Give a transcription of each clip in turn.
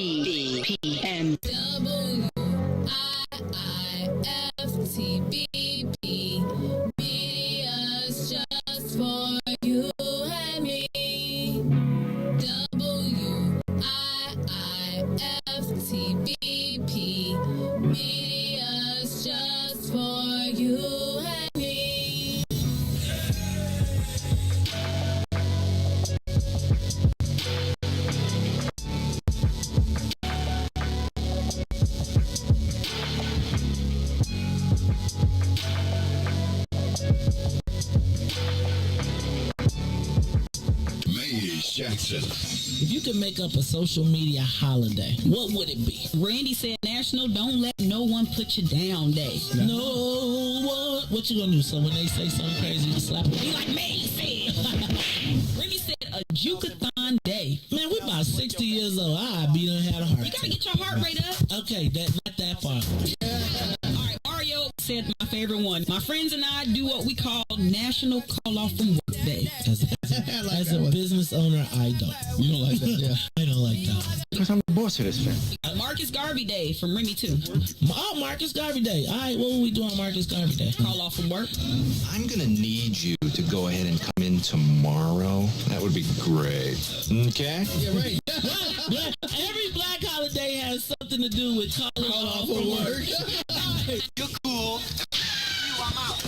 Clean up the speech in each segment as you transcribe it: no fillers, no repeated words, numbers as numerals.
WIIFTBPM. WIIFTBP. Media's just for you and me. WIIFTBP. Media's just for you and me. Jackson. If you could make up a social media holiday, what would it be? Randy said National Don't Let No One Put You Down Day. No one. What you gonna do? So when they say something crazy, you slap them? Be like me said. Randy said a Jukeathon Day. Man, we about 60 years old. I'd be done had a heart You gotta attack. get your heart rate up. Okay, not that far. All right, Mario said my favorite one. My friends and I do what we call National Call Off from Work Day. As a business owner, I don't. You don't like that, yeah. I don't like that one. Because I'm the boss of this thing. Marcus Garvey Day from Remy too. Oh, Marcus Garvey Day. All right, what will we do on Marcus Garvey Day? Call off from work. I'm going to need you to go ahead and come in tomorrow. That would be great. Okay? Yeah, right. Every black holiday has something to do with calling off from work. You're cool. I'm out.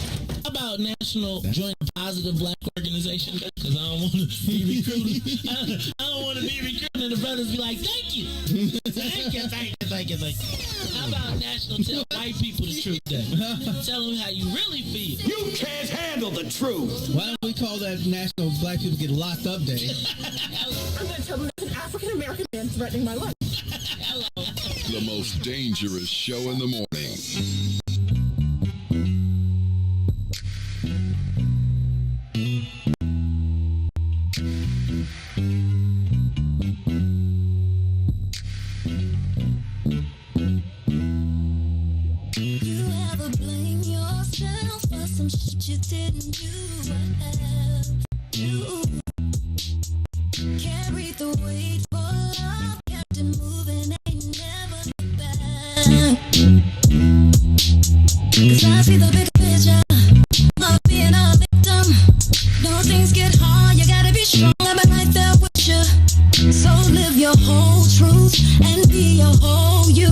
How about National Joint Positive Black Organization? Because I don't want to be recruited. I don't want to be recruited and the brothers be like, thank you. Thank you. How about National Tell White People the Truth Day? Tell them how you really feel. You can't handle the truth. Why don't we call that National Black People Get Locked Up Day? I'm going to tell them that's an African-American man threatening my life. The most dangerous show in the morning. You ever blame yourself for some shit you didn't do? You carry the weight for love, kept it moving, ain't never look back. 'Cause I see the bigger picture of being a victim. No, things get hard, you gotta be strong, I've been right there with you. So live your whole truth and be your whole you.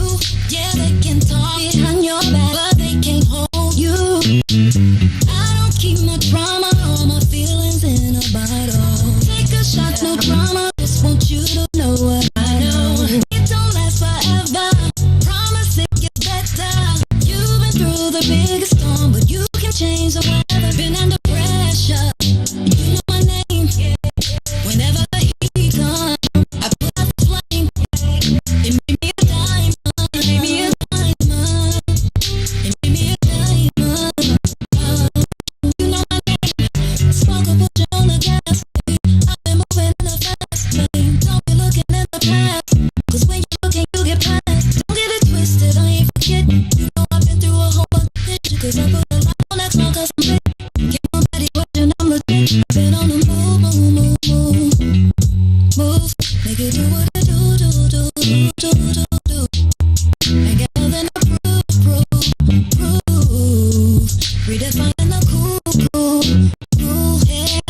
Yeah, they can talk behind your back, but they can't hold you. I don't keep my drama or my feelings in a bottle. Take a shot, no drama, just want you to know what I know. It don't last forever, promise it gets better. You've been through the biggest storm, but you can change the weather. Been under pressure, you know my name. Whenever the heat comes, I put out the flame. It made me a diamond, it made me a diamond. It made me a diamond. You know my name. Smoke a put you on the gas. I've been moving in a fast lane. Don't be looking in the past, 'cause when you're looking, you get past. Don't get it twisted, I ain't forgetting. You know I've been through a whole bunch of shit. 'Cause I put a lot on that smoke, 'cause I'm big. Get my body question, I'm legit. Been on the move, move, move, move. Move, make it do what it do. And get nothing to prove. Redefining the cool, hey.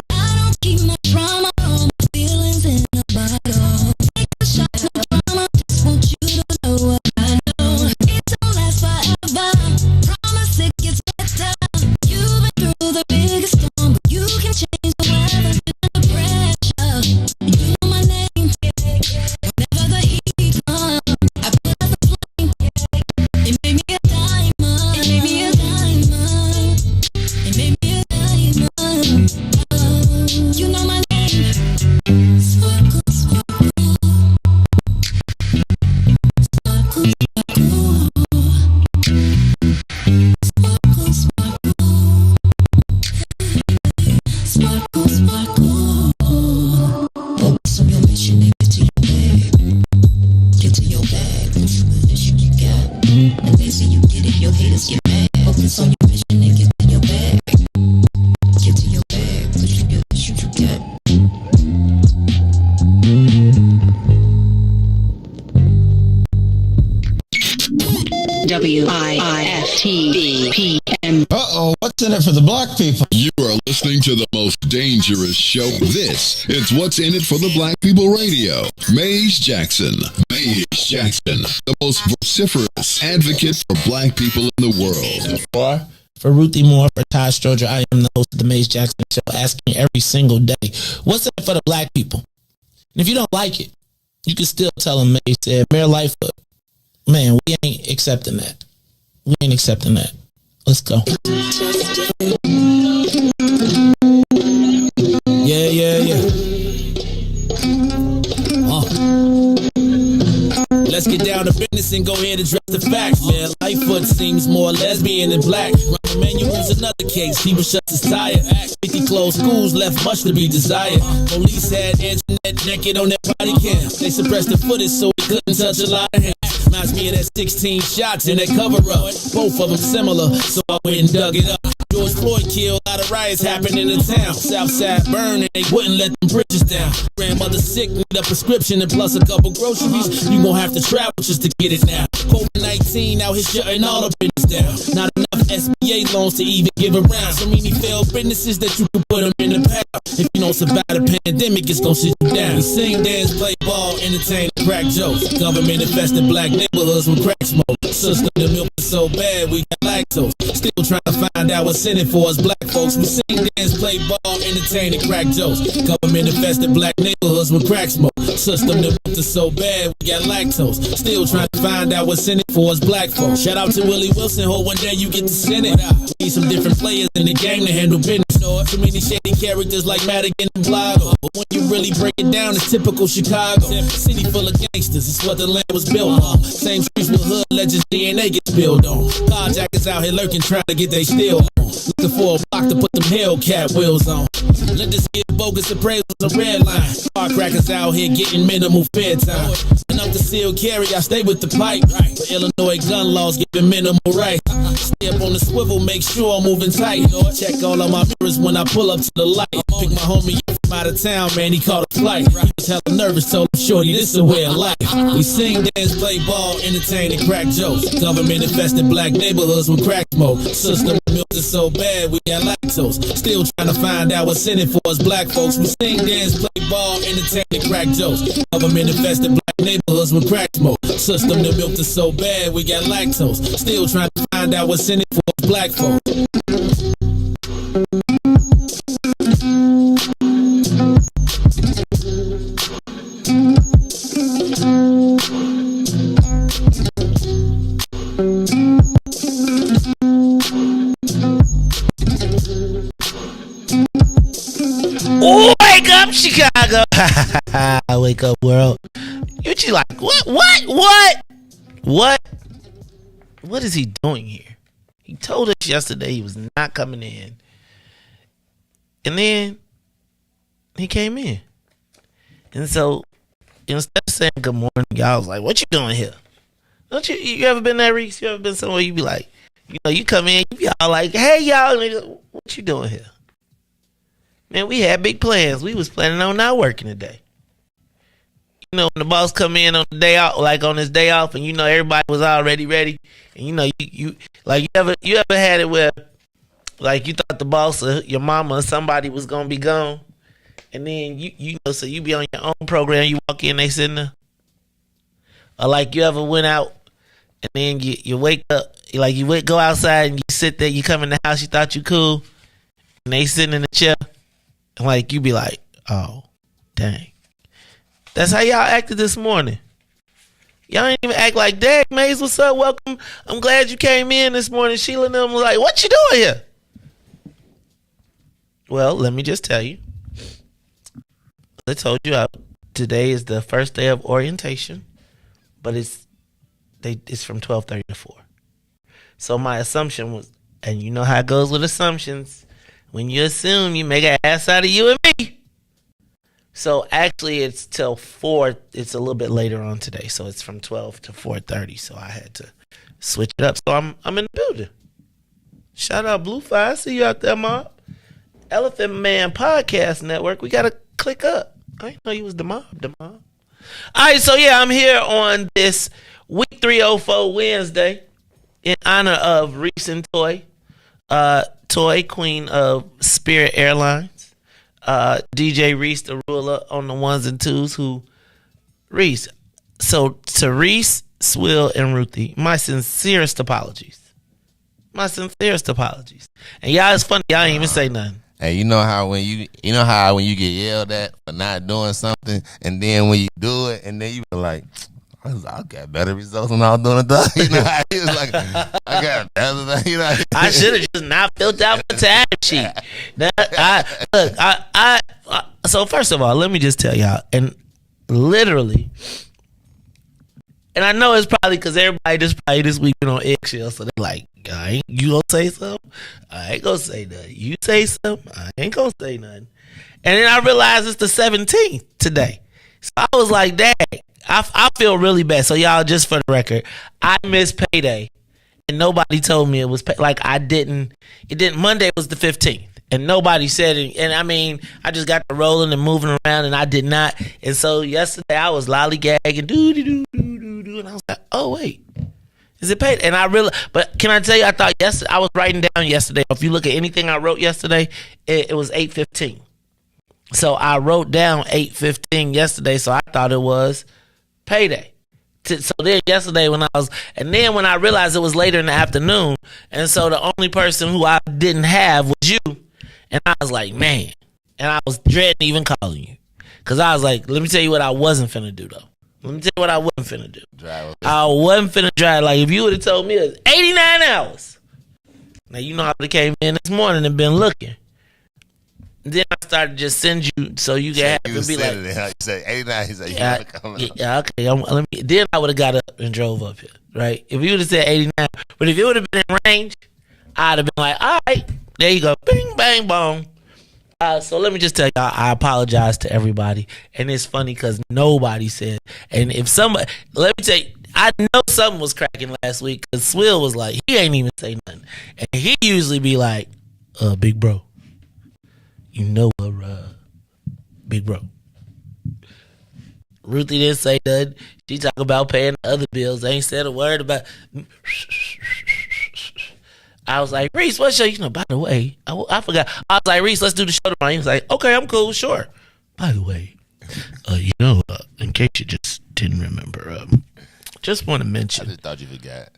I don't keep my drama or my feelings in a bottle. Take a shot, no drama, just want you to know what I know. It don't last forever, promise it gets better. You've been through the biggest storm, but you can change the weather. Been under pressure, you know my name. Whenever the heat comes, I put out the flame. It made me a diamond. It made me a diamond. It made me a diamond. You know my name. Sparkle, sparkle. Sparkle, sparkle. Sparkle, sparkle. Sparkle, sparkle. Focus on your mission and get to your bag. Get to your bag, push the mission you got. And they say you get it, your haters get mad. Focus on your mission and get to your bag. Get to your bag, push the mission you got. WIFTBPM. Uh-oh, what's in it for the black people? You are listening to the most dangerous show. This is What's in It for the Black People Radio. Maze Jackson. Maze Jackson, the most vociferous advocate for black people in the world. For Ruthie Moore, for Todd Stroger, I am the host of the Maze Jackson Show, asking every single day, what's in it for the black people? And if you don't like it, you can still tell them Maze said, Mayor Lightfoot, man, we ain't accepting that. We ain't accepting that. Let's go. Yeah. Let's get down to business and go ahead and address the facts, man. Lightfoot seems more lesbian than black. Rahm Emanuel's another case. He was shut his tire. 50 closed schools left much to be desired. Police had internet naked on their body cam. They suppressed the footage so they couldn't touch a lot of hands. Reminds me of that 16 shots in that cover-up. Both of them similar, so I went and dug it up. George Floyd killed, a lot of riots happened in the town. Southside burned and they wouldn't let them bridges down. Grandmother sick, need a prescription and plus a couple groceries. You gon' have to travel just to get it now. COVID-19 out here shutting all the business down. Not enough SBA loans to even give around. So many failed businesses that you can put them in the pound. If you don't survive the pandemic, it's gon' sit you down. We sing, dance, play ball, entertain, crack jokes. Government infested black neighborhoods with crack smoke. System, the milk is so bad, we got lactose. Still trying to find out what's in it for us black folks. We sing, dance, play ball, entertain, and crack jokes. Government infested black neighborhoods with crack smoke. System, the milk is so bad, we got lactose. Still trying to find out what's in it for us black folks. Shout out to Willie Wilson, hope one day you get to send it. Need some different players in the game to handle business. Too many shady characters like Madigan and Blotto. But when you really break it down, it's typical Chicago. City full of gangsters, it's what the land was built on. Same streets with hood legends, DNA gets built on. Carjackers out here lurking, trying to get they steal on. Looking for a block to put them Hellcat wheels on. Let this get bogus appraisals a red line. Firecrackers out here getting minimal fair time. And up to seal carry, I stay with the pipe. But Illinois gun laws giving minimal rights. Stay up on the swivel, make sure I'm moving tight. Check all of my mirrors when I pull up to the light. Pick my homie up from out of town, man, he caught a flight. He was hella nervous, told him, shorty, this a way of life. We sing, dance, play ball, entertain, and crack jokes. Government infested black neighborhoods with crack smoke. System milk is so bad, we got lactose. Still trying to find out what's in it for us black folks. We sing, dance, play ball, entertain, and crack jokes. Government infested black neighborhoods with crack smoke. System the milk is so bad, we got lactose. Still trying to find out what's in it for us black folks. Wake up, Chicago. Wake up, world. You like, what is he doing here? He told us yesterday he was not coming in. And then he came in. And so instead of saying good morning, y'all was like, what you doing here? Don't you ever been there, Riis? You ever been somewhere you be like, you come in, you be all like, hey y'all, what you doing here? Man, we had big plans. We was planning on not working today. When the boss come in on the day off, like on his day off, and everybody was already ready, and you ever had it where like you thought the boss or your mama or somebody was gonna be gone, and then so you be on your own program, you walk in, they sitting there, or like you ever went out and then you wake up, like go outside and you sit there, you come in the house, you thought you cool, and they sitting in the chair, and like you be like, oh, dang. That's how y'all acted this morning. Y'all ain't even act like, dang, Maze, what's up? Welcome. I'm glad you came in this morning. Sheila and them was like, what you doing here? Well, let me just tell you. I told you today is the first day of orientation, but it's from 12:30 to 4. So my assumption was, and you know how it goes with assumptions, when you assume, you make an ass out of you and me. So actually it's till 4, it's a little bit later on today. So it's from 12 to 4:30. So I had to switch it up. So I'm in the building. Shout out Bluefy. I see you out there, Mob. Elephant Man Podcast Network. We gotta click up. I didn't know you was the mob. All right, so yeah, I'm here on this week 304 Wednesday in honor of Riis and Toy. Toy, queen of Spirit Airlines. DJ Riis, the ruler on the ones and twos. Riis. So to Riis, Swill, and Ruthie, my sincerest apologies. And y'all, it's funny, y'all ain't even say nothing. Hey, you know how when you get yelled at for not doing something, and then when you do it, and then you be like, I got better results when I was doing it. He was like, I got better. I should have just not filled out my time sheet. So first of all, let me just tell y'all, and literally, and I know it's probably because everybody this week been on eggshells, so they're like, you gonna say something? I ain't gonna say nothing. You say something? I ain't gonna say nothing. And then I realized it's the 17th today. So I was like, dang, I feel really bad. So y'all, just for the record, I missed payday, and nobody told me it was Monday was the 15th, and nobody said it. And I mean, I just got to rolling and moving around, and I did not. And so yesterday I was lollygagging, doo-doo-doo-doo-doo-doo, and I was like, oh wait, is it paid? And but can I tell you, I thought yesterday, I was writing down yesterday. If you look at anything I wrote yesterday, it was 8:15. So I wrote down 8:15 yesterday, so I thought it was payday. So then yesterday when I realized it was later in the afternoon, and so the only person who I didn't have was you, and I was like, man, and I was dreading even calling you, because I was like, let me tell you what I wasn't finna do though. Let me tell you what I wasn't finna do. I wasn't finna drive. Like if you would have told me it was 89 hours, Now, you know how they came in this morning and been looking. Then I started to just send you so you can have to be like, you said 89. He said, okay. Then I would have got up and drove up here, right? If you would have said 89, but if it would have been in range, I'd have been like, all right, there you go, bing, bang, boom. So let me just tell y'all, I apologize to everybody, and it's funny because nobody said. And if somebody, let me tell you, I know something was cracking last week because Swill was like, he ain't even say nothing, and he usually be like, big bro. You know what, big bro. Ruthie didn't say nothing. She talk about paying the other bills. Ain't said a word about. I was like, Riis, what's your, by the way, I forgot. I was like, Riis, let's do the show tomorrow. He was like, okay, I'm cool, sure. By the way, in case you just didn't remember, just want to mention. I just thought you forgot.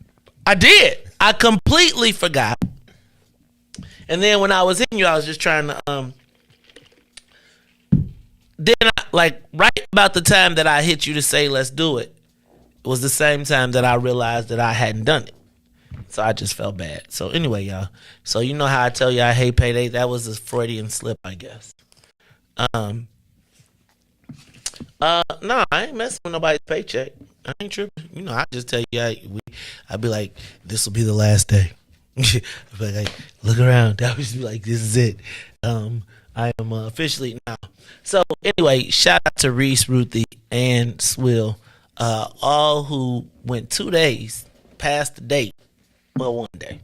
I did. I completely forgot. And then when I was hitting you, I was just trying to, then, right about the time that I hit you to say, let's do it, it was the same time that I realized that I hadn't done it. So I just felt bad. So anyway, y'all. So you know how I tell you I hate payday? That was a Freudian slip, I guess. No, I ain't messing with nobody's paycheck. I ain't tripping. I just tell you, I'd be like, this will be the last day. I'd be like, look around. I would just be like, this is it. I am officially now. So anyway, shout out to Riis, Ruthie, and Swill, all who went 2 days past the date. Well, 1 day.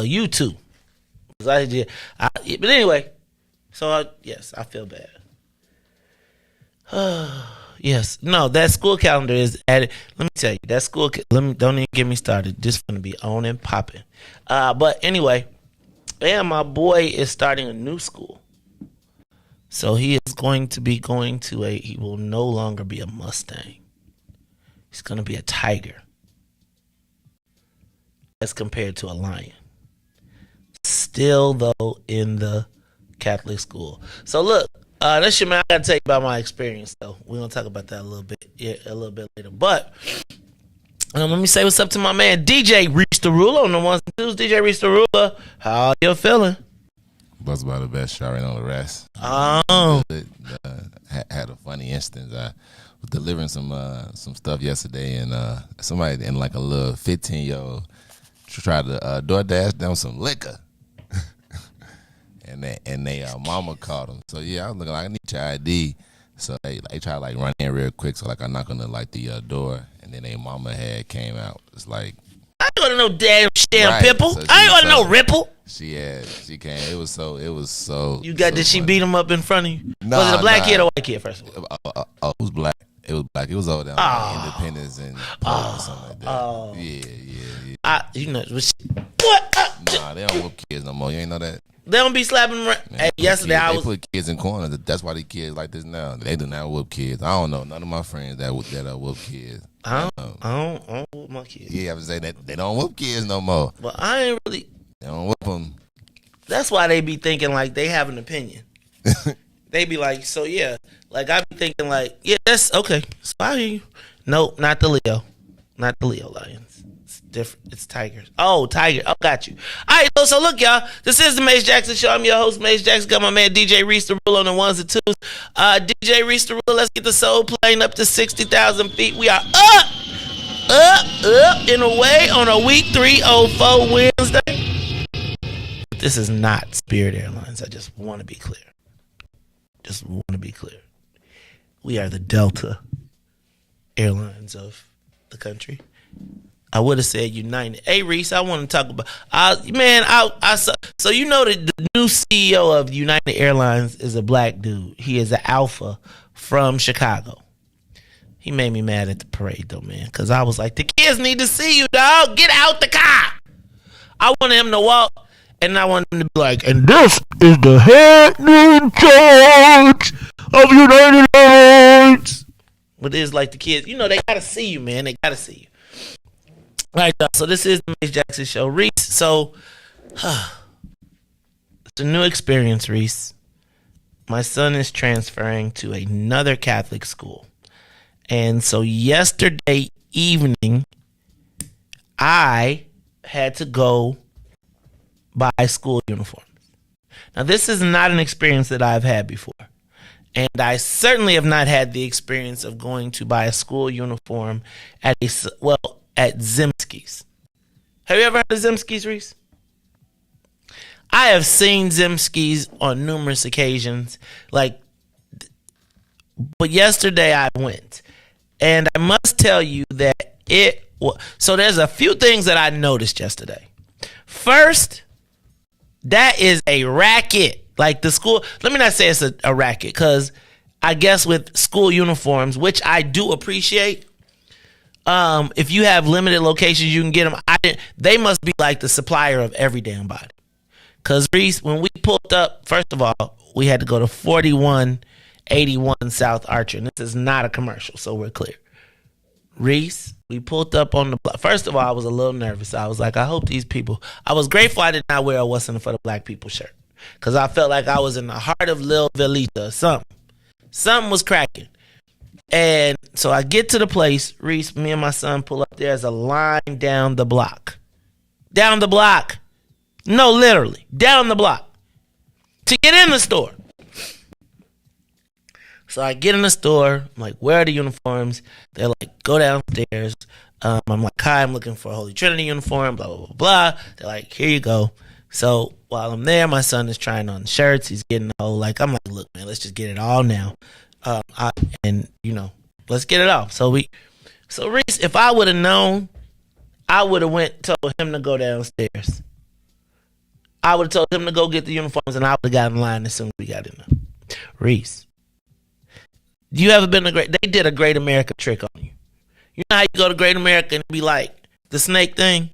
You too. But anyway, so yes, I feel bad. Yes, no, that school calendar is added. Let me tell you, that school. Don't even get me started. Just gonna be on and popping. But anyway, my boy is starting a new school, so he is going to be going to he will no longer be a Mustang. He's gonna be a Tiger, as compared to a lion. Still, though, in the Catholic school. So look. That's your man. I gotta tell you about my experience, though. We're gonna talk about that a little bit later. But let me say what's up to my man DJ Riis the Ruler on the ones and twos. DJ Riis the Ruler, how you feeling? Blessed by the best, shouting on the rest. Had a funny instance. I was delivering some stuff yesterday, and somebody in like a little 15-year-old tried to DoorDash down some liquor. And they mama called them. So yeah, I was looking like, I need your ID. So they try to run in real quick. So I knock on the door, and then their mama came out. It's like, I ain't want to know damn Pipple. So I ain't want to know Ripple. She came. It was so. You got? Did she beat him up in front of you? Nah, was it a black kid or white kid first of all? It was black. It was black. It was over down Independence and something like that. Yeah. What? Nah, they don't whoop kids no more. You ain't know that. They don't be slapping them. Yesterday I was. They put kids in corners. That's why they kids like this now. They do not whoop kids. I don't know none of my friends that whoop kids. I don't whoop my kids. Yeah, I would say that they don't whoop kids no more. But I ain't really. They don't whoop them. That's why they be thinking like they have an opinion. They be like, so yeah. Like I be thinking like, yeah, that's okay. So I hear you. Nope, not the Leo. Not the Leo Lions. Different. It's Tigers. Oh, Tiger. Oh, got you. All right, so look, y'all. This is the Mace Jackson Show. I'm your host, Mace Jackson. Got my man DJ Riis the Ruler on the ones and twos. DJ Riis the Ruler. Let's get the soul plane up to 60,000 feet. We are up and away on a week 304 Wednesday. This is not Spirit Airlines. I just want to be clear. We are the Delta Airlines of the country. I would have said United. Hey, Riis, I want to talk about. So you know that the new CEO of United Airlines is a black dude. He is an alpha from Chicago. He made me mad at the parade though, man, because I was like, the kids need to see you, dog. Get out the car. I wanted him to walk, and I wanted him to be like, and this is the head in charge of United Airlines. But it's like the kids, they gotta see you, man. They gotta see you. All right, so this is the Mace Jackson Show. Riis, so it's a new experience, Riis. My son is transferring to another Catholic school. And so yesterday evening, I had to go buy school uniforms. Now, this is not an experience that I've had before. And I certainly have not had the experience of going to buy a school uniform at Zimsky's. Have you ever heard of Zimsky's, Riis? I have seen Zimsky's on numerous occasions. But yesterday I went. And I must tell you that so there's a few things that I noticed yesterday. First, that is a racket. Like the school, let me not say it's a racket, because I guess with school uniforms, which I do appreciate, if you have limited locations, you can get them. They must be like the supplier of every damn body. Because Riis, when we pulled up, first of all, we had to go to 4181 South Archer. And this is not a commercial, so we're clear. Riis, we pulled up on the block. First of all, I was a little nervous. I was like, I hope these people. I was grateful I did not wear a What's in it for the Black People shirt, because I felt like I was in the heart of Lil Velita or something. Something was cracking. And so I get to the place. Riis, me and my son pull up. There's a line down the block. Down the block. No, literally. Down the block. To get in the store. So I get in the store. I'm like, where are the uniforms? They're like, go downstairs. I'm like, hi, I'm looking for a Holy Trinity uniform, blah, blah, blah, blah. They're like, here you go. So while I'm there, my son is trying on shirts. He's getting the whole, I'm like, look, man, let's just get it all now. Let's get it off. So Riis, if I would have known, I would have told him to go downstairs. I would have told him to go get the uniforms, and I would have got in line as soon as we got in there. Riis, you ever been they did a Great America trick on you. You know how you go to Great America and be like the snake thing?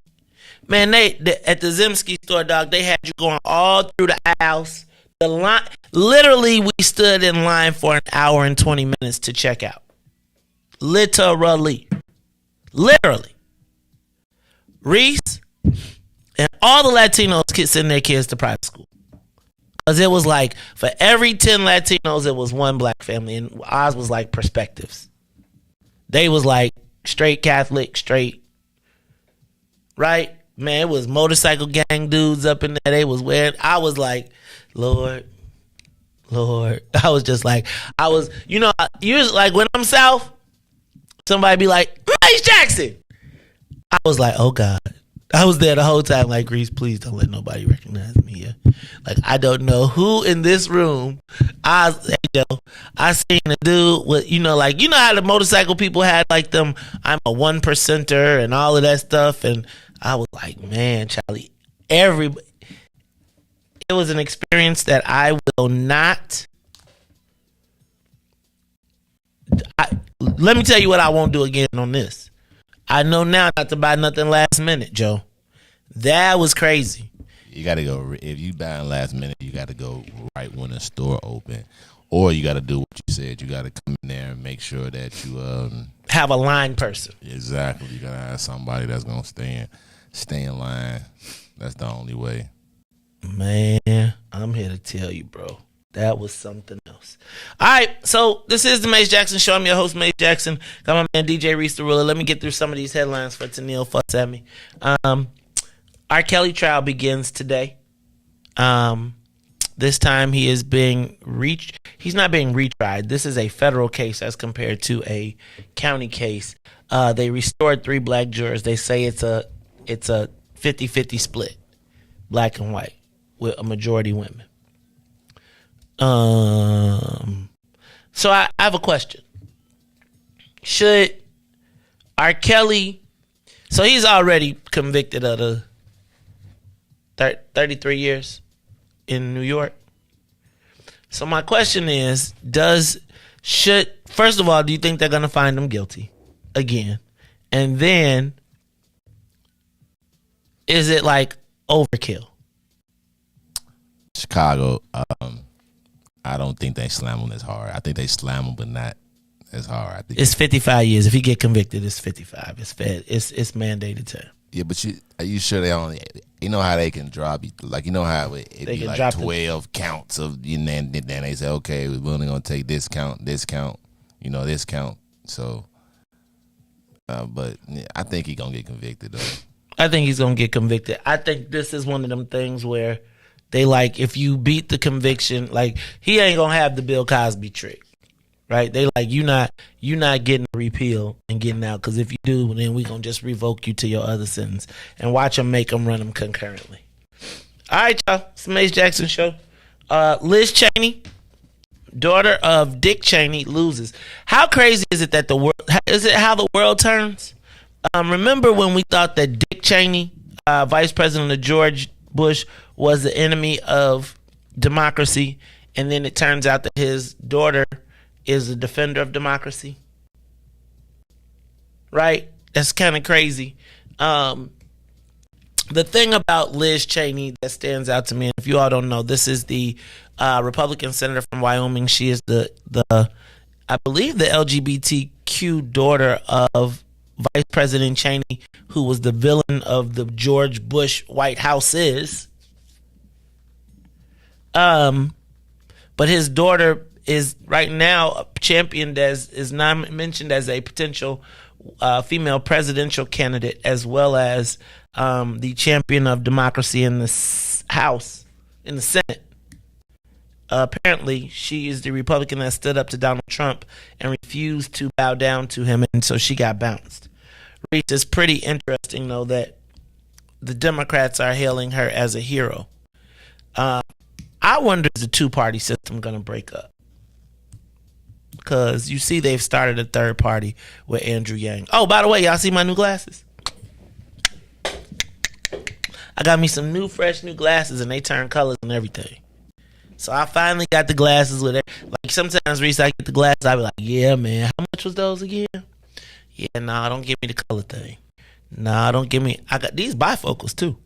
Man, they at the Zimsky store, dog, they had you going all through the aisles. The line, literally, we stood in line for an hour and 20 minutes to check out. Literally. Riis, and all the Latinos kids sending their kids to private school. Because it was like, for every 10 Latinos, it was one black family. And ours was like perspectives. They was like straight Catholic, straight, right? Man, it was motorcycle gang dudes up in there. They was wearing, I was like, Lord. I was just like, usually like when I'm south, somebody be like, Mace Jackson. I was like, oh God. I was there the whole time like, Riis, please don't let nobody recognize me here. Like, I don't know who in this room. I seen a dude with, you know how the motorcycle people had like them, I'm a 1%er and all of that stuff. And I was like, man, Charlie, it was an experience that I will not. Let me tell you what I won't do again on this. I know now not to buy nothing last minute, Joe. That was crazy. You got to go, if you buying last minute, you got to go right when the store open. Or you got to do what you said. You got to come in there and make sure that you have a line person. Exactly. You got to have somebody that's going to stay in line. That's the only way. Man, I'm here to tell you, bro. That was something else. All right, so this is the Mace Jackson Show. I'm your host, Mace Jackson. Got my man DJ Riis the Ruler. Let me get through some of these headlines for Tennille Fuss at me. R. Kelly trial begins today. This time he is being he's not being retried. This is a federal case as compared to a county case. They restored 3 black jurors. They say it's a 50-50 split, black and white, with a majority women. So I have a question. Should R. Kelly, so he's already convicted of the 33 years in New York. So my question is, first of all, do you think they're going to find him guilty again? And then, is it like overkill? Chicago, I don't think they slam him as hard. I think they slam him, but not as hard. I think it's 55 years. If he get convicted, it's 55. It's mandated term. Yeah, but are you sure they only? You know how they can drop you? Like, you know how it be like 12 counts of, and then they say, okay, we're only gonna take this count, this count. So, but I think he gonna get convicted though. I think he's gonna get convicted. I think this is one of them things where they like, if you beat the conviction, like he ain't gonna have the Bill Cosby trick, right? They like, you not getting a repeal and getting out, because if you do, then we gonna just revoke you to your other sentence and watch them make them run them concurrently. All right, y'all. It's the Mace Jackson Show. Liz Cheney, daughter of Dick Cheney, loses. How crazy is it that is it how the world turns? Remember when we thought that Dick Cheney, vice president of George Bush, was the enemy of democracy, and then it turns out that his daughter is a defender of democracy? Right? That's kind of crazy. The thing about Liz Cheney that stands out to me, and if you all don't know, this is the Republican senator from Wyoming. She is the I believe the LGBTQ daughter of Vice President Cheney, who was the villain of the George Bush White House but his daughter is right now championed is not mentioned as a potential female presidential candidate, as well as the champion of democracy in the House, in the Senate. Apparently, she is the Republican that stood up to Donald Trump and refused to bow down to him, and so she got bounced. Riis, is pretty interesting, though, that the Democrats are hailing her as a hero. I wonder, is the two-party system going to break up? Because you see they've started a third party with Andrew Yang. Oh, by the way, y'all see my new glasses? I got me some fresh new glasses, and they turn colors and everything. So I finally got the glasses with it. Like sometimes, Riis, I get the glasses, I be like, yeah, man, how much was those again? Yeah, nah, don't give me the color thing. Nah, don't give me. I got these bifocals too,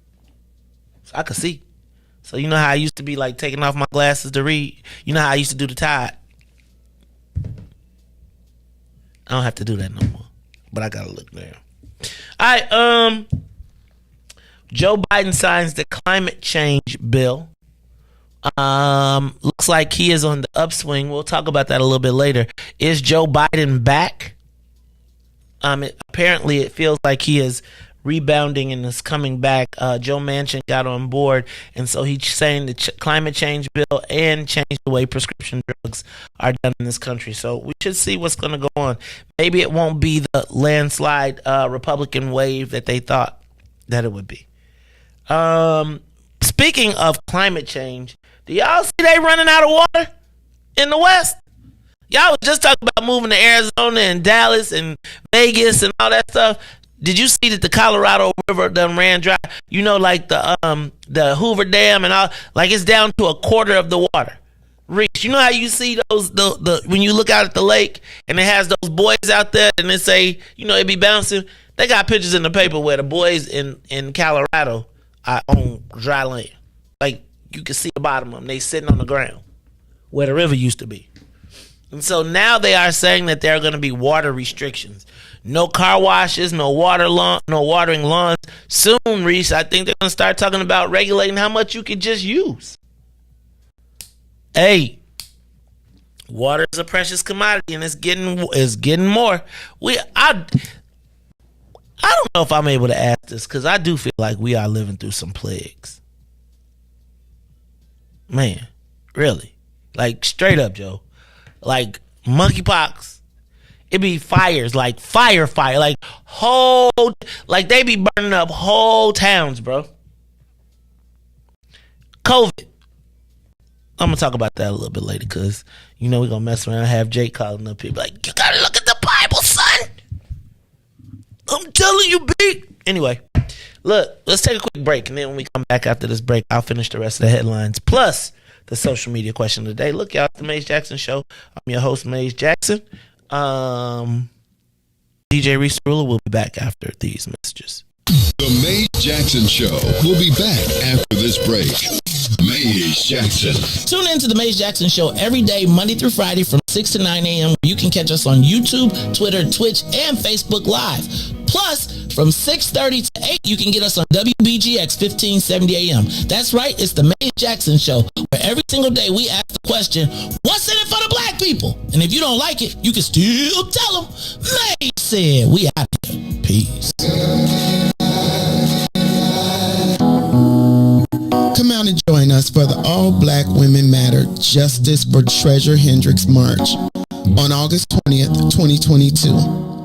so I could see. So you know how I used to be like taking off my glasses to read? You know how I used to do the Tide? I don't have to do that no more, but I gotta look there. All right, Joe Biden signs the climate change bill. Looks like he is on the upswing. We'll talk about that a little bit later. Is Joe Biden back? Apparently it feels like he is rebounding and is coming back. Joe Manchin got on board, and so he's saying the climate change bill and change the way prescription drugs are done in this country. So we should see what's going to go on. Maybe it won't be the landslide Republican wave that they thought that it would be. Speaking of climate change, do y'all see they running out of water in the West? Y'all was just talking about moving to Arizona and Dallas and Vegas and all that stuff. Did you see that the Colorado River done ran dry? You know, like the Hoover Dam and all, like it's down to a quarter of the water. Riis, you know how you see those the when you look out at the lake and it has those boys out there and they say, you know, it be bouncing. They got pictures in the paper where the boys in Colorado are on dry land. Like you can see the bottom of them. They sitting on the ground where the river used to be. And so now they are saying that there are going to be water restrictions. No car washes, no watering lawns. Soon, Riis, I think they're going to start talking about regulating how much you can just use. Hey, water is a precious commodity, and it's getting more. I don't know if I'm able to ask this, because I do feel like we are living through some plagues. Man, really. Like, straight up, Joe. Like monkeypox, it be fires, like fire, like like they be burning up whole towns, bro. COVID, I'm gonna talk about that a little bit later, because you know we're gonna mess around and have Jake calling up here like, you gotta look at the Bible, son. I'm telling you, B. Anyway, look, let's take a quick break, and then when we come back after this break, I'll finish the rest of the headlines plus the social media question of the day. Look, y'all, it's the Mace Jackson Show. I'm your host, Mace Jackson. DJ Riis will be back after these messages. The Mace Jackson Show will be back after this break. Mace Jackson. Tune in to the Mace Jackson Show every day, Monday through Friday from 6 to 9 a.m. You can catch us on YouTube, Twitter, Twitch, and Facebook Live. Plus, from 6:30 to 8, you can get us on WBGX 1570 AM. That's right, it's the Mace Jackson Show, where every single day we ask the question, what's in it for the black people? And if you don't like it, you can still tell them, Mace said. We out here. Peace. join us for the All Black Women Matter Justice for Treasure Hendricks March on August 20th, 2022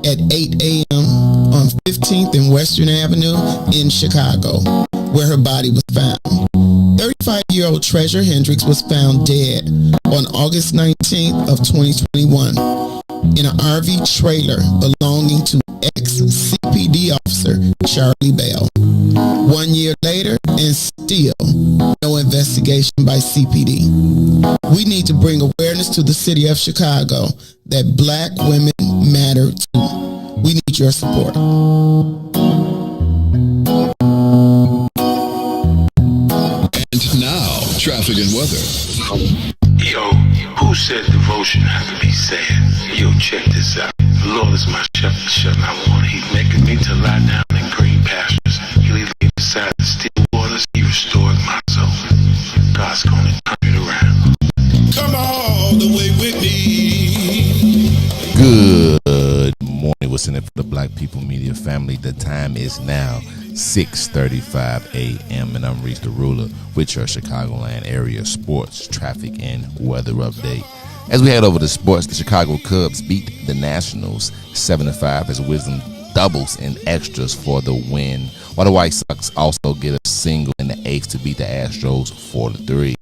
at 8 a.m. on 15th and Western Avenue in Chicago, where her body was found. 35-year-old Treasure Hendricks was found dead on August 19th of 2021 in an RV trailer belonging to ex-CPD officer Charlie Bell. 1 year later, and still no investigation by CPD. We need to bring awareness to the city of Chicago that Black women matter too. We need your support. And now, traffic and weather. Yo, who said devotion has to be sad? Yo, check this out. The Lord is my shepherd, I want. He's making me to lie down in green pastures. He leads me beside the still waters. He restored my soul. God's gonna turn it around. Come all the way with me. Good morning. What's in it for the Black People Media family? The time is now 6:35 a.m. and I'm Riis the Ruler with your Chicagoland area sports, traffic, and weather update. As we head over to sports, the Chicago Cubs beat the Nationals 7-5 as Wisdom doubles and extras for the win, while the White Sox also get a single in the eighth to beat the Astros 4-3.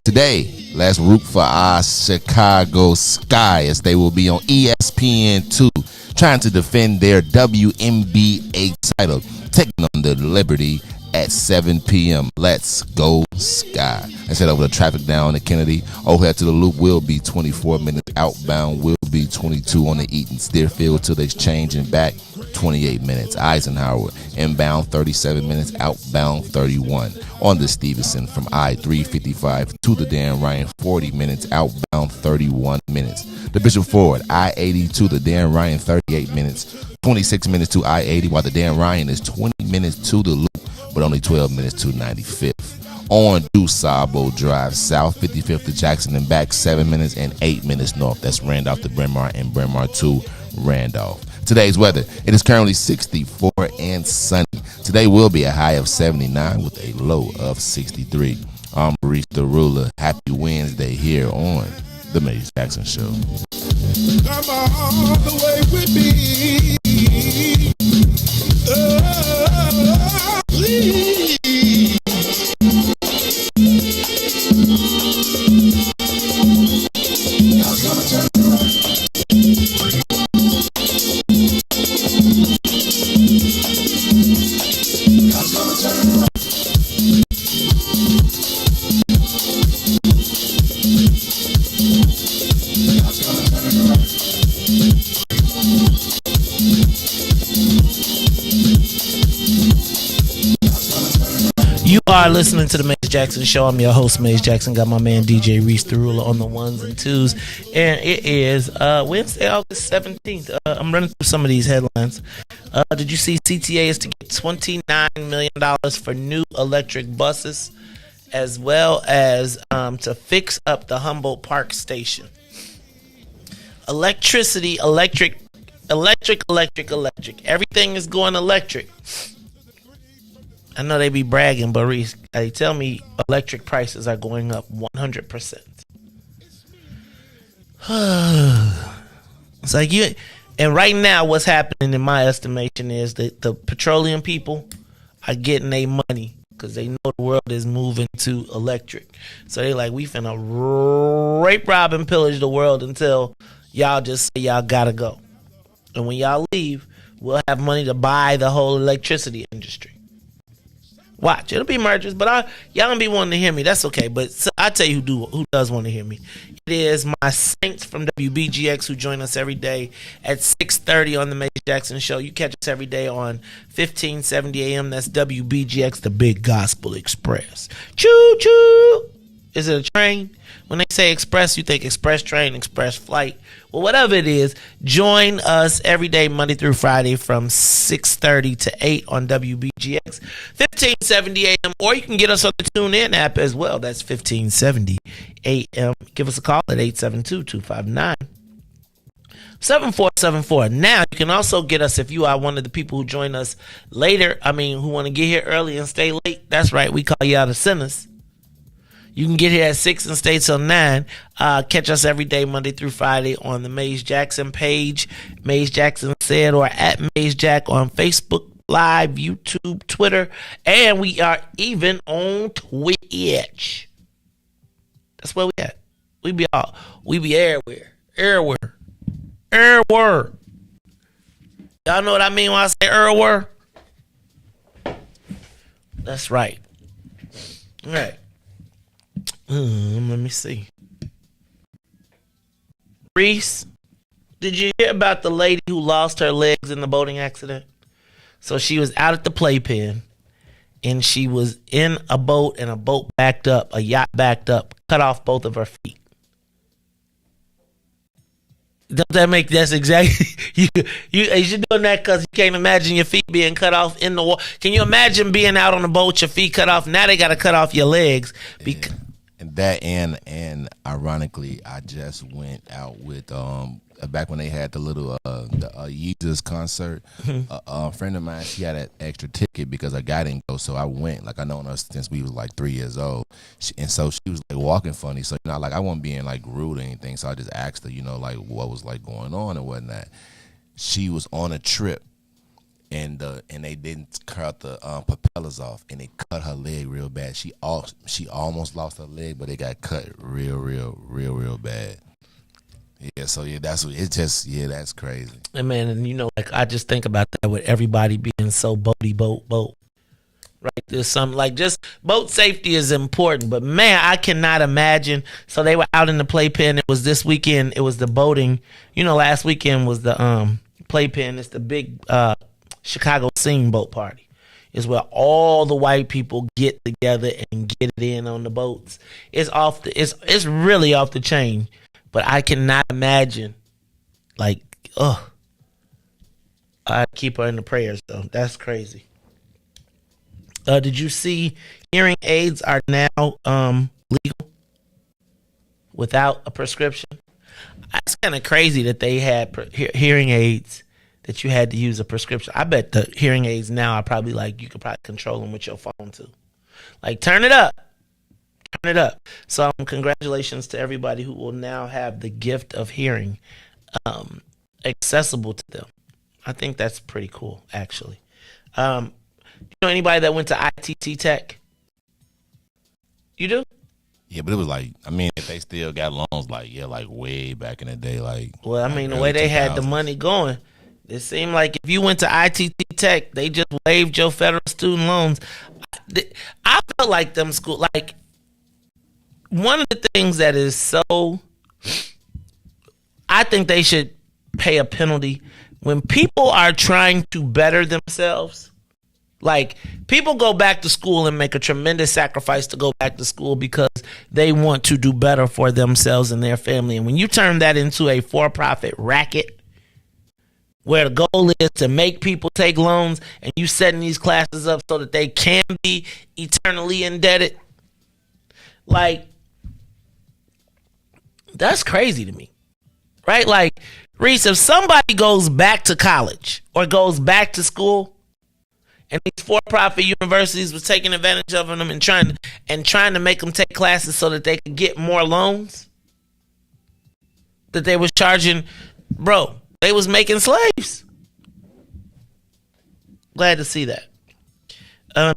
Today, let's root for our Chicago Sky as they will be on ESPN2 trying to defend their WNBA title, taking on the Liberty at 7 p.m. Let's go Sky. Let's head over to traffic down to Kennedy. Overhead to the Loop will be 24 minutes. Outbound will be 22 on the Eaton's Deerfield till the exchange and back 28 minutes. Eisenhower inbound 37 minutes. Outbound 31 on the Stevenson from I-355 to the Dan Ryan 40 minutes. Outbound 31 minutes. The Bishop Ford I-80 to the Dan Ryan 38 minutes. 26 minutes to I-80 while the Dan Ryan is 20 minutes to the Loop but only 12 minutes to 95th. On DuSable Drive South, 55th to Jackson and back, 7 minutes and 8 minutes north. That's Randolph to Bryn Mawr and Bryn Mawr to Randolph. Today's weather, it is currently 64 and sunny. Today will be a high of 79 with a low of 63. I'm Riis the Ruler. Happy Wednesday here on The Maze Jackson Show. Come all the way with me. Please. You are listening to the Maze Jackson Show. I'm your host, Maze Jackson. Got my man DJ Riis the Ruler on the ones and twos. And it is Wednesday, August 17th. I'm running through some of these headlines. Did you see CTA is to get $29 million for new electric buses, as well as to fix up the Humboldt Park station? Electricity, electric. Everything is going electric. I know they be bragging, but Riis, they tell me electric prices are going up 100%. It's like you, and right now what's happening in my estimation is that the petroleum people are getting their money because they know the world is moving to electric. So they like, we finna rape, rob, and pillage the world until y'all just say y'all gotta go. And when y'all leave, we'll have money to buy the whole electricity industry. Watch, it'll be mergers, but y'all don't be wanting to hear me. That's okay, but I tell you who does want to hear me. It is my Saints from WBGX who join us every day at 6:30 on the Maze Jackson Show. You catch us every day on 1570 AM. That's WBGX, the Big Gospel Express. Choo choo. Is it a train? When they say express, you think express train, express flight. Well, whatever it is, join us every day, Monday through Friday from 6:30 to 8 on WBGX, 1570 AM, or you can get us on the TuneIn app as well. That's 1570 AM. Give us a call at 872-259-7474. Now, you can also get us if you are one of the people who join us later. Who want to get here early and stay late. That's right. We call you out of sinners. You can get here at 6 and stay till 9. Catch us every day, Monday through Friday, on the Maze Jackson page, Maze Jackson Said, or at Maze Jack on Facebook Live, YouTube, Twitter, and we are even on Twitch. That's where we at. We be everywhere. Everywhere. Y'all know what I mean when I say everywhere? That's right. All right. Let me see. Riis, did you hear about the lady who lost her legs in the boating accident? So she was out at the playpen, and she was in a boat, and a boat backed up, a yacht backed up, cut off both of her feet. Don't that make that's exactly you're doing that because you can't imagine your feet being cut off in the water. Can you imagine being out on a boat, your feet cut off? Now they got to cut off your legs. And that and ironically, I just went out with back when they had the little the Yeezus concert. A friend of mine, she had an extra ticket because her guy didn't go, so I went. Like I known her since we was like 3 years old, and so she was like walking funny. So like I wasn't being like rude or anything. So I just asked her, like what was like going on and whatnot. She was on a trip, and they didn't cut the propellers off, and they cut her leg real bad. She almost lost her leg, but it got cut real bad. Yeah, so that's what it's just. Yeah, that's crazy. And man, and like I just think about that with everybody being so boat. Right, there's some like just boat safety is important, but man, I cannot imagine. So they were out in the playpen. It was this weekend. It was the boating. Last weekend was the playpen. It's the big Chicago Scene boat party. Is where all the white people get together and get it in on the boats. It's really off the chain. But I cannot imagine, I keep her in the prayers, though. That's crazy. Did you see hearing aids are now legal without a prescription? It's kind of crazy that they had hearing aids that you had to use a prescription. I bet the hearing aids now are probably you could probably control them with your phone, too. Turn it up. Turn it up. So congratulations to everybody who will now have the gift of hearing accessible to them. I think that's pretty cool, actually. You know anybody that went to ITT Tech? You do? Yeah, but it was if they still got loans, way back in the day, the way they had the money going, it seemed like if you went to ITT Tech, they just waived your federal student loans. I felt like them school, one of the things that is so, I think they should pay a penalty when people are trying to better themselves. People go back to school and make a tremendous sacrifice to go back to school because they want to do better for themselves and their family. And when you turn that into a for-profit racket, where the goal is to make people take loans and you setting these classes up so that they can be eternally indebted, that's crazy to me, right? Riis, if somebody goes back to college or goes back to school and these for-profit universities was taking advantage of them and trying to make them take classes so that they could get more loans that they was charging, they was making slaves. Glad to see that.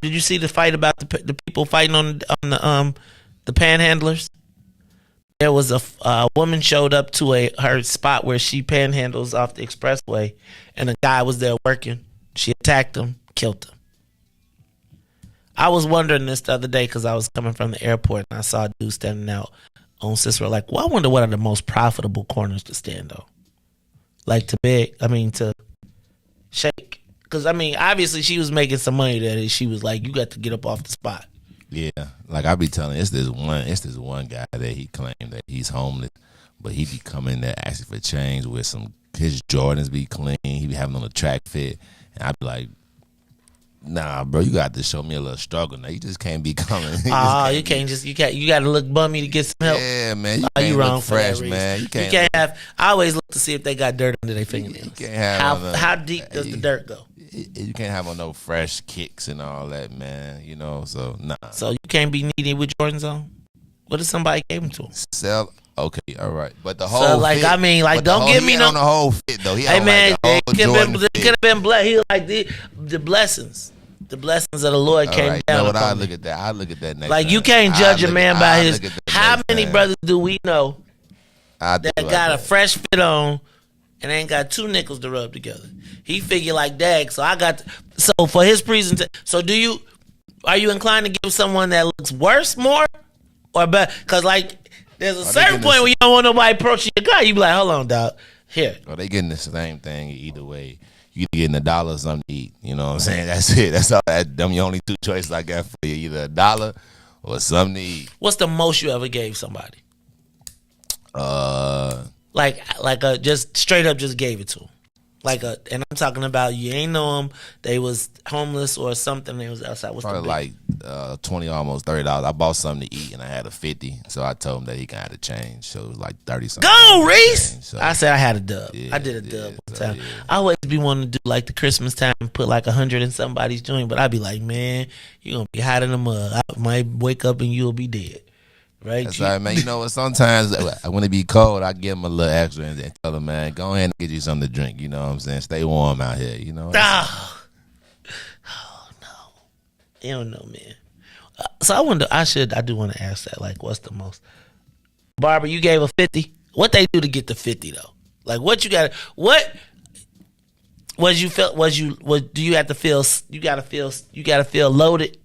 Did you see the fight about the people fighting on the panhandlers? There was a woman showed up to her spot where she panhandles off the expressway, and a guy was there working. She attacked him, killed him. I was wondering this the other day because I was coming from the airport and I saw a dude standing out on Cicero. I wonder what are the most profitable corners to stand on. To shake. Because, obviously she was making some money there. And she was you got to get up off the spot. Yeah, I be telling, it's this one guy that he claimed that he's homeless, but he be coming there asking for change with his Jordans be clean, he be having on a track fit, and I be like, nah, bro, you got to show me a little struggle. Now you just can't be coming. You got to look bummy to get some help. Yeah, man, you wrong fresh, man. You can't have. I always look to see if they got dirt under their fingernails. You can't have how deep does the dirt go? You can't have on no fresh kicks and all that, man. So nah. So you can't be needy with Jordans on? What if somebody gave him to him? Sell. Okay, all right. But the whole So, like, fit, I mean, like, don't give me no. on the whole fit though. He Hey, on, man, like, the whole Jordan it fit. could have been blessed. He like the blessings. The blessings of the Lord All came right, down. You know what? I upon look me. at that. I look at that next Like, time. you can't judge a man by his. look at that How next many time. brothers do we know I do that like got a that. fresh fit on and ain't got two nickels to rub together? He figure like dag. So I got. So for his presentation. So are you inclined to give someone that looks worse more or better? Because like there's a certain point where you don't want nobody approaching your car. You be like, hold on, dog. Here. Well, they getting the same thing either way. You either getting $1 or something to eat. You know what I'm saying? That's it. That's all. Them your only two choices I got for you. Either $1 or something to eat. What's the most you ever gave somebody? Just straight up just gave it to them. And I'm talking about you ain't know them. They was homeless or something. They was outside. What's Probably the like $20, almost $30. I bought something to eat and I had a $50, so I told him that he can have to change. So it was like 30 something. Go, Riis! So, I said I had a dub. Yeah, I did a dub one so, time. yeah. I always be wanting to do like the Christmas time and put like 100 in somebody's joint, but I'd be like, man, you gonna be hot in the mud. I might wake up and you'll be dead. Right? That's right, man. You know what? Sometimes when it be cold, I give him a little extra and tell him, man, go ahead and get you something to drink. You know what I'm saying? Stay warm out here. You know? Oh no. You don't know, man. So I do want to ask that. Like, what's the most? Barbara, you gave a 50. What they do to get the 50 though? Like, what you got? What was you felt? Do you have to feel? You gotta feel loaded.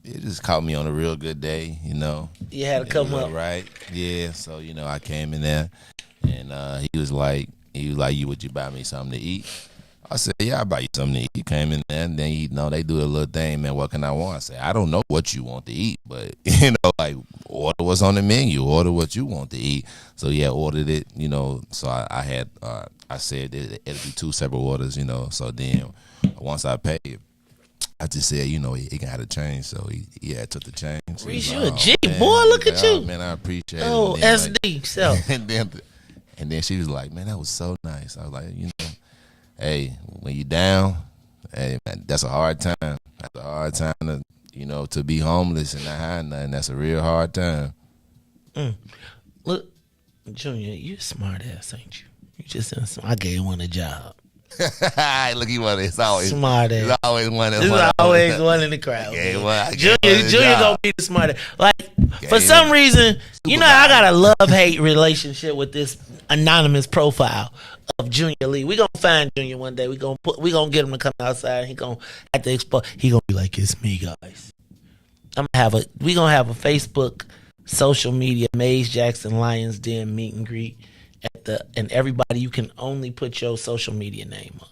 It just caught me on a real good day, you know. You had to come up. Right. Yeah. So, you know, I came in there and he was like, would you buy me something to eat? I said, yeah, I'll buy you something to eat. He came in there and then, they do a little thing, man, what can I want? I said, I don't know what you want to eat, but, order what's on the menu, order what you want to eat. So, yeah, ordered it, so I said that it'll be 2 separate orders, so then once I paid, I just said, he can have the change, so he had took the change. Riis, you a G, boy, look at you. Man, I appreciate it. Oh, SD, so. And then she was like, man, that was so nice. I was like, hey, when you down, hey, man, that's a hard time. That's a hard time to be homeless and not have nothing. That's a real hard time. Look, Junior, you a smart ass, ain't you? You just I gave one a job. Look, it's always smart ass. It's always one. It's always one in the crowd. Junior gonna be the smartest. Like for some reason, I got a love-hate relationship with this anonymous profile of Junior Lee. We gonna find Junior one day. We gonna get him to come outside. He gonna have to expose. He gonna be like, it's me, guys. We gonna have a Facebook, social media, Mays Jackson Lions Den meet and greet. And everybody, you can only put your social media name up.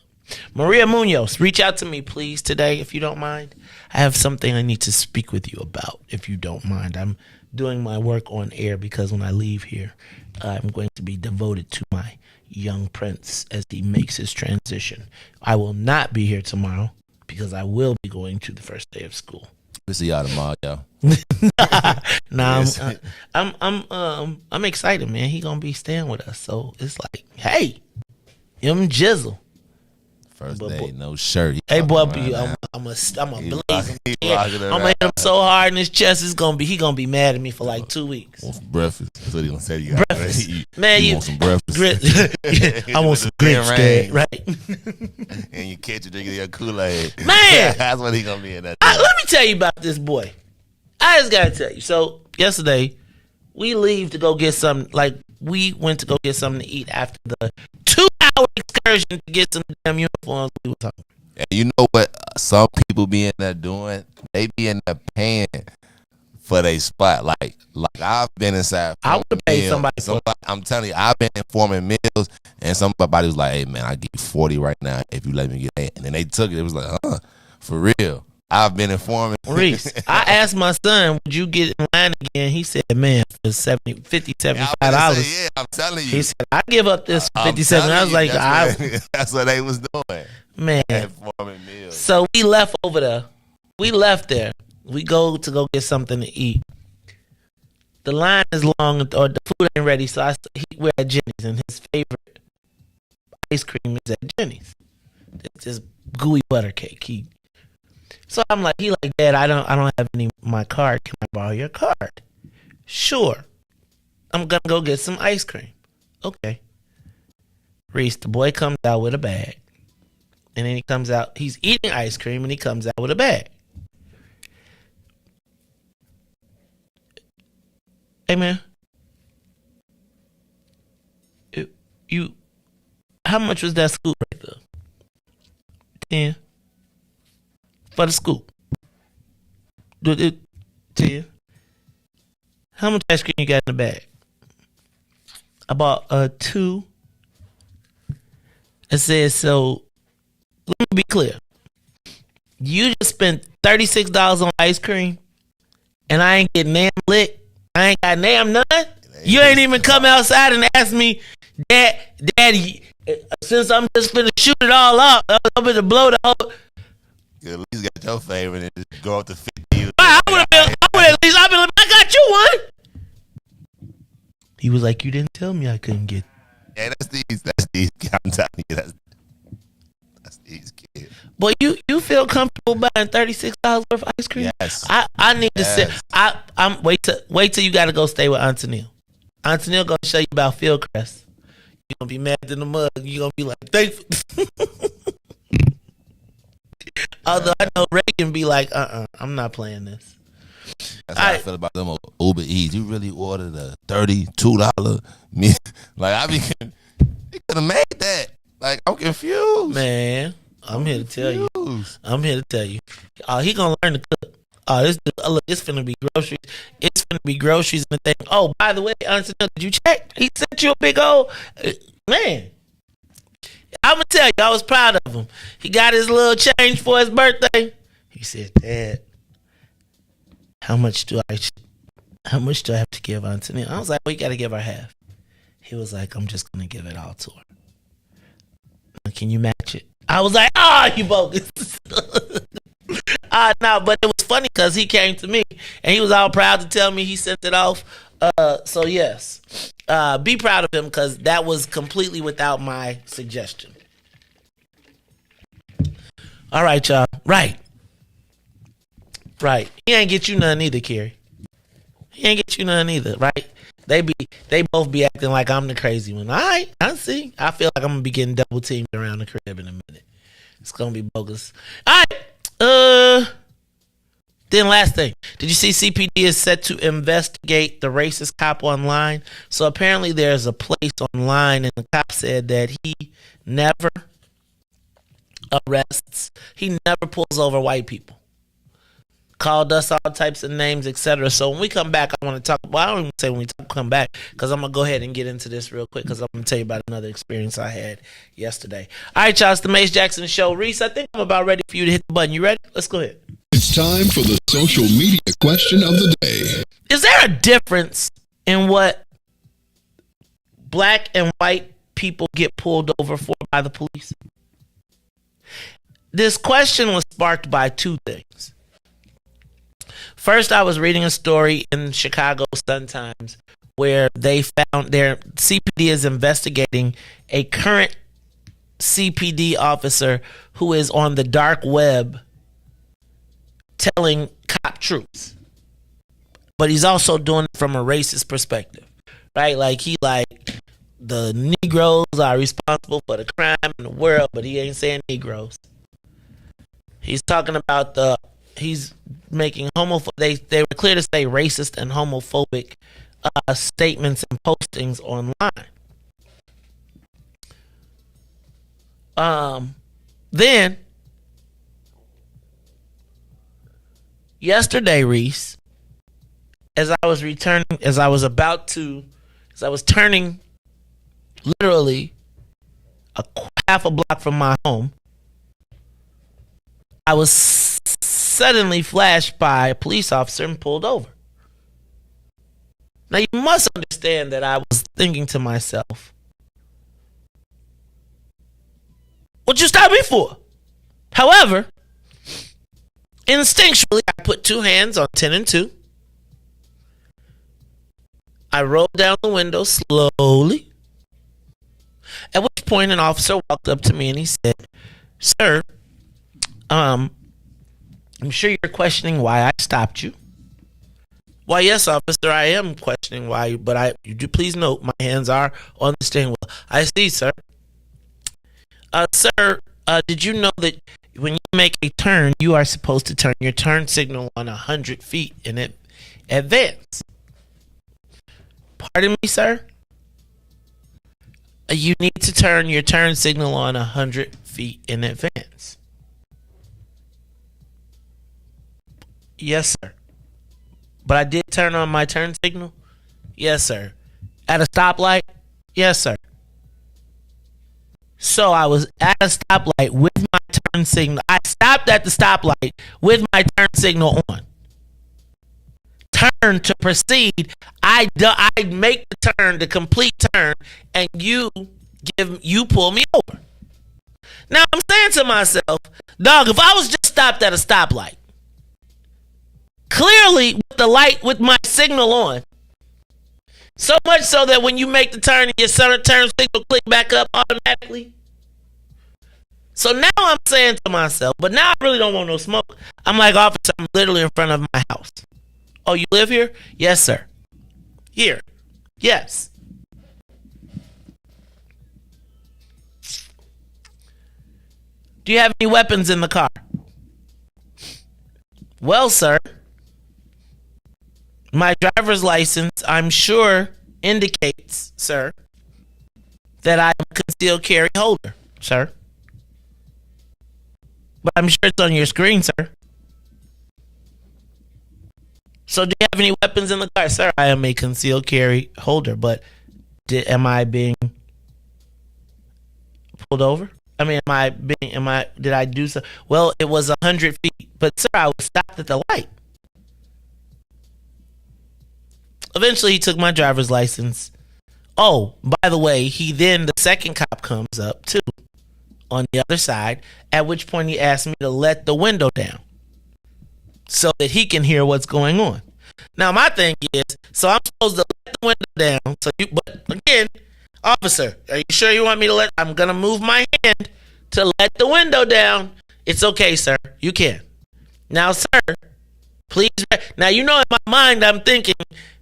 Maria Munoz, reach out to me, please, today, if you don't mind. I have something I need to speak with you about, if you don't mind. I'm doing my work on air because when I leave here, I'm going to be devoted to my young prince as he makes his transition. I will not be here tomorrow because I will be going to the first day of school. We'll see y'all tomorrow, y'all. I'm excited, man. He gonna be staying with us, so it's like, hey, him jizzle. First day, no shirt. Hey, boy, I'm a blaze him. I'm gonna hit him so hard in his chest. He gonna be mad at me for like 2 weeks. Want some breakfast? That's what he gonna say. Breakfast, man. You want some breakfast? I want some grits, Dad. Right? And you catch it drinking your Kool-Aid, man. That's what he gonna be in that. Let me tell you about this boy. I just gotta tell you. So yesterday, we leave to go get something. Like we went to go get something to eat after the 2-hour excursion to get some damn uniforms. We were talking. And you know what? Some people be in there doing. They be in there paying for their spot. Like I've been inside. I would pay somebody. I'm telling you, I've been informing meals, and somebody was like, "Hey man, I give you 40 right now if you let me get it." And then they took it. It was like, for real. I've been informing. Riis, I asked my son, would you get in line again? He said, man, for $50, $75. Yeah, I'm telling you. He said, I give up this for $57. I was like, that's what they was doing. Man. Informing meals. So we left over there. We left there. We go get something to eat. The line is long or the food ain't ready. So we're at Jenny's and his favorite ice cream is at Jenny's. It's this gooey butter cake. So I'm like, Dad, I don't have my card. Can I borrow your card? Sure. I'm going to go get some ice cream. Okay. Riis, the boy comes out with a bag. And then he comes out, he's eating ice cream and he comes out with a bag. Hey man, how much was that scoop right there? 10. For the scoop. 10. How much ice cream you got in the bag? I bought 2. It says, so let me be clear. You just spent $36 on ice cream and I ain't getting damn lick. I ain't got damn none. You ain't even come outside and ask me, Daddy, since I'm just finna shoot it all up, I'm gonna blow the whole. You at least got your favorite and just go up to 50. I would at least I've been like, I got you one. He was like, you didn't tell me I couldn't get. Yeah, that's these. I'm telling you, that's these kids. Boy, you feel comfortable buying $36 worth of ice cream? Yes. I need to sit. I'm wait till you gotta go stay with Auntie Neil. Auntie Neil gonna show you about Fieldcrest. You're gonna be mad in the mug. You're gonna be like, thankful. Although I know Reagan be like, I'm not playing this. That's how I feel about them Uber Eats. You really ordered a $32 meal. Like, he could have made that. Like, I'm confused. Man, I'm here to tell you. He gonna learn to cook. Look, it's finna be groceries. It's finna be groceries and the thing. Oh, by the way, Auntie Neil, did you check? He sent you a big old man. I'm gonna tell you, I was proud of him. He got his little change for his birthday. He said, Dad, how much do I have to give Auntie Neil? I was like, well, you gotta give her half. He was like, I'm just gonna give it all to her. Can you match it? I was like, you bogus. No, but it was funny because he came to me and he was all proud to tell me he sent it off. So yes, be proud of him because that was completely without my suggestion. All right, y'all. Right. He ain't get you none either, Kerry. He ain't get you none either, right? They both be acting like I'm the crazy one. All right, I see. I feel like I'm gonna be getting double teamed around the crib in a minute. It's gonna be bogus. All right. Then last thing, did you see CPD is set to investigate the racist cop online? So apparently there's a place online and the cop said that he never arrests, he never pulls over white people. Called us all types of names, etc. So when we come back, I want to talk. Well, I don't even say when we come back because I'm gonna go ahead and get into this real quick because I'm gonna tell you about another experience I had yesterday. All right, y'all, it's the Mace Jackson Show. Riis, I think I'm about ready for you to hit the button. You ready? Let's go ahead. It's time for the social media question of the day. Is there a difference in what black and white people get pulled over for by the police? This question was sparked by two things. First, I was reading a story in Chicago Sun-Times where they found their CPD is investigating a current CPD officer who is on the dark web telling cop truths. But he's also doing it from a racist perspective, right? Like the Negroes are responsible for the crime in the world, but he ain't saying Negroes. He's talking about he's making they were clear to say racist and homophobic statements and postings online. Then yesterday, Riis, as I was turning literally half a block from my home, I was suddenly flashed by a police officer and pulled over. Now you must understand that I was thinking to myself, what you stop me for? However, instinctually, I put two hands on 10 and 2. I rolled down the window slowly. At which point an officer walked up to me and he said, "Sir, I'm sure you're questioning why I stopped you. Why, yes, officer, I am questioning why, but please note my hands are on the steering wheel. I see, sir. Sir, did you know that when you make a turn, you are supposed to turn your turn signal on 100 feet in advance? Pardon me, sir? You need to turn your turn signal on 100 feet in advance. Yes, sir. But I did turn on my turn signal? Yes, sir. At a stoplight? Yes, sir. So I was at a stoplight with my turn signal. I stopped at the stoplight with my turn signal on. Turn to proceed. I make the turn, the complete turn, and you pull me over. Now I'm saying to myself, dog, if I was just stopped at a stoplight, clearly with the light with my signal on, so much so that when you make the turn, your turn signal click back up automatically. So now I'm saying to myself, but now I really don't want no smoke. I'm like, officer, I'm literally in front of my house. Oh, you live here? Yes, sir. Here. Yes. Do you have any weapons in the car? Well, sir, my driver's license, I'm sure, indicates, sir, that I'm a concealed carry holder, sir. But I'm sure it's on your screen, sir. So do you have any weapons in the car? Sir, I am a concealed carry holder, but am I being pulled over? I mean, did I do so? Well, it was 100 feet, but sir, I was stopped at the light. Eventually, he took my driver's license. Oh, by the way, the second cop comes up too on the other side, at which point he asked me to let the window down so that he can hear what's going on. Now, my thing is, so I'm supposed to let the window down. But again, officer, are you sure you want me to I'm going to move my hand to let the window down. It's okay, sir. You can. Now, sir, please. Now, you know, in my mind, I'm thinking,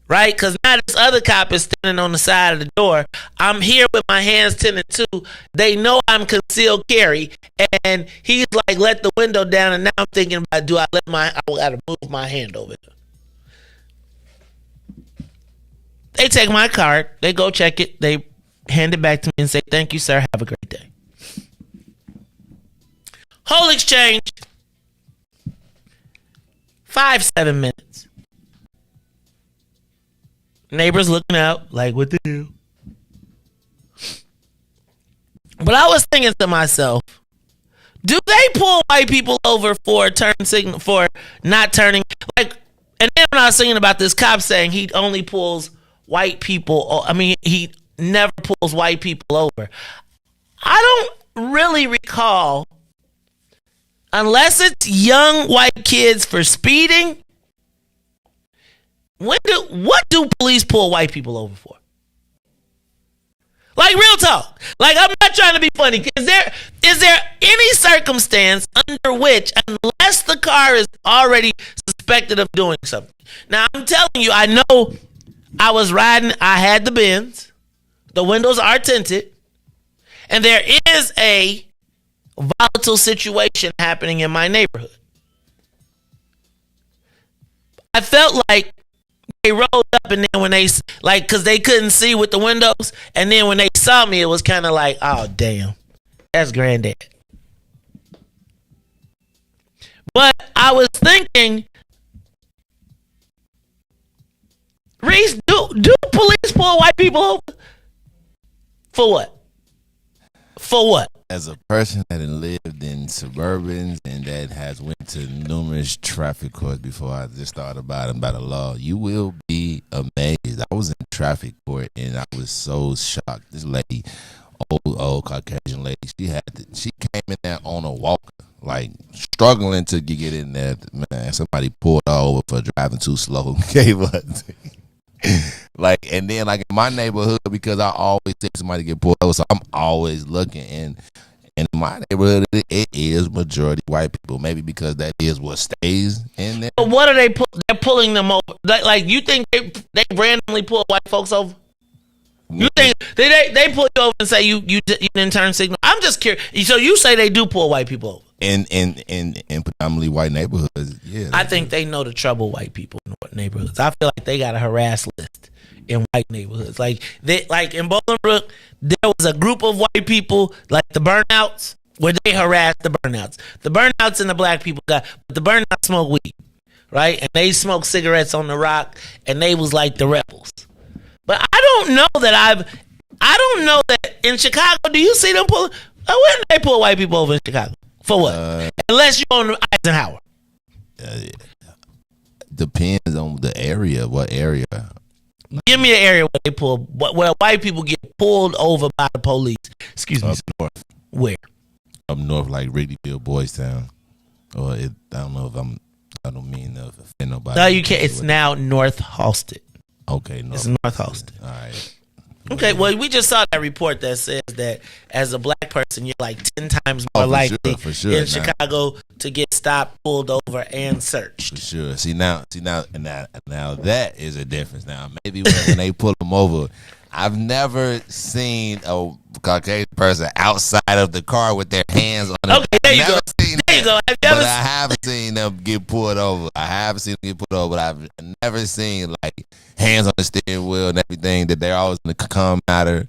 right? Because now this other cop is standing on the side of the door. I'm here with my hands 10 and 2. They know I'm concealed carry. And he's like, let the window down. And now I'm thinking about, I got to move my hand over there. They take my card. They go check it. They hand it back to me and say, thank you, sir. Have a great day. Whole exchange. 5-7 minutes. Neighbors looking out like, what the hell? But I was thinking to myself, do they pull white people over for turn signal for not turning? Like, and then when I was thinking about this cop saying he only pulls white people, he never pulls white people over. I don't really recall, unless it's young white kids for speeding. What do police pull white people over for? Like, real talk. Like, I'm not trying to be funny. Is there any circumstance under which, unless the car is already suspected of doing something? Now, I'm telling you, I know I was riding, I had the Benz. The windows are tinted. And there is a volatile situation happening in my neighborhood. I felt like they rolled up, and then when they, like, because they couldn't see with the windows, and then when they saw me, it was kind of like, oh, damn, that's granddad. But I was thinking, Riis, do police pull white people over? For what? For what? As a person that lived in suburbans and that has went to numerous traffic courts before I just thought about the law, you will be amazed. I was in traffic court and I was so shocked. This lady, old Caucasian lady, she came in there on a walker, like struggling to get in there. Man, somebody pulled her over for driving too slow, gave her. Like, and then like in my neighborhood, because I always see somebody get pulled over, so I'm always looking. And And in my neighborhood, it is majority white people. Maybe because that is what stays in there. But what are they're pulling them over? Like you think they randomly pull white folks over? You think they pull you over and say you didn't turn signal? I'm just curious. So you say they do pull white people over? In predominantly white neighborhoods, yeah. I think they know the trouble white people in neighborhoods. I feel like they got a harass list in white neighborhoods. Like in Bolingbrook, there was a group of white people, like the burnouts, where they harassed the burnouts. The burnouts and the black people but the burnouts smoke weed, right? And they smoke cigarettes on the rock, and they was like the rebels. But I don't know that in Chicago, do you see them pull? When do they pull white people over in Chicago? For what? Unless you're on Eisenhower. Depends on the area. What area? Give me an area where white people get pulled over by the police. Excuse me. Up north. Where? Up north, like Wrigleyville, Boys Town. I don't know if I don't mean to offend nobody. No, you can't. It's now North Halsted. Okay, it's North Halsted. All right. Okay, well, we just saw that report that says that as a black person, you're like 10 times more likely in Chicago to get stopped, pulled over, and searched. For sure. See now, that is a difference. Now, maybe when they pull them over, I've never seen a Caucasian person outside of the car with their hands on them. Okay, there you go. There you go. But I haven't seen them get pulled over. I have seen them get pulled over, but I've never seen like hands on the steering wheel and everything. That they're always in the calm matter,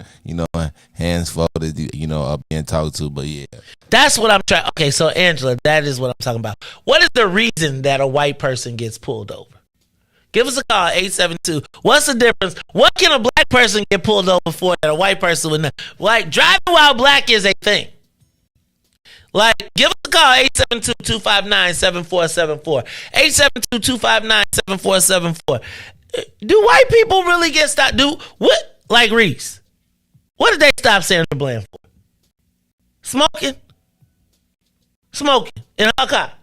hands folded, up being talked to. But yeah, that's what I'm trying. Okay, so Angela, that is what I'm talking about. What is the reason that a white person gets pulled over? Give us a call, 872. What's the difference? What can a black person get pulled over for that a white person would not? Like, driving while black is a thing. Like, give us a call, 872-259-7474. 872-259-7474. Do white people really get stopped? Like Riis. What did they stop Sandra Bland for? Smoking in her car.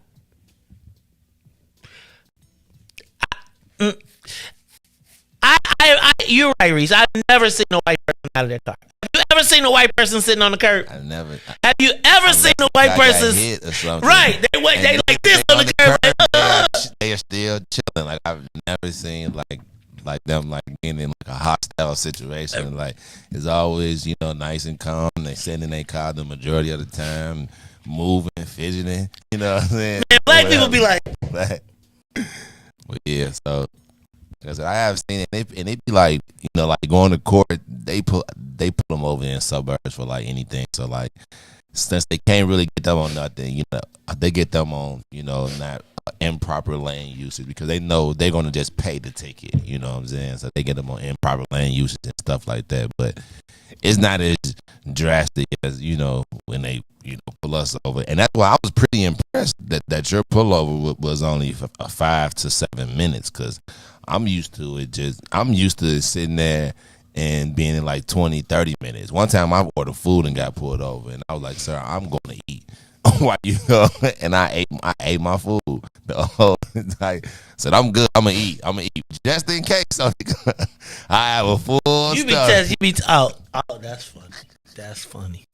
You're right, Riis. I've never seen a white person out of their car. Have you ever seen a white person sitting on the curb? I never. Have you ever seen a white person? Hit or something. Right. They like this on the curb. They are still chilling. Like I've never seen like them like being in like a hostile situation. Like it's always nice and calm. They sitting in their car the majority of the time, moving, fidgeting. You know what I'm saying? Man, black people be like. But yeah, so. Cause I have seen it, and it be like like going to court. They put them over in suburbs for like anything. So like, since they can't really get them on nothing, they get them on not improper lane usage because they know they're gonna just pay the ticket. You know what I'm saying? So they get them on improper lane usage and stuff like that. But it's not as drastic as when they pull us over, and that's why I was pretty impressed that your pullover was only 5 to 7 minutes because. I'm used to it. I'm used to sitting there and being in like 20, 30 minutes. One time I ordered food and got pulled over, and I was like, "Sir, I'm going to eat." Why And I ate my food. Said I'm good. I'm gonna eat just in case. So I have a full. Oh, that's funny. That's funny.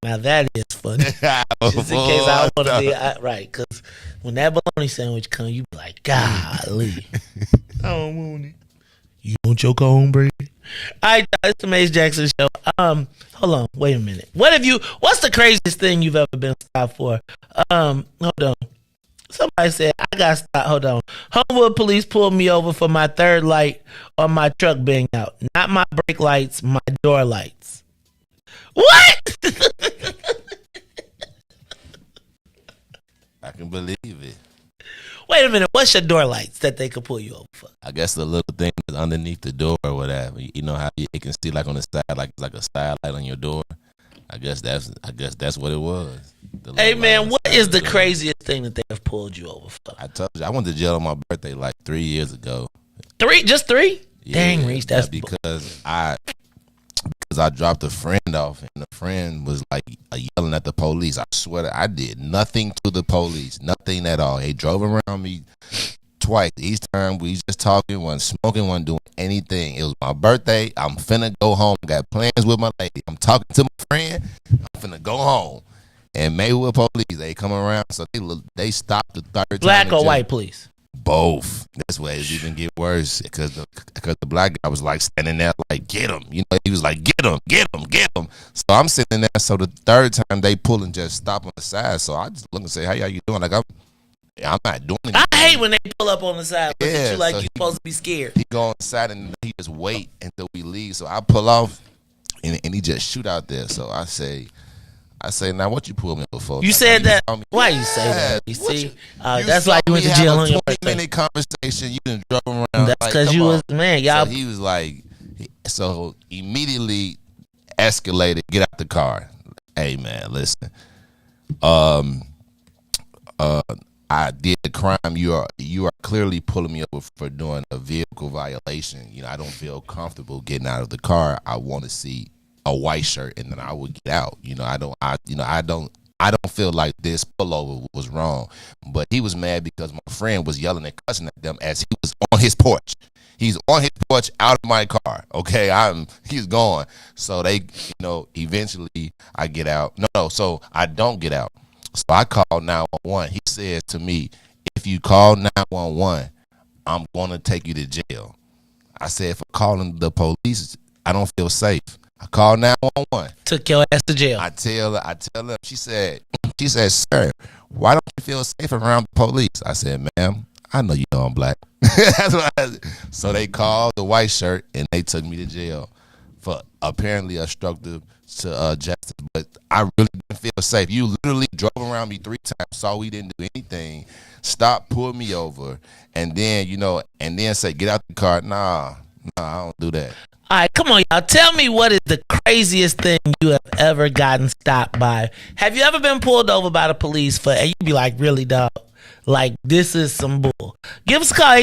Now that is funny. Just in case I want to be right, because when that bologna sandwich come, you be like, golly, I don't want it. You want your cornbread? All right, it's the Maze Jackson Show. Hold on, wait a minute. What's the craziest thing you've ever been stopped for? Hold on. Somebody said I got stopped. Hold on. Homewood police pulled me over for my third light on my truck being out. Not my brake lights, my door lights. What? I can believe it. Wait a minute. What's your door lights that they could pull you over for? I guess the little thing is underneath the door or whatever. You know how it can see like on the side, like a side light on your door. I guess that's what it was. Hey man, what is the craziest thing that they have pulled you over for? I told you I went to jail on my birthday like 3 years ago. Just 3? Yeah, dang, Riis, that's because I dropped a friend off, and the friend was like yelling at the police. I swear I did nothing to the police, nothing at all. They drove around me twice. Each time we just talking, wasn't smoking, wasn't doing anything. It was my birthday. I'm finna go home. Got plans with my lady. I'm talking to my friend. I'm finna go home. And Maywood police, they come around, so they stopped the third time. Black or white police? Both. That's why it even get worse because the black guy was like standing there like, get him. You know, he was like, get him, get him, get him. So I'm sitting there. So the third time they pull and just stop on the side. So I just look and say, hey, how you doing? Like, I'm not doing anything. I hate when they pull up on the side. Look at you like so you're supposed to be scared. He go inside and he just wait until we leave. So I pull off and he just shoot out there. So I say, now what you pulled me over for? You said that. Why you say that? You see, that's why you went to jail on your birthday. 20-minute conversation. You done drove around. That's because you was, man, y'all. So he was like, so immediately escalated. Get out the car. Hey man, listen. I did the crime. You are clearly pulling me over for doing a vehicle violation. You know, I don't feel comfortable getting out of the car. I want to see a white shirt and then I would get out. You know, I don't feel like this pullover was wrong. But he was mad because my friend was yelling and cussing at them as he was on his porch. He's on his porch out of my car. Okay, he's gone. So they, eventually I get out. No, so I don't get out. So I called 911. He says to me, if you call 911, I'm going to take you to jail. I said, for calling the police, I don't feel safe. I called 911. Took your ass to jail. I tell her, she said, sir, why don't you feel safe around the police? I said, ma'am, I know you know I'm black. That's what so they called the white shirt and they took me to jail for apparently obstructive to justice. But I really didn't feel safe. You literally drove around me 3 times, saw we didn't do anything, stopped, pulled me over, and then say, get out the car. Nah, I don't do that. All right, come on, y'all. Tell me what is the craziest thing you have ever gotten stopped by. Have you ever been pulled over by the police and you be like, really, dog? Like, this is some bull. Give us a call,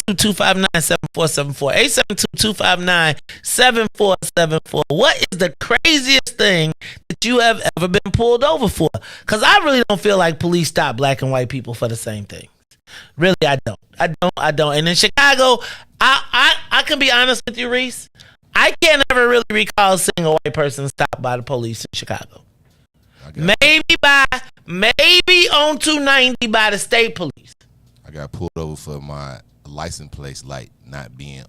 872-259-7474. 872-259-7474. What is the craziest thing that you have ever been pulled over for? Because I really don't feel like police stop black and white people for the same thing. Really, I don't. And in Chicago, I can be honest with you, Riis. I can't ever really recall seeing a white person stopped by the police in Chicago. Maybe on 290 by the state police. I got pulled over for my license plate light not being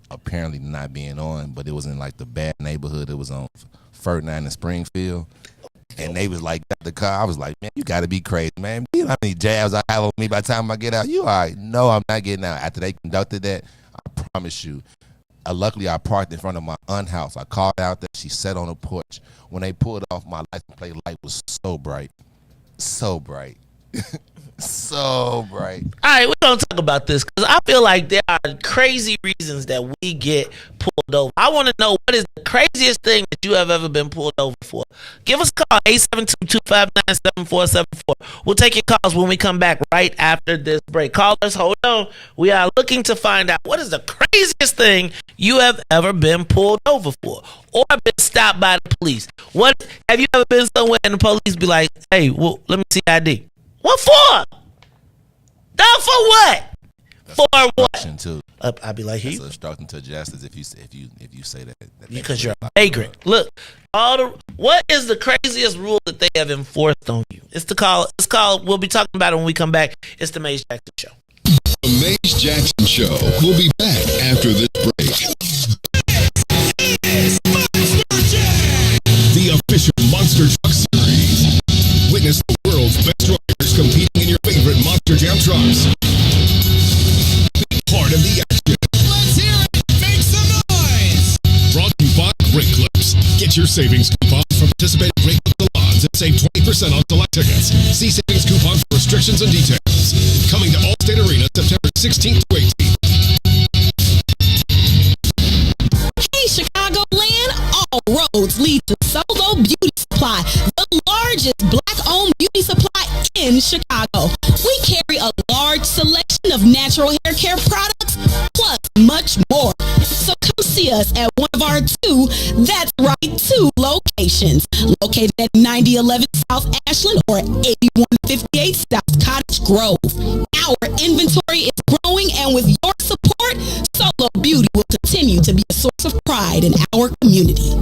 on, but it was in like the bad neighborhood. It was on Ferdinand and Springfield. And they was like, the car. I was like, man, you got to be crazy, man. You know how many jabs I have on me by the time I get out? You all right? No, I'm not getting out. After they conducted that, I promise you. Luckily, I parked in front of my aunt's house. I called out there. She sat on the porch. When they pulled off, my license plate light was so bright. So bright. So bright. All right, we're going to talk about this because I feel like there are crazy reasons that we get pulled over. I want to know what is the craziest thing that you have ever been pulled over for. Give us a call, 872-259-7474. We'll take your calls when we come back right after this break. Callers, hold on. We are looking to find out what is the craziest thing you have ever been pulled over for or been stopped by the police. What have you ever been somewhere and the police be like, hey, well, let me see ID? What for? Not for what? That's for what? Too. I'd be like, that's obstructing to justice if you say that. Because you're vagrant. Look, what is the craziest rule that they have enforced on you? It's called. We'll be talking about it when we come back. It's the Maze Jackson Show. The Maze Jackson Show. We'll be back after this break. The official Monster Truck Series. Witness the world's best riders competing in your favorite Monster Jam trucks. Be part of the action. Let's hear it. Make some noise. Brought to you by Great Clips. Get your savings coupon from participating Great Clips salons and save 20% on select tickets. See savings coupon for restrictions and details. Coming to Allstate Arena September 16th to 18th. Hey, Chicagoland, all roads lead to Solo Beauty Supply, the largest black-owned beauty supply in Chicago. We carry a large selection of natural hair care products, plus much more. So come see us at one of our two locations, located at 9011 South Ashland or 8158 South Cottage Grove. Our inventory is growing, and with your support, Solo Beauty will continue to be a source of pride in our community.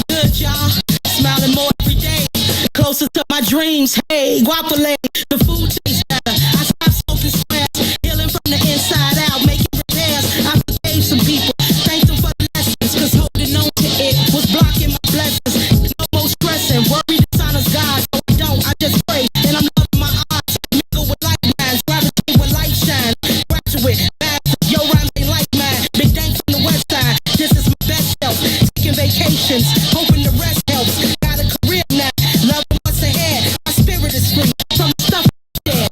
Good, y'all. Smiling more every day. Closer to my dreams. Hey, guapole. The food tastes better. I stopped smoking squares. Healing from the inside out. Making repairs. I forgave some people. Thanked them for the lessons. Cause holding on to it was blocking my blessings. No more stressing. Worry dishonors God. So I don't. I just pray. And I'm loving my odds. Mingle with light minds. Gravitate with light shine. Graduate. Master. Yo, rhymes ain't like mine. Big dang from the west side. This is my best self. Taking vacations. Hoping the rest helps. Got a career now. Loving what's ahead. My spirit is free. From the stuff dead.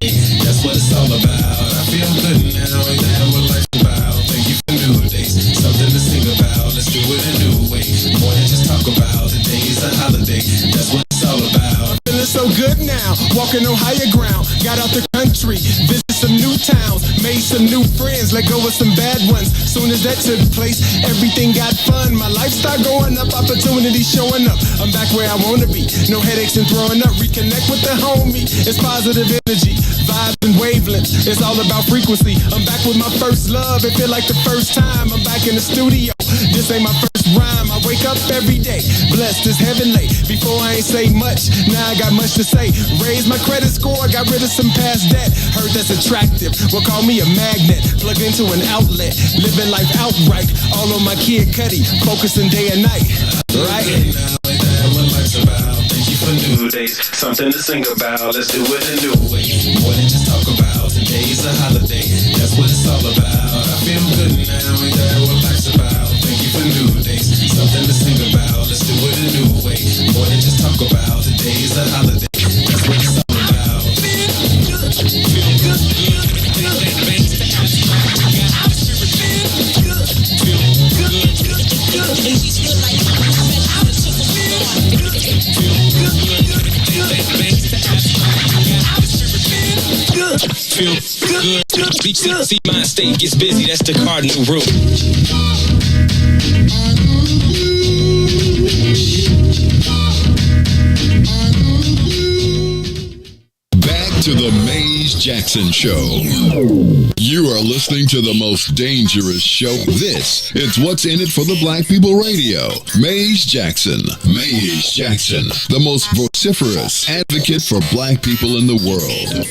That's what it's all about. I feel good now, ain't that what life's about? Thank you for new days, something to sing about. Let's do it a new way, more than just talk about. Today's a holiday, that's what it's all about. Feeling so good now, walking on higher ground. Got out the country, visit some new towns, made some new friends, let go of some bad ones. Soon as that took place, everything got fun. My life started going up, opportunities showing up. I'm back where I wanna be, no headaches and throwing up. Reconnect with the homie, it's positive energy, vibes and wavelengths. It's all about frequency. I'm back with my first love, it feel like the first time. I'm back in the studio, this ain't my first rhyme. I wake up every day, blessed as heavenly. Before I ain't say much, now I got much to say. Raised my credit score, got rid of some past debt. Heard that's attractive, well call me a magnet. Plugged into an outlet, living life outright. All on my Kid Cudi, focusing day and night. Right? Now ain't that what life's about? Thank you for new days, something to sing about. Let's do it a new way, more than just talk about. Today's a holiday, that's what it's all about. I feel good now, ain't that what life's about? Thank you for new days, something to sing about. Let's do it a new way, more than just talk about. Today's a holiday, that's what it's all about. Feel good, Feel good. See, my state gets busy. That's the cardinal rule. Back to the Maze Jackson Show. You are listening to the most dangerous show. This is What's in It for the Black People Radio. Maze Jackson. Maze Jackson, the most vociferous advocate for black people in the world.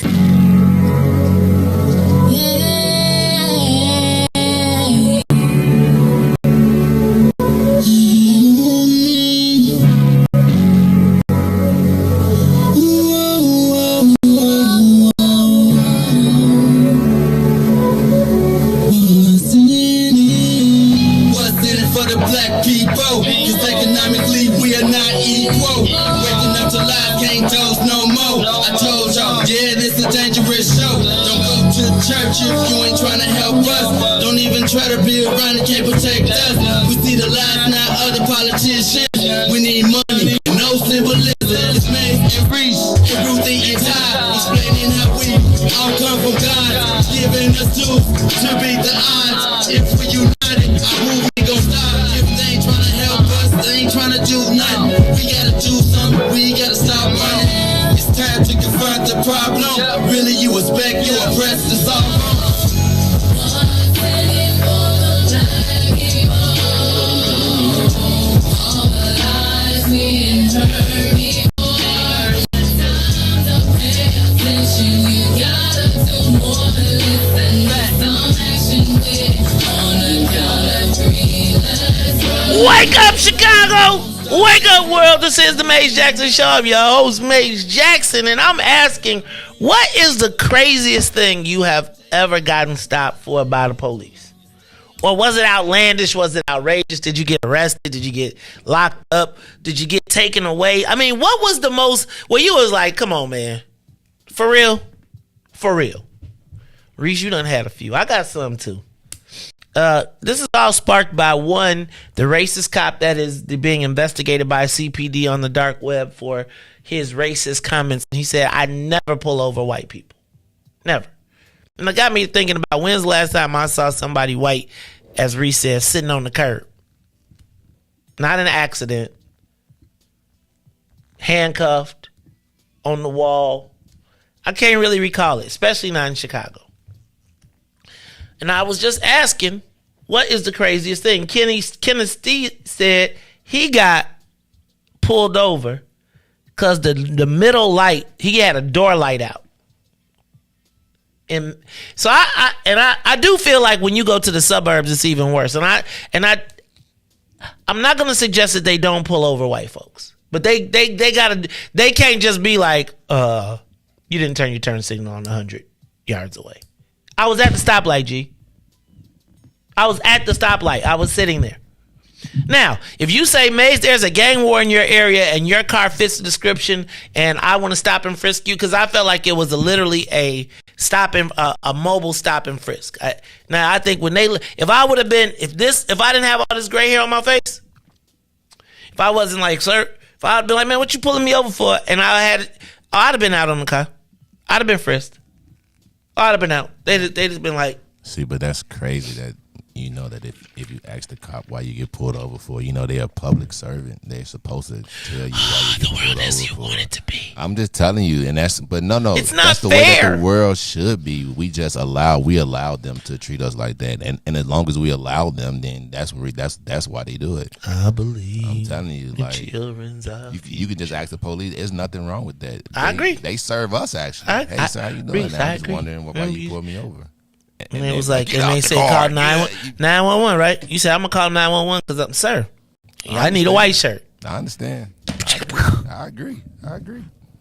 Church, if you ain't trying to help us, don't even try to be around and can't protect us. We see the lies now of the politicians. We need money, no symbolism. It's Maze and Riis, and Ruthie and Ty, explaining how we all come from God, giving us tools to beat the odds. If we united, our movement gon' stop. If they ain't trying to help us, they ain't trying to do nothing. We gotta do something, we gotta stop running. It's time to confront the problem. Really, you expect, you oppressed, it's all wrong. Wake up, Chicago! Wake up, world! This is the Maze Jackson Show. I'm your host, Maze Jackson, and I'm asking, what is the craziest thing you have ever gotten stopped for by the police? Or was it outlandish? Was it outrageous? Did you get arrested? Did you get locked up? Did you get taken away? I mean, what was the most, well, you was like, come on, man. For real? For real. Riis, you done had a few. I got some, too. This is all sparked by the racist cop that is being investigated by CPD on the dark web for his racist comments. He said, I never pull over white people. Never. And it got me thinking about when's the last time I saw somebody white, as Riis said, sitting on the curb. Not an accident. Handcuffed. On the wall. I can't really recall it, especially not in Chicago. And I was just asking, what is the craziest thing? Kenneth Steve said he got pulled over because the middle light, he had a door light out. And so I do feel like when you go to the suburbs, it's even worse. And I'm not going to suggest that they don't pull over white folks, but they can't just be like, you didn't turn your turn signal on 100 yards away. I was at the stoplight, G. I was at the stoplight. I was sitting there. Now, if you say, Maze, there's a gang war in your area and your car fits the description and I want to stop and frisk you, because I felt like it was literally a mobile stop and frisk. I think if I didn't have all this gray hair on my face, if I wasn't like, sir, if I'd been like, man, what you pulling me over for? And I'd have been out on the car. I'd have been frisked. I'd have been out. They just been like. See, but that's crazy that you know that if you ask the cop why you get pulled over for, you know they're a public servant. They're supposed to tell you why you get pulled over for. You want it to be. I'm just telling you, and that's no, it's not that's the fair. Way that the world should be. We allowed them to treat us like that, and as long as we allow them, then that's why they do it. I believe. I'm telling you, like children's you can just ask the police. There's nothing wrong with that. I agree. They serve us actually. Hey, sir, how you doing? I'm just wondering why you pulled me over. And it was like, and they say call 911, right? You said, I'm going to call 911 because sir, I need a white shirt. I understand. I agree.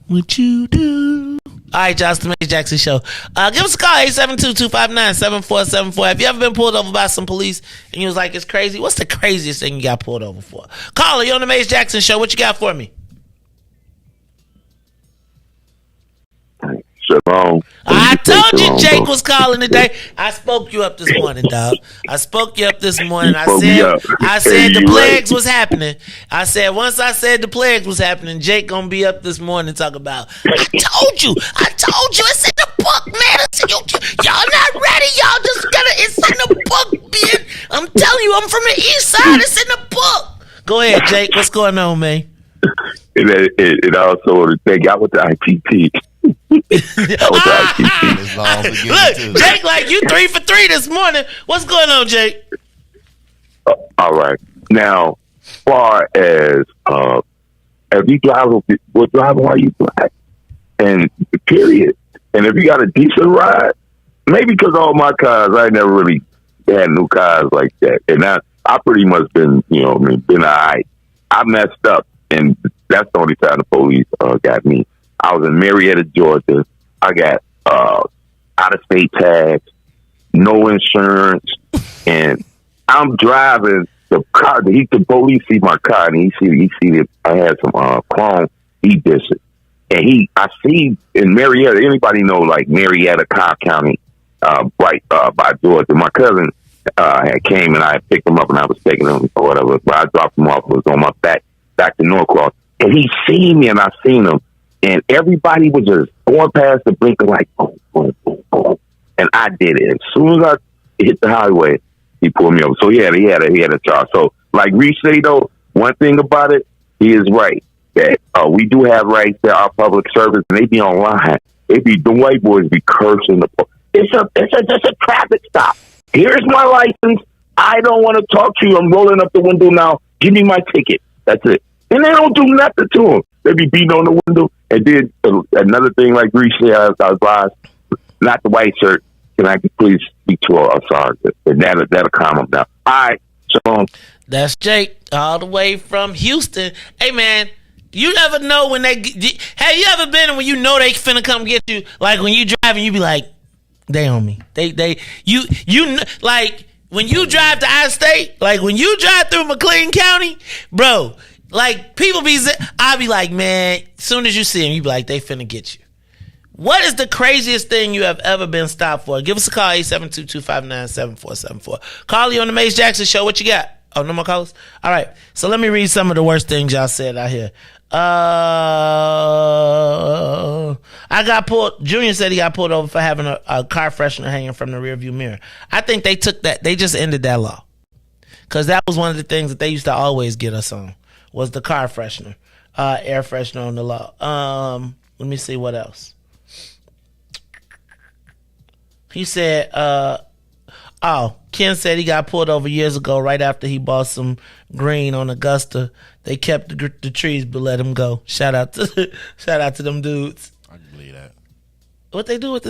What you do? All right, y'all, it's the Maze Jackson Show. Give us a call, 872-259-7474. Have you ever been pulled over by some police and you was like, it's crazy? What's the craziest thing you got pulled over for? Caller, you're on the Maze Jackson Show. What you got for me? I told you Jake was calling today. I spoke you up this morning, dog. I said the plagues was happening. I said once I said the plagues was happening, Jake gonna be up this morning talk about. I told you. It's in the book, man. I said y'all not ready. Y'all just it's in the book, man. I'm telling you, I'm from the east side. It's in the book. Go ahead, Jake. What's going on, man? It also thank y'all with the ITP. Look, Jake, like you 3 for 3 this morning. What's going on, Jake? All right. Now, far as if you drive while you black, and period. And if you got a decent ride, maybe because all my cars, I never really had new cars like that, and I pretty much been, been all right. I messed up, and that's the only time the police got me. I was in Marietta, Georgia. I got out-of-state tags, no insurance, and I'm driving the car. The police see my car, and he see that I had some chrome e-disc. And I see in Marietta, anybody know like Marietta, Cobb County, right by Georgia. My cousin had came, and I picked him up, and I was taking him or whatever. But I dropped him off. It was on my back to Norcross. And he seen me, and I seen him. And everybody was just going past the blinker like, boom, boom, boom, boom. And I did it. As soon as I hit the highway, he pulled me over. So yeah, he had a charge. So like Riis said, though, one thing about it, he is right that we do have rights to our public service, and they be online. The white boys be cursing the. It's a traffic stop. Here's my license. I don't want to talk to you. I'm rolling up the window now. Give me my ticket. That's it. And they don't do nothing to them. They be beating on the window. And then another thing, like Riis said, I advised, not the white shirt. Can I please speak to a sergeant? And that'll calm them down. All right, shalom. That's Jake, all the way from Houston. Hey, man, you never know when have you ever been when you know they finna come get you? Like when you driving, you be like, they on me. You like when you drive to out of state, like when you drive through McLean County, bro. Like, people I be like, man, as soon as you see him, you be like, they finna get you. What is the craziest thing you have ever been stopped for? Give us a call, 872-259-7474. Call you on the Mace Jackson Show. What you got? Oh, no more callers? All right. So let me read some of the worst things y'all said out here. I got pulled. Junior said he got pulled over for having a car freshener hanging from the rearview mirror. I think they took that. They just ended that law. Because that was one of the things that they used to always get us on, was the car freshener, air freshener on the law. Let me see what else. He said, Ken said he got pulled over years ago right after he bought some green on Augusta. They kept the trees but let him go. Shout out to them dudes. I can believe that. What they do with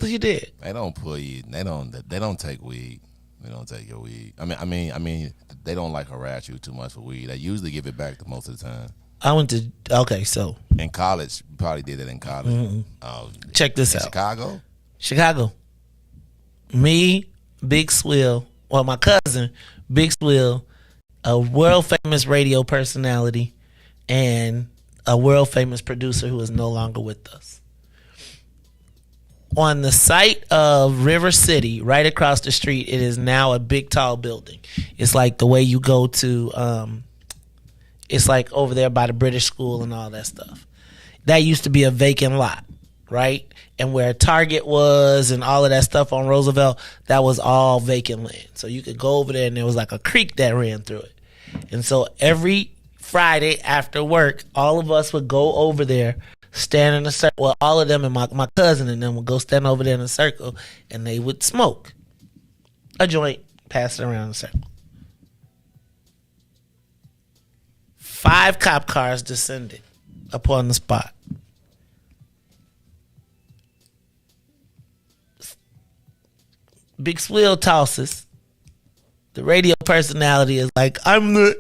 you did? They don't pull you. They don't take weed. They don't take your weed. I mean, they don't like harass you too much for weed. They usually give it back the most of the time. I went to so in college, you probably did that in college. Mm-hmm. Check this out. Chicago. Me, Big Swill, well, my cousin, Big Swill, a world famous radio personality, and a world famous producer who is no longer with us. On the site of River City, right across the street, it is now a big, tall building. It's like the way you go to, it's like over there by the British School and all that stuff. That used to be a vacant lot, right? And where Target was and all of that stuff on Roosevelt, that was all vacant land. So you could go over there and there was like a creek that ran through it. And so every Friday after work, all of us would go over there, stand in a circle. Well, all of them and my cousin and them would go stand over there in a circle and they would smoke a joint, pass it around in a circle. 5 cop cars descended upon the spot. Big Swill tosses. The radio personality is like, I'm the.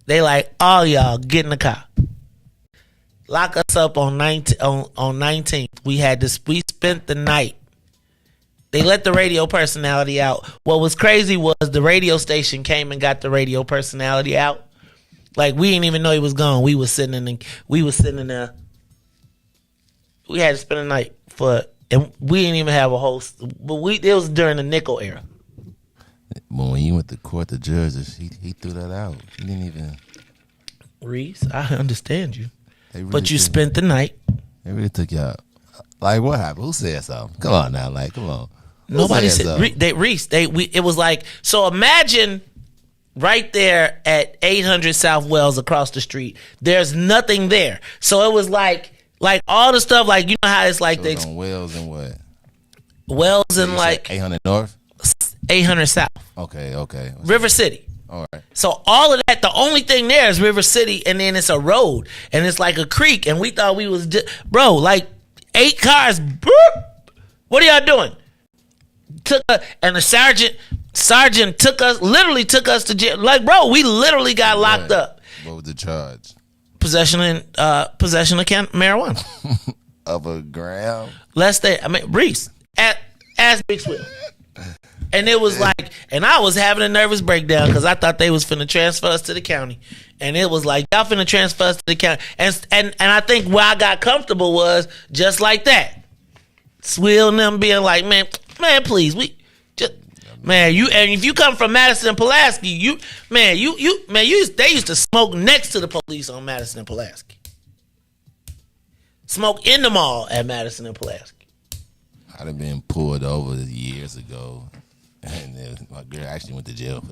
They like, all y'all get in the car. Lock us up on 19th. We spent the night. They let the radio personality out. What was crazy was the radio station came and got the radio personality out. Like, we didn't even know he was gone. We was sitting in there. We had to spend the night and we didn't even have a host. But it was during the nickel era. But when you went to court, the judge, he threw that out. He didn't even. Riis, I understand you. But you spent the night. They really took you out. Like, what happened? Who said something? Come on now, like, come on. Nobody said. Riis, it was like, so imagine right there at 800 South Wells across the street. There's nothing there. So it was like all the stuff, like, you know how it's like they on Wells and what? Wells and like 800 North, 800 South. Okay. River City. All right. So all of that, the only thing there is River City, and then it's a road, and it's like a creek, and we thought we was like 8 cars. What are y'all doing? And the sergeant literally took us to jail. Like, bro, we literally got locked up. What was the charge? Possession of marijuana. Of a gram? Riis, ask Big Swill. And it was like, and I was having a nervous breakdown because I thought they was finna transfer us to the county. And it was like, y'all finna transfer us to the county. And I think where I got comfortable was just like that. Swill and them being like, man, please, if you come from Madison and Pulaski, they used to smoke next to the police on Madison and Pulaski. Smoke in the mall at Madison and Pulaski. I'd have been pulled over years ago, and then my girl actually went to jail.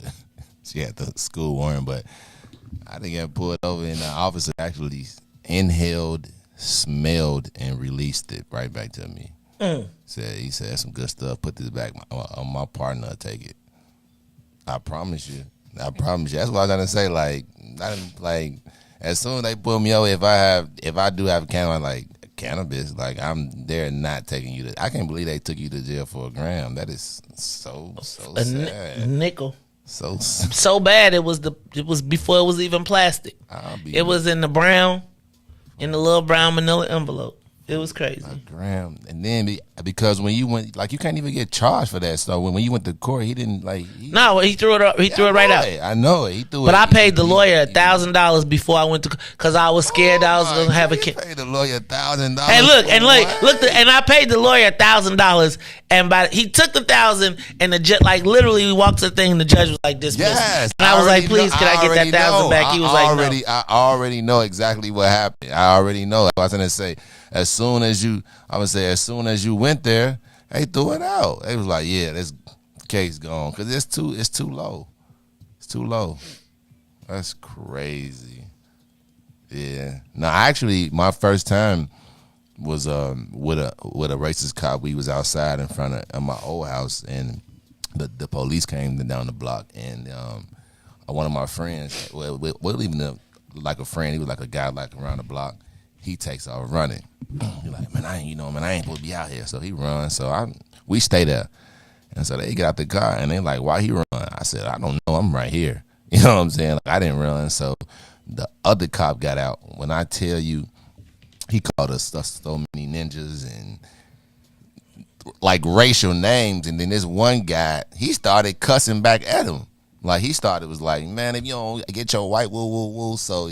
She had the school warrant, but I didn't get pulled over, and the officer actually inhaled, smelled, and released it right back to me. He said some good stuff. Put this back on my partner. I'll take it. I promise you. That's what I was trying to say. Like as soon as they pull me over, if I do have cannabis, like they're not taking you to. I can't believe they took you to jail for a gram. That is so sad. Nickel. So bad. It was before it was even plastic. It was in the little brown manila envelope. It was crazy. A gram. And then because when you went, like, you can't even get charged for that stuff. When you went to court, he didn't like. No, he threw it up. He threw it right out. I know it. He threw it. But I paid the lawyer $1,000 before I went to, because I was scared I was gonna have a kid. Paid the lawyer $1,000. Hey, look, and and I paid the lawyer $1,000, and he took the $1,000, and the judge, like, literally, we walked to the thing, and the judge was like, "Dismiss." Yes, and I was like, "Please, can I get that $1,000 back?" He was like, "No." I already know exactly what happened. I already know. I was gonna say, as soon as you went there, they threw it out. They was like, "Yeah, this case gone," because it's too low. It's too low. That's crazy. Yeah. No, actually, my first time was with a racist cop. We was outside in front of my old house, and the police came down the block, and one of my friends, well even like a friend, he was like a guy like around the block. He takes off running. He's like, man, I ain't supposed to be out here. So he runs. So we stay there. And so they get out the car, and they like, why he run? I said, I don't know. I'm right here. You know what I'm saying? Like, I didn't run. So the other cop got out. When I tell you, he called us so many ninjas and like racial names. And then this one guy, he started cussing back at him. Like, was like, man, if you don't get your white woo. So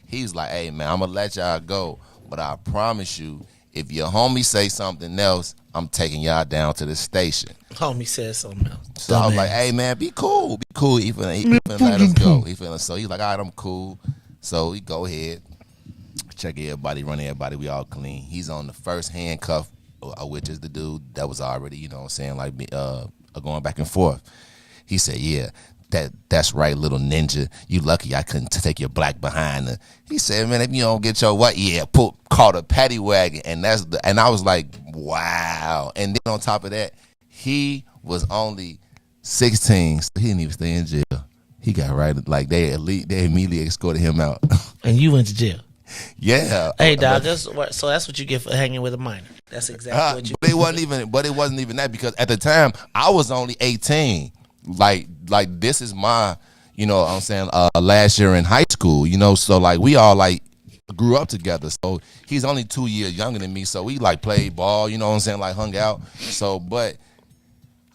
he was like, hey, man, I'm going to let y'all go. But I promise you, if your homie say something else, I'm taking y'all down to the station. Homie said something else. So I was like, hey, man, be cool. Be cool. He finna let us go. So he's like, all right, I'm cool. So we go ahead, check everybody, run everybody. We all clean. He's on the first handcuff, which is the dude that was already, you know what I'm saying, like going back and forth. He said, yeah. That's right, little ninja. You lucky I couldn't take your black behind her. He said, man, if you don't get your what? Yeah, called a paddy wagon. And I was like, wow. And then on top of that, he was only 16, so he didn't even stay in jail. He got right, like they immediately escorted him out. And you went to jail. Yeah. Hey, dog. So that's what you get for hanging with a minor. That's exactly what you. But it wasn't even that, because at the time I was only 18. Like this is my, you know what I'm saying, last year in high school, you know, so like we all like grew up together. So he's only 2 years younger than me, so we like played ball, you know what I'm saying, like hung out. So but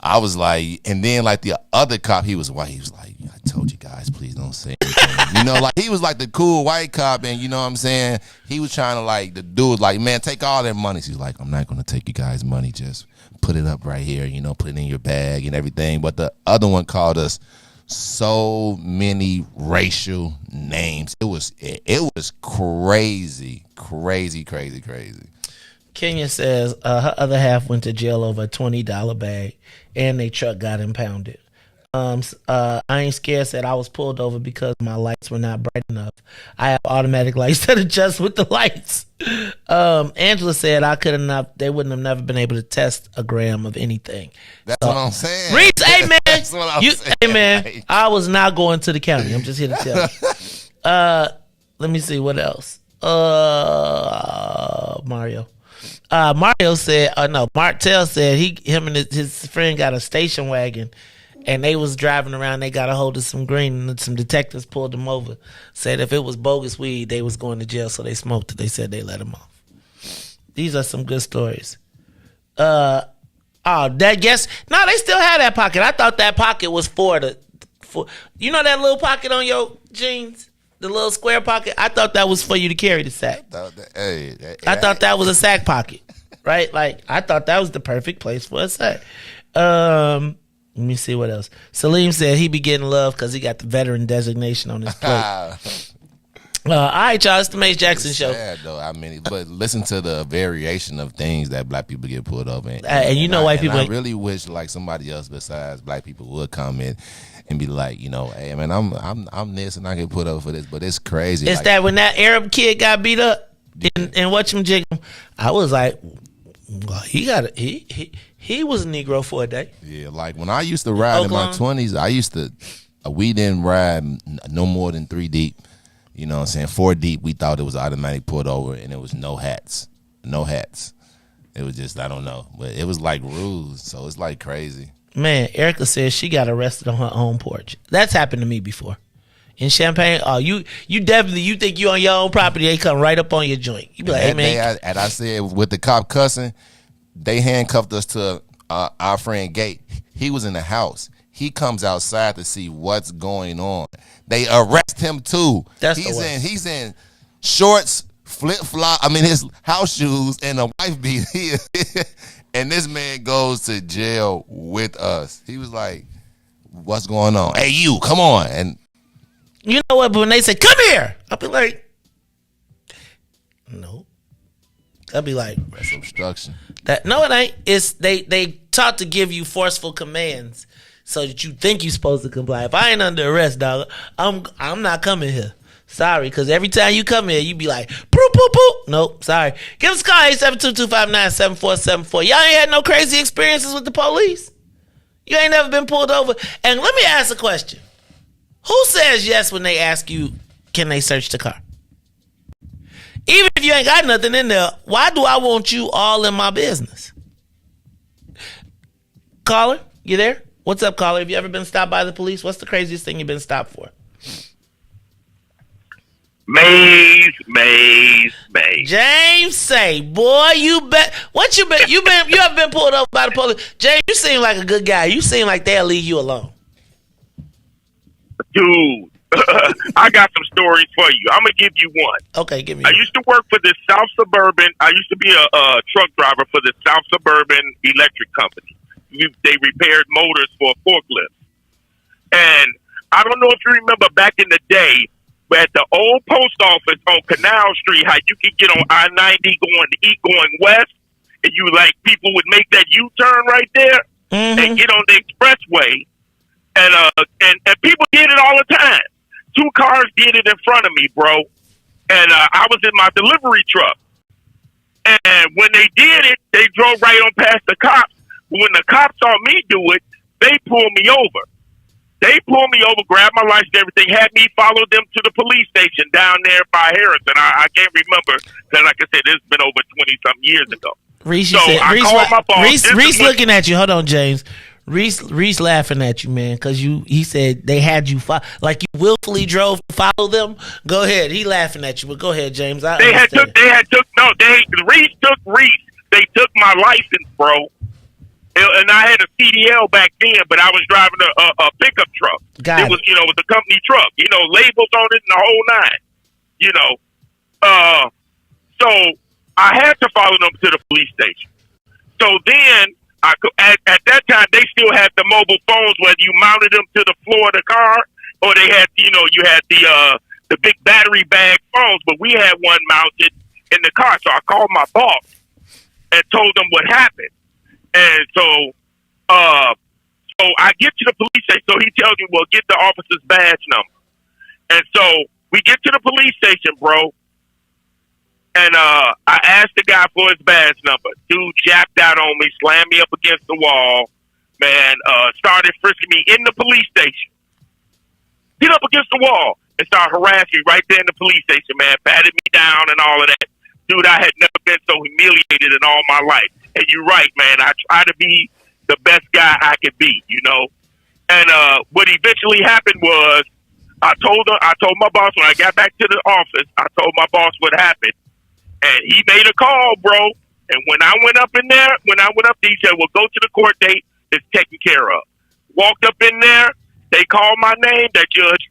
I was like, and then like the other cop, he was white. He was like, I told you guys, please don't say anything. You know, like he was like the cool white cop, and you know what I'm saying, he was trying to like, the dude like, man, take all their money. He's like, I'm not gonna take you guys' money, just put it up right here, you know, put it in your bag and everything. But the other one called us so many racial names. It was crazy. Kenya says her other half went to jail over a $20 bag, and their truck got impounded. I ain't scared said I was pulled over because my lights were not bright enough. I have automatic lights that adjust with the lights. Angela said they wouldn't have never been able to test a gram of anything. That's what I'm saying. Riis, hey man, That's what I'm saying. Hey man, I was not going to the county. I'm just here to tell you. Let me see what else. Mario. Mario said, Martel said him and his friend got a station wagon, and they was driving around. They got a hold of some green, and some detectives pulled them over. Said if it was bogus weed, they was going to jail, so they smoked it. They said they let them off. These are some good stories. They still had that pocket. I thought that pocket was for you know that little pocket on your jeans? The little square pocket? I thought that was for you to carry the sack. I thought that was a sack pocket, right? Like, I thought that was the perfect place for a sack. Let me see what else. Salim said he be getting love because he got the veteran designation on his plate. All right, y'all. It's the Mace Jackson Show. Sad, though. I mean, but listen to the variation of things that black people get pulled over. And you know, white people. I really wish like somebody else besides black people would come in and be like, you know, hey man, I'm this and I get put over for this, but it's crazy. It's like, that when that Arab kid got beat up and watch him jiggle, I was like, well, he was a Negro for a day. Yeah, like when I used to ride in my 20s, we didn't ride no more than 3 deep. You know what I'm saying? 4 deep, we thought it was automatic pulled over, and it was no hats. No hats. It was just, I don't know. But it was like rules, so it's like crazy. Man, Erica says she got arrested on her own porch. That's happened to me before. in Champaign, oh, you definitely, you think you on your own property, they come right up on your joint. You be like, hey, man. I said, with the cop cussing, they handcuffed us to our friend Gate. He was in the house. He comes outside to see what's going on. They arrest him too. He's in shorts, flip-flop, his house shoes, and a wife beater. And this man goes to jail with us. He was like, what's going on? Hey, you, come on. And you know what? But when they say, come here, I'll be like, no. I'll be like, that's obstruction. No, it ain't. It's they taught to give you forceful commands so that you think you're supposed to comply. If I ain't under arrest, dog, I'm not coming here. Sorry, because every time you come here, you be like, poop, poop, poop. Nope, sorry. Give us a call, 872-259-7474. Y'all ain't had no crazy experiences with the police? You ain't never been pulled over? And let me ask a question. Who says yes when they ask you, can they search the car? Even if you ain't got nothing in there, why do I want you all in my business? Caller, you there? What's up, caller? Have you ever been stopped by the police? What's the craziest thing you've been stopped for? Maze. James say, boy, you bet. What you been? You ever been pulled over by the police? James, you seem like a good guy. You seem like they'll leave you alone. Dude, I got some stories for you. I'm gonna give you one. Okay, give me. I used to work for the South Suburban. I used to be a truck driver for the South Suburban Electric Company. They repaired motors for forklifts. And I don't know if you remember back in the day, but at the old post office on Canal Street, how you could get on I-90 going west, and you people would make that U-turn right there and get on the expressway, and people did it all the time. 2 cars did it in front of me, bro, and I was in my delivery truck, and when they did it, they drove right on past the cops. But when the cops saw me do it, they pulled me over. They pulled me over, grabbed my license and everything, had me follow them to the police station down there by Harrison. I can't remember, because like I said, it's been over 20-something years ago. Reese, I called my boss. Reese looking at you. Hold on, James. Reese laughing at you, man, because he said they had you like you willfully drove to follow them. Go ahead. He laughing at you, but go ahead, James. Reese took Reese. They took my license, bro. And I had a CDL back then, but I was driving a pickup truck. It was, it was a company truck. Labels on it and the whole nine. So I had to follow them to the police station. So then, at that time, they still had the mobile phones, whether you mounted them to the floor of the car or they had, you had the big battery bag phones. But we had one mounted in the car. So I called my boss and told them what happened. And so I get to the police station. So he tells me, well, get the officer's badge number. And so we get to the police station, bro. And I asked the guy for his badge number. Dude jacked out on me, slammed me up against the wall, man, started frisking me in the police station. Get up against the wall and start harassing me right there in the police station, man. Patted me down and all of that. Dude, I had never been so humiliated in all my life. And you're right, man. I try to be the best guy I could be, And what eventually happened was I told my boss when I got back to the office, I told my boss what happened. And he made a call, bro. And when I went up there, he said, well, go to the court date. It's taken care of. Walked up in there. They called my name. That judge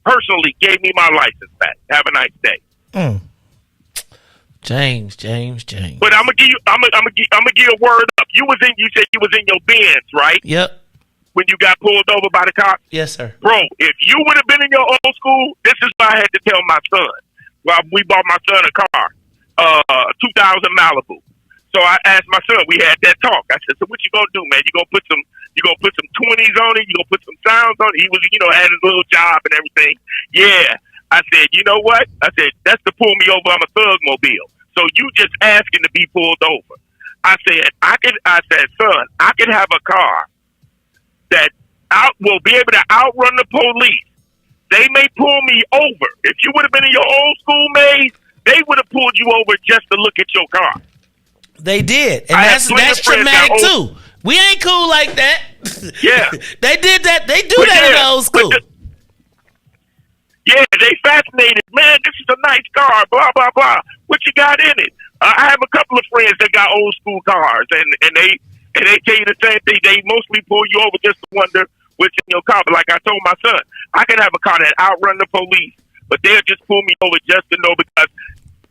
personally gave me my license back. Have a nice day. James. But I'm gonna give you a word up. You said you was in your Benz, right? Yep. When you got pulled over by the cops? Yes, sir. Bro, if you would have been in your old school, this is what I had to tell my son. Well, we bought my son a car, 2000 Malibu. So I asked my son, we had that talk. I said, so what you gonna do, man? You gonna put some 20s on it? You gonna put some sounds on it? He was, had his little job and everything. Yeah. I said, you know what? I said, that's to pull me over. I'm a thug mobile. So you just asking to be pulled over. I said, son, I could have a car that will be able to outrun the police. They may pull me over. If you would have been in your old school maze, they would have pulled you over just to look at your car. They did. And that's traumatic too. We ain't cool like that. Yeah. They did that. They do that in the old school. Yeah, they fascinated. Man, this is a nice car. Blah blah blah. What you got in it? I have a couple of friends that got old school cars, and they tell you the same thing. They mostly pull you over just to wonder what's in your car. But like I told my son, I can have a car that outrun the police, but they'll just pull me over just to know, because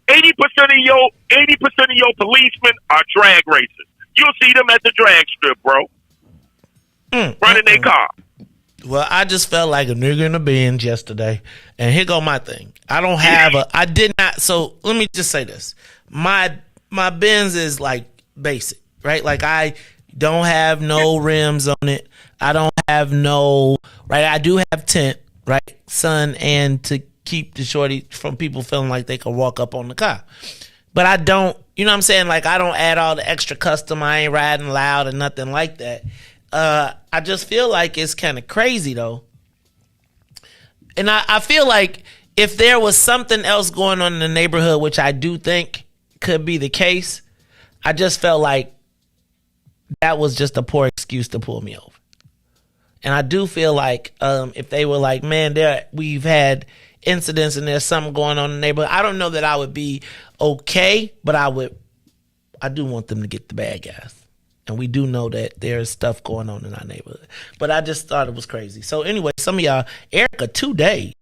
80% of your policemen are drag racers. You'll see them at the drag strip, bro, running their car. Well, I just felt like a nigga in a Benz yesterday, and here go my thing. I did not. So let me just say this: my Benz is like basic, right? Like I don't have no rims on it. I don't have no right. I do have tint, right, sun, and to keep the shorty from people feeling like they can walk up on the car. But I don't, you know what I'm saying? Like I don't add all the extra custom. I ain't riding loud or nothing like that. I just feel like it's kind of crazy though. And I feel like if there was something else going on in the neighborhood, which I do think could be the case, I just felt like that was just a poor excuse to pull me over. And I do feel like if they were like, man, we've had incidents and there's something going on in the neighborhood, I don't know that I would be okay, but I do want them to get the bad guys. And we do know that there's stuff going on in our neighborhood. But I just thought it was crazy. So anyway, some of y'all, Erica, 2 days.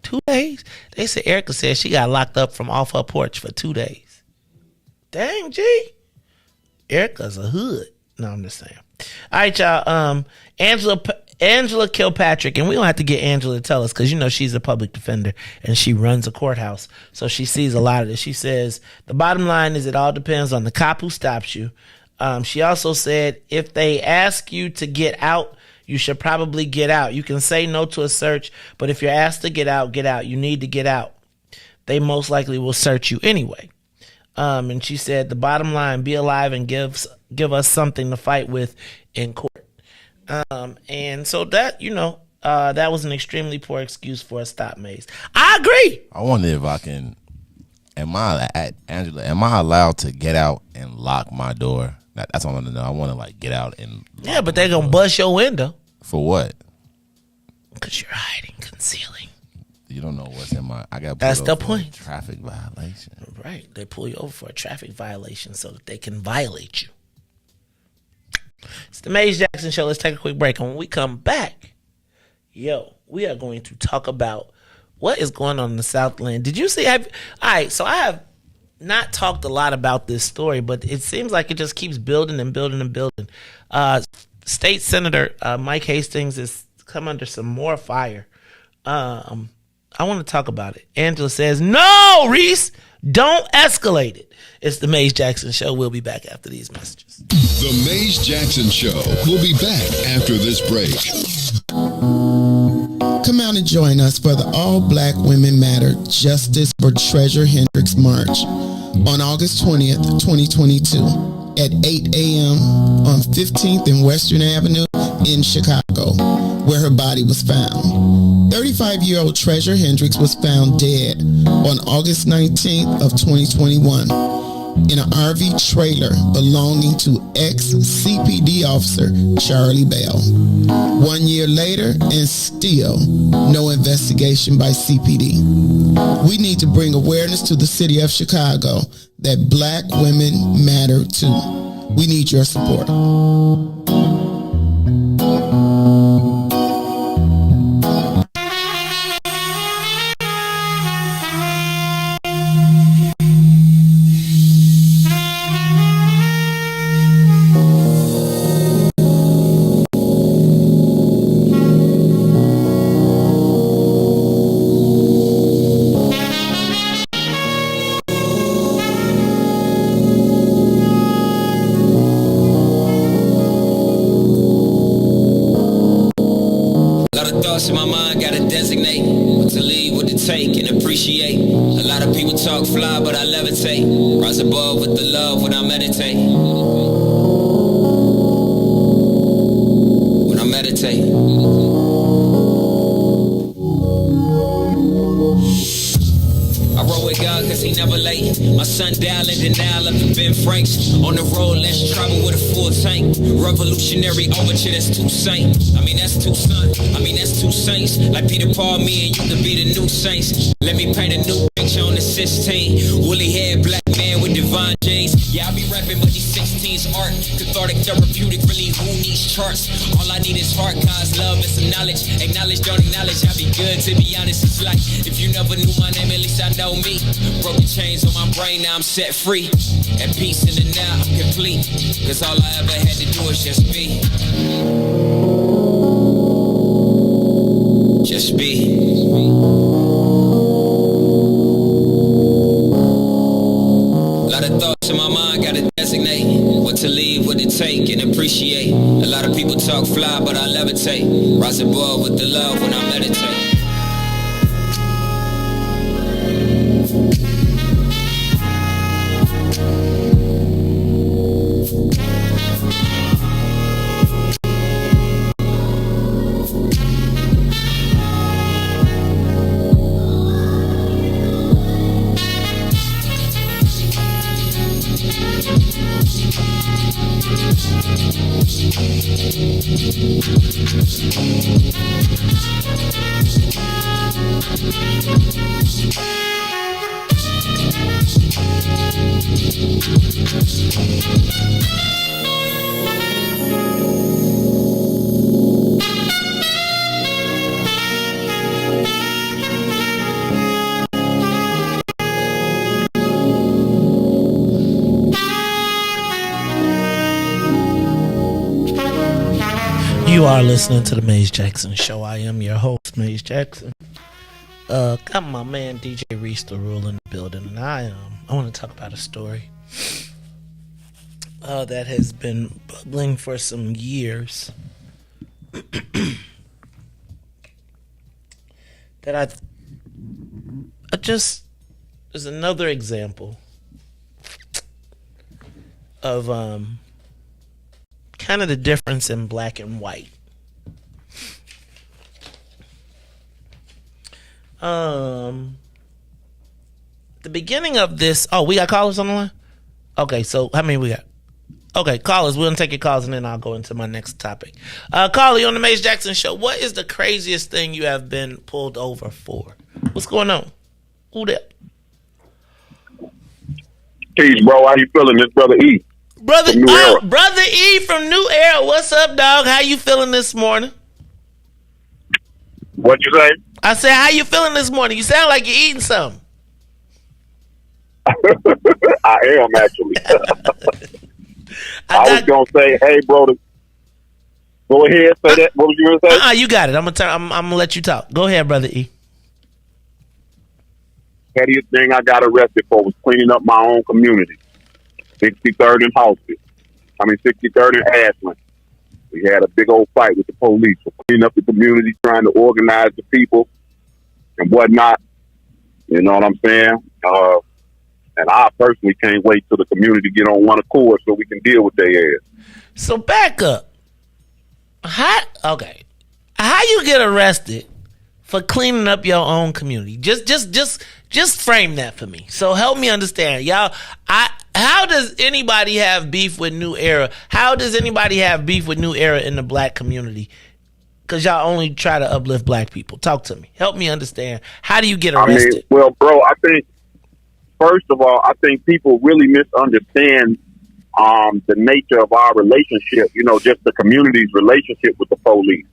2 days? They said Erica said she got locked up from off her porch for 2 days. Dang, G. Erica's a hood. No, I'm just saying. All right, y'all. Angela Kilpatrick, and we don't have to get Angela to tell us because, you know, she's a public defender and she runs a courthouse. So she sees a lot of this. She says, the bottom line is it all depends on the cop who stops you. She also said, if they ask you to get out, you should probably get out. You can say no to a search, but if you're asked to get out, get out. You need to get out. They most likely will search you anyway. And she said, the bottom line, be alive and give us something to fight with in court. And so that, you know, that was an extremely poor excuse for a stop, Maze. I agree. I wonder if I can, Angela, am I allowed to get out and lock my door? That's what I want to know. I want to like get out and yeah, but they're gonna bust your window. For what? Because you're hiding, concealing. You don't know what's in my. I got. That's the point. Traffic violation. Right. They pull you over for a traffic violation so that they can violate you. It's the Maze Jackson Show. Let's take a quick break, and when we come back, we are going to talk about what is going on in the Southland. Did you see? All right. So I have not talked a lot about this story, but it seems like it just keeps building and building and building. State Senator Mike Hastings has come under some more fire. I want to talk about it. Angela says, no, Riis, don't escalate it. It's the Maze Jackson Show. We'll be back after these messages. The Maze Jackson Show. We'll be back after this break. Come out and join us for the All Black Women Matter Justice for Treasure Hendricks March on August 20th, 2022 at 8 a.m. on 15th and Western Avenue in Chicago, where her body was found. 35-year-old Treasure Hendricks was found dead on August 19th of 2021 in an RV trailer belonging to ex-CPD officer Charlie Bell. 1 year later, and still no investigation by CPD. We need to bring awareness to the city of Chicago that Black women matter too. We need your support. In my mind, gotta designate what to leave, what to take, and appreciate. A lot of people talk fly, but I levitate. Rise above with the love when I meditate. When I meditate. I roll with God cause he never late. My son Dal in denial of the Ben Franks. On the road, let's travel with a full tank. Revolutionary overture, that's two saints. That's two sons. That's two saints. Like Peter Paul, me and you could be the new saints. Let me paint a new picture on the 16. Woolly haired black man with divine genes. Yeah, I be rapping, but these 16's art. Cathartic, therapeutic, really who needs charts? All I need is heart, God's love and some knowledge. Acknowledge, don't acknowledge, I be good to be honest. It's like, if you never knew my name, at least I know me. Broken chains on my brain, now I'm set free. At peace in the now, I'm complete. Cause all I ever had to do is just be. Just be. Lot of thoughts in my mind, gotta designate what to leave, what to take, and appreciate. A lot of people talk fly, but I levitate. Rise above with the love when I meditate. You are listening to the Maze Jackson Show. I am your host, Maze Jackson. Got my man DJ Riis the Rule in the building, and I want to talk about a story that has been bubbling for some years. That I just is another example of kind of the difference in black and white. The beginning of this. Oh, we got callers on the line? Okay, so how many we got? Okay, callers. We're going to take your calls and then I'll go into my next topic. Caller, you on the Maze Jackson Show. What is the craziest thing you have been pulled over for? What's going on? Who there? Peace, bro. How you feeling? This brother E. Brother E from New Era. What's up, dog? How you feeling this morning? What you say? I said, how you feeling this morning? You sound like you're eating something. I am, actually. I was going to say, hey, bro, go ahead. Say that. What was you going to say? You got it. I'm going to let you talk. Go ahead, Brother E. Pettiest thing I got arrested for was cleaning up my own community. 63rd and Hastings. 63rd and Ashland. We had a big old fight with the police for cleaning up the community, trying to organize the people and whatnot. You know what I'm saying? And I personally can't wait till the community get on one accord so we can deal with their ass. So back up. How you get arrested for cleaning up your own community? Just frame that for me. So help me understand, y'all. How does anybody have beef with New Era? How does anybody have beef with New Era in the black community? Because y'all only try to uplift black people. Talk to me. Help me understand. How do you get arrested? Well, bro, I think, first of all, I think people really misunderstand the nature of our relationship, just the community's relationship with the police.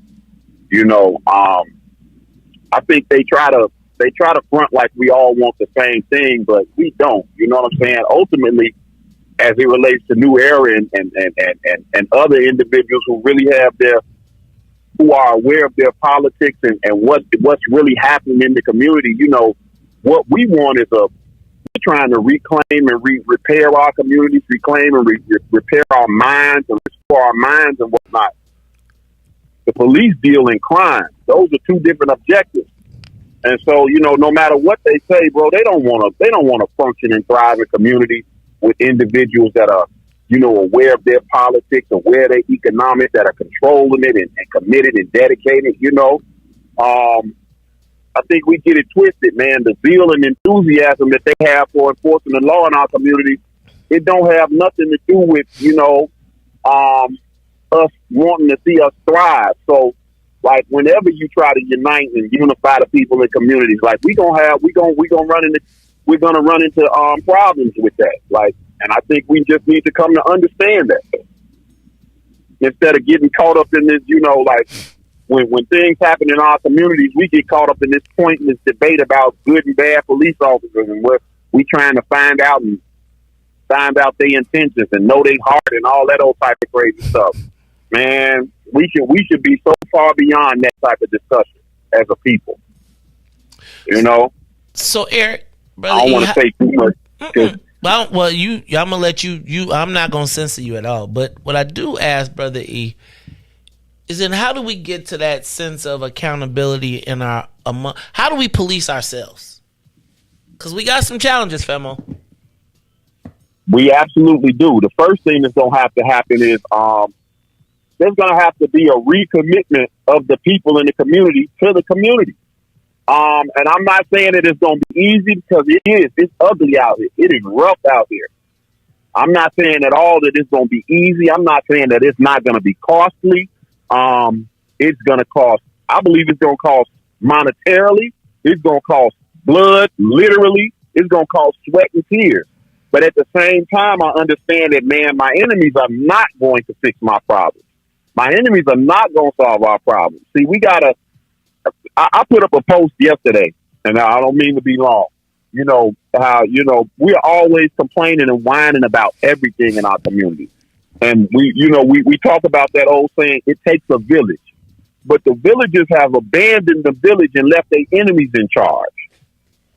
I think they try to front like we all want the same thing, but we don't. You know what I'm saying? Ultimately, as it relates to New Era and other individuals who really who are aware of their politics and what's really happening in the community, what we want is we're trying to reclaim and repair our communities, reclaim and repair our minds and restore our minds and whatnot. The police deal in crime. Those are two different objectives. And so, no matter what they say, bro, they don't want to function and thrive in community with individuals that are, aware of their politics, aware of their economics, that are controlling it and committed and dedicated, I think we get it twisted, man. The zeal and enthusiasm that they have for enforcing the law in our community, it don't have nothing to do with, us wanting to see us thrive. So, like, whenever you try to unite and unify the people in communities, like we're gonna run into problems with that. Like, and I think we just need to come to understand that instead of getting caught up in this, like. When things happen in our communities, we get caught up in this pointless debate about good and bad police officers, and we trying to find out their intentions and know their heart and all that old type of crazy stuff. Man, we should be so far beyond that type of discussion as a people. So Eric, brother, I don't want to say too much. I'm gonna let you. I'm not gonna censor you at all. But what I do ask, brother E, is then how do we get to that sense of accountability in our how do we police ourselves? Because we got some challenges, Femo. We absolutely do. The first thing that's going to have to happen is there's going to have to be a recommitment of the people in the community to the community. And I'm not saying that it's going to be easy, because it is. It's ugly out here. It is rough out here. I'm not saying at all that it's going to be easy. I'm not saying that it's not going to be costly. It's going to cost, I believe it's going to cost monetarily. It's going to cost blood, literally. It's going to cost sweat and tears. But at the same time, I understand that, man, my enemies are not going to fix my problems. My enemies are not going to solve our problems. See, I put up a post yesterday, and I don't mean to be long. How, we're always complaining and whining about everything in our community. And we talk about that old saying, it takes a village. But the villagers have abandoned the village and left their enemies in charge.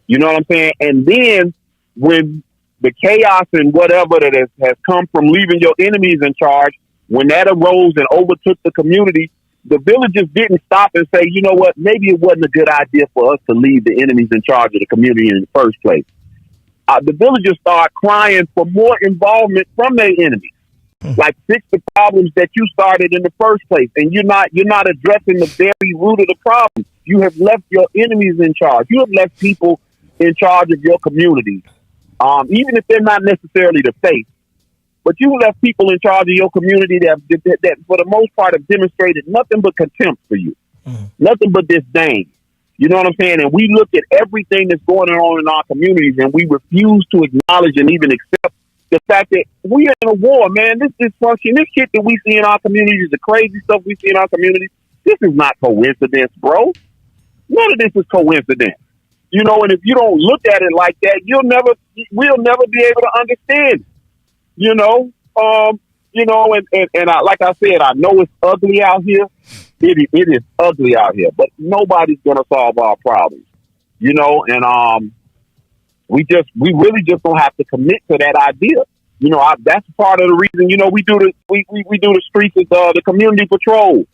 You know what I'm saying? And then when the chaos and whatever that has come from leaving your enemies in charge, when that arose and overtook the community, the villagers didn't stop and say, you know what, maybe it wasn't a good idea for us to leave the enemies in charge of the community in the first place. The villagers start crying for more involvement from their enemies. Like, fix the problems that you started in the first place, and you're not addressing the very root of the problem. You have left your enemies in charge. You have left people in charge of your community, even if they're not necessarily the face. But you left people in charge of your community that for the most part have demonstrated nothing but contempt for you, nothing but disdain. You know what I'm saying? And we look at everything that's going on in our communities, and we refuse to acknowledge and even accept the fact that we are in a war, man. This dysfunction, this shit that we see in our communities, the crazy stuff we see in our communities, this is not coincidence, bro. None of this is coincidence. And if you don't look at it like that, we'll never be able to understand it. And like I said, I know it's ugly out here. It is ugly out here, but nobody's gonna solve our problems. And we really just don't have to commit to that idea. That's part of the reason, we do the streets of the community patrol.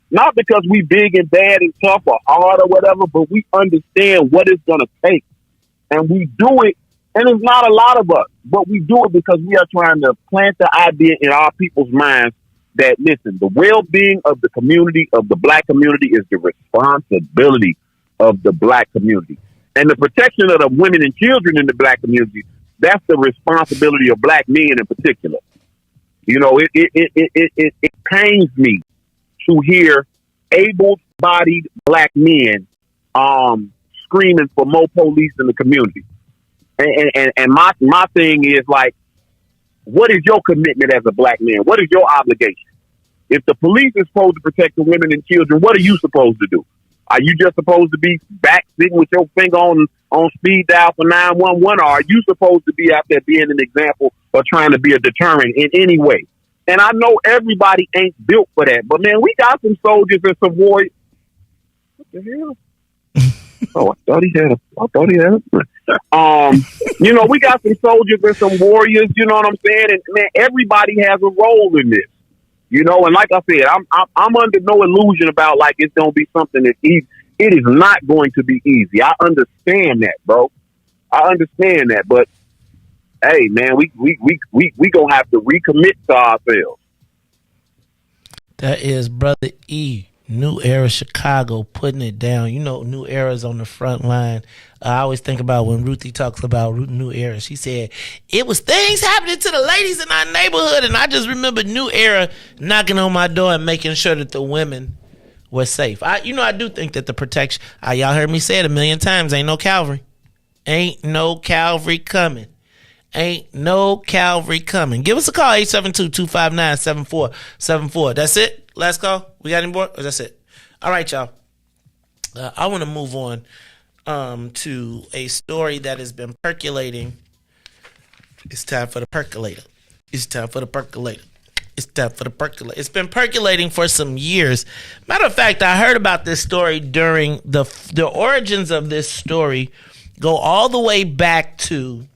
Not because we big and bad and tough or hard or whatever, but we understand what it's going to take. And we do it, and it's not a lot of us, but we do it because we are trying to plant the idea in our people's minds that, listen, the well-being of the community, of the black community, is the responsibility of the black community. And the protection of the women and children in the black community, that's the responsibility of black men in particular. It pains me to hear able-bodied black men screaming for more police in the community. And my thing is, like, what is your commitment as a black man? What is your obligation? If the police is supposed to protect the women and children, what are you supposed to do? Are you just supposed to be back sitting with your finger on speed dial for 911, or are you supposed to be out there being an example or trying to be a deterrent in any way? And I know everybody ain't built for that, but man, we got some soldiers and some warriors. What the hell? Oh, I thought he had we got some soldiers and some warriors, you know what I'm saying? And man, everybody has a role in this. And like I said, I'm under no illusion about like it's gonna be something that's easy. It is not going to be easy. I understand that, bro. I understand that, but hey, man, we gonna have to recommit to ourselves. That is Brother E, New Era Chicago putting it down. You know, New Era's on the front line. I always think about when Ruthie talks about New Era. She said, it was things happening to the ladies in our neighborhood. And I just remember New Era knocking on my door and making sure that the women were safe. I do think that the protection, y'all heard me say it a million times, ain't no Calvary. Ain't no Calvary coming. Ain't no Calvary coming. Give us a call, 872-259-7474. That's it? Last call? We got any more? Or that's it? All right, y'all. I want to move on to a story that has been percolating. It's time for the percolator. It's time for the percolator. It's time for the percolator. It's been percolating for some years. Matter of fact, I heard about this story during the origins of this story go all the way back to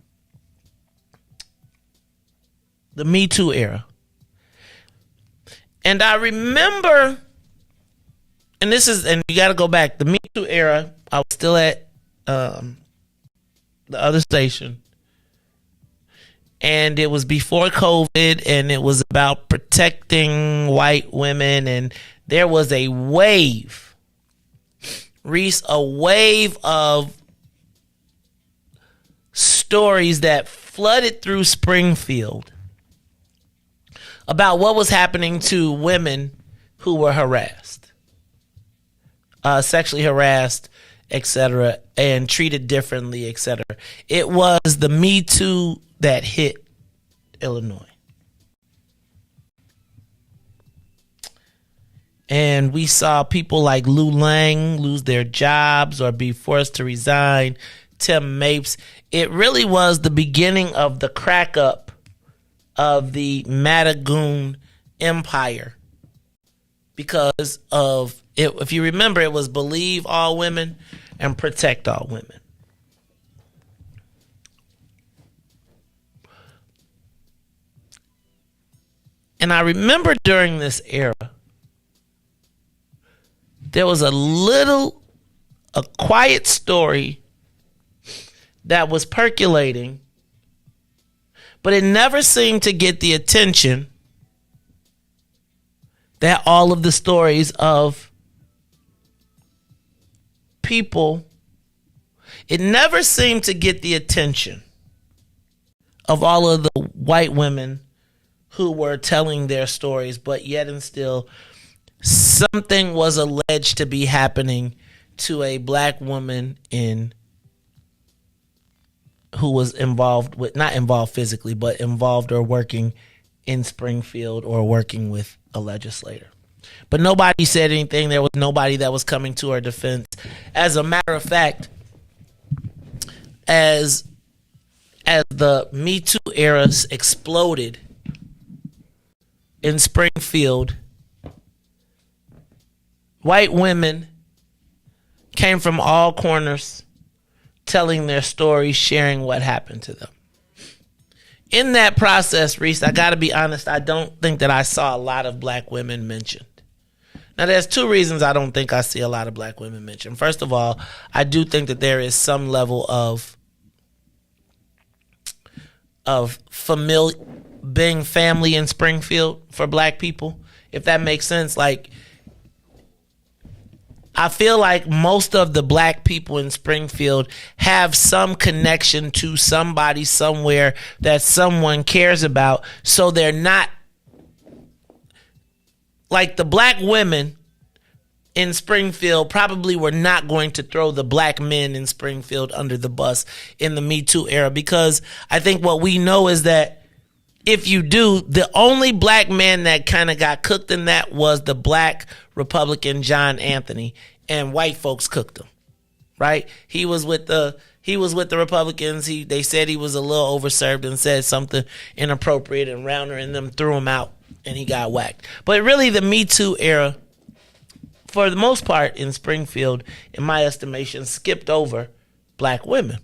the MeToo era. And I remember, and you got to go back, the MeToo era, I was still at the other station. And it was before COVID, and it was about protecting white women. And there was a wave, Riis, a wave of stories that flooded through Springfield about what was happening to women who were harassed, sexually harassed, etc., and treated differently, etc. It was the Me Too that hit Illinois. And we saw people like Lou Lang lose their jobs or be forced to resign. Tim Mapes. It really was the beginning of the crack up of the Matagoon empire. Because of it, if you remember, it was believe all women and protect all women. And I remember during this era, there was a quiet story that was percolating, but it never seemed to get the attention that all of the stories of people, it never seemed to get the attention of all of the white women who were telling their stories, but yet and still something was alleged to be happening to a black woman who was involved with, not involved physically, but involved or working in Springfield or working with a legislator. But nobody said anything. There was nobody that was coming to her defense. As a matter of fact, as the Me Too era exploded in Springfield, white women came from all corners telling their stories, sharing what happened to them. In that process, Riis, I got to be honest, I don't think that I saw a lot of black women mentioned. Now, there's two reasons I don't think I see a lot of black women mentioned. First of all, I do think that there is some level of being family in Springfield for black people, if that makes sense. Like, I feel like most of the black people in Springfield have some connection to somebody somewhere that someone cares about. So they're not like the black women in Springfield probably were not going to throw the black men in Springfield under the bus in the Me Too era, because I think what we know is that if you do, the only black man that kind of got cooked in that was the black Republican John Anthony, and white folks cooked him, right? He was with the Republicans. They said he was a little overserved and said something inappropriate, and Rauner and them threw him out and he got whacked. But really the Me Too era, for the most part in Springfield, in my estimation, skipped over black women.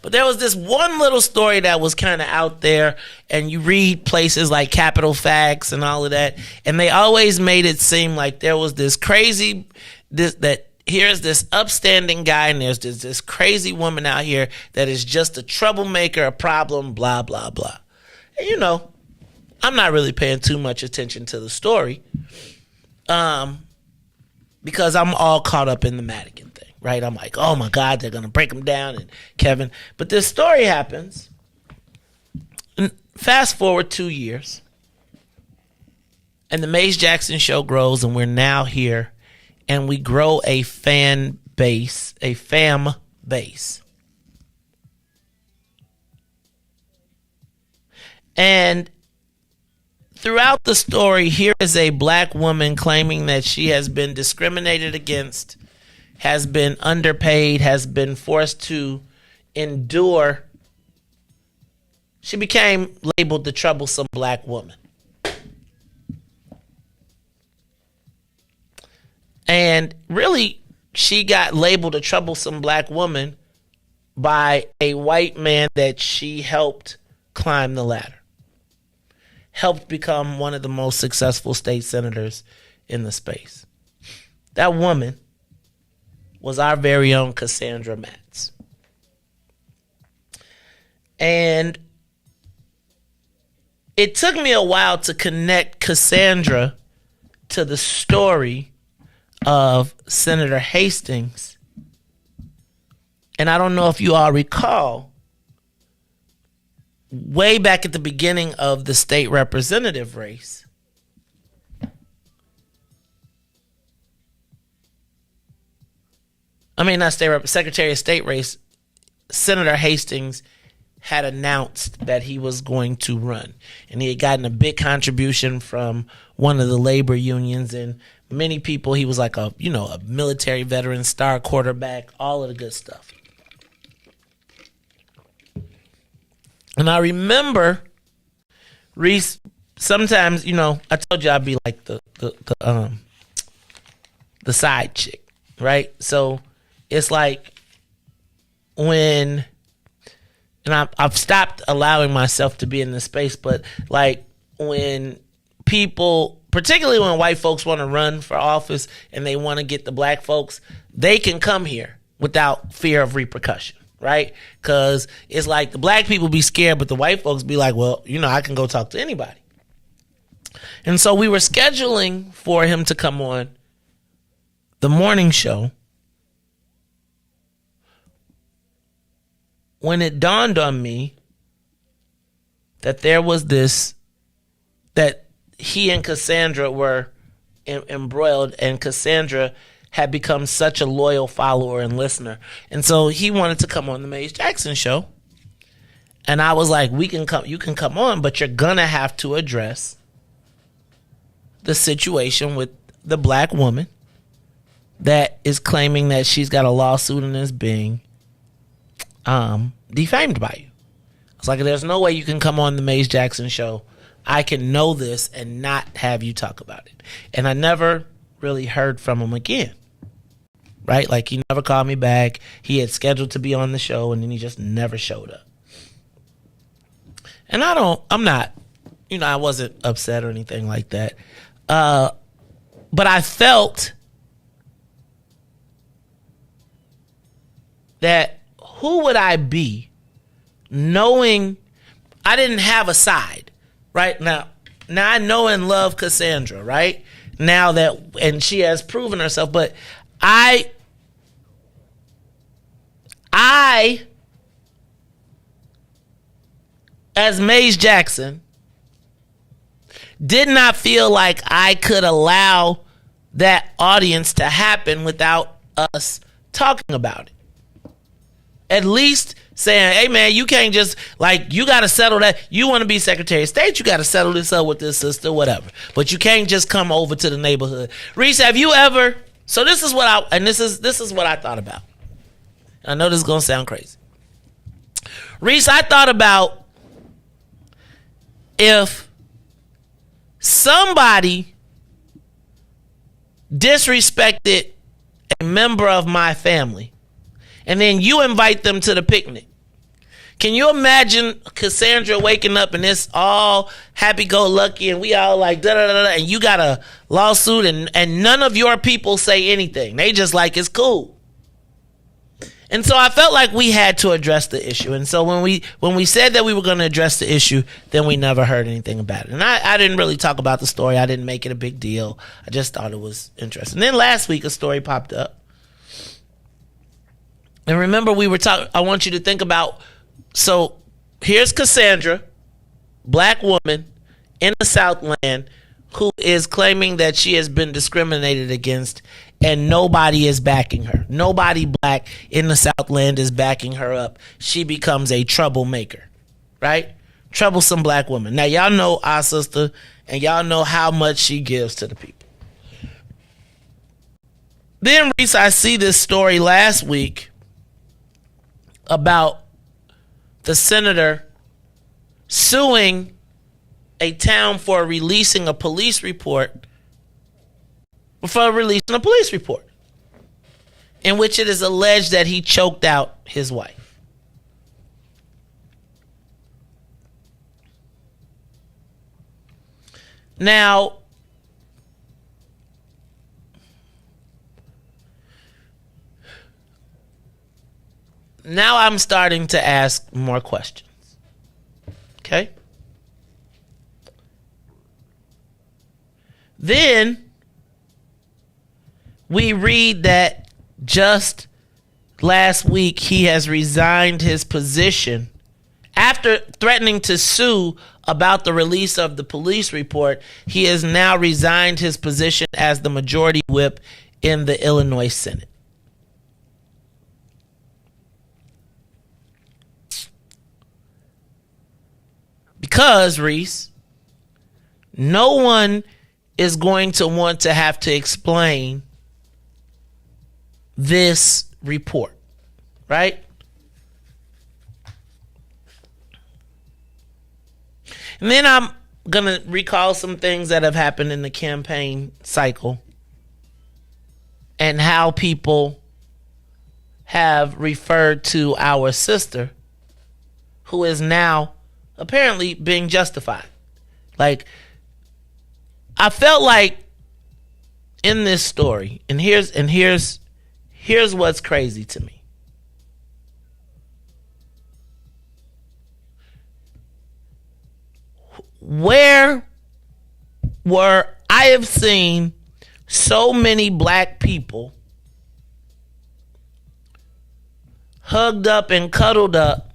But there was this one little story that was kind of out there, and you read places like Capital Facts and all of that, and they always made it seem like there was this crazy, here's this upstanding guy, and there's this crazy woman out here that is just a troublemaker, a problem, blah, blah, blah. And I'm not really paying too much attention to the story. because I'm all caught up in the Madigan thing, right? I'm like, oh my God, they're gonna break him down, and Kevin. But this story happens. And fast forward 2 years, and the Maze Jackson show grows, and we're now here, and we grow a fan base, a fam base. And throughout the story, here is a black woman claiming that she has been discriminated against, has been underpaid, has been forced to endure. She became labeled the troublesome black woman. And really, she got labeled a troublesome black woman by a white man that she helped climb the ladder. Helped become one of the most successful state senators in the space. That woman was our very own Cassandra Metz. And it took me a while to connect Cassandra to the story of Senator Hastings. And I don't know if you all recall, way back at the beginning of the state representative race, Secretary of State race, Senator Hastings had announced that he was going to run. And he had gotten a big contribution from one of the labor unions, and many people, he was like a military veteran, star quarterback, all of the good stuff. And I remember Riis, sometimes, I told you I'd be like the side chick, right? So it's like when, and I've stopped allowing myself to be in this space, but like when people, particularly when white folks want to run for office and they want to get the black folks, they can come here without fear of repercussion. Right? Because it's like the black people be scared, but the white folks be like, well, I can go talk to anybody. And so we were scheduling for him to come on the morning show when it dawned on me that there was that he and Cassandra were embroiled, and Cassandra had become such a loyal follower and listener. And so he wanted to come on the Maze Jackson show. And I was like, you can come on, but you're gonna have to address the situation with the black woman that is claiming that she's got a lawsuit and is being defamed by you. I was like, there's no way you can come on the Maze Jackson show. I can know this and not have you talk about it. And I never really heard from him again. Right? Like, he never called me back. He had scheduled to be on the show, and then he just never showed up. And I'm not, I wasn't upset or anything like that. But I felt that who would I be knowing I didn't have a side, right? Now I know and love Cassandra, right? Now that, and she has proven herself, but I as Maze Jackson did not feel like I could allow that audience to happen without us talking about it. At least saying, hey man, you can't just, you got to settle that. You want to be Secretary of State, you got to settle this up with this sister, whatever. But you can't just come over to the neighborhood. Riis, have you ever, so this is what this is what I thought about. I know this is going to sound crazy. Riis, I thought about if somebody disrespected a member of my family and then you invite them to the picnic. Can you imagine Cassandra waking up and it's all happy-go-lucky and we all like da-da-da-da, and you got a lawsuit and none of your people say anything. They just like, it's cool. And so I felt like we had to address the issue. And so when we said that we were going to address the issue, then we never heard anything about it. And I didn't really talk about the story. I didn't make it a big deal. I just thought it was interesting. Then last week, a story popped up. And remember, we were talking, I want you to think about, so here's Cassandra, black woman in the Southland, who is claiming that she has been discriminated against and nobody is backing her. Nobody black in the Southland is backing her up. She becomes a troublemaker, right? Troublesome black woman. Now, y'all know our sister and y'all know how much she gives to the people. Then, Riis, I see this story last week about the senator suing a town for releasing a police report, in which it is alleged that he choked out his wife. Now, I'm starting to ask more questions. Okay? Then we read that just last week he has resigned his position after threatening to sue about the release of the police report. He has now resigned his position as the majority whip in the Illinois Senate. Because, Riis, no one is going to want to have to explain this report, right? And then I'm going to recall some things that have happened in the campaign cycle and how people have referred to our sister, who is now apparently being justified. Like, I felt like in this story, and here's what's crazy to me. I have seen so many black people hugged up and cuddled up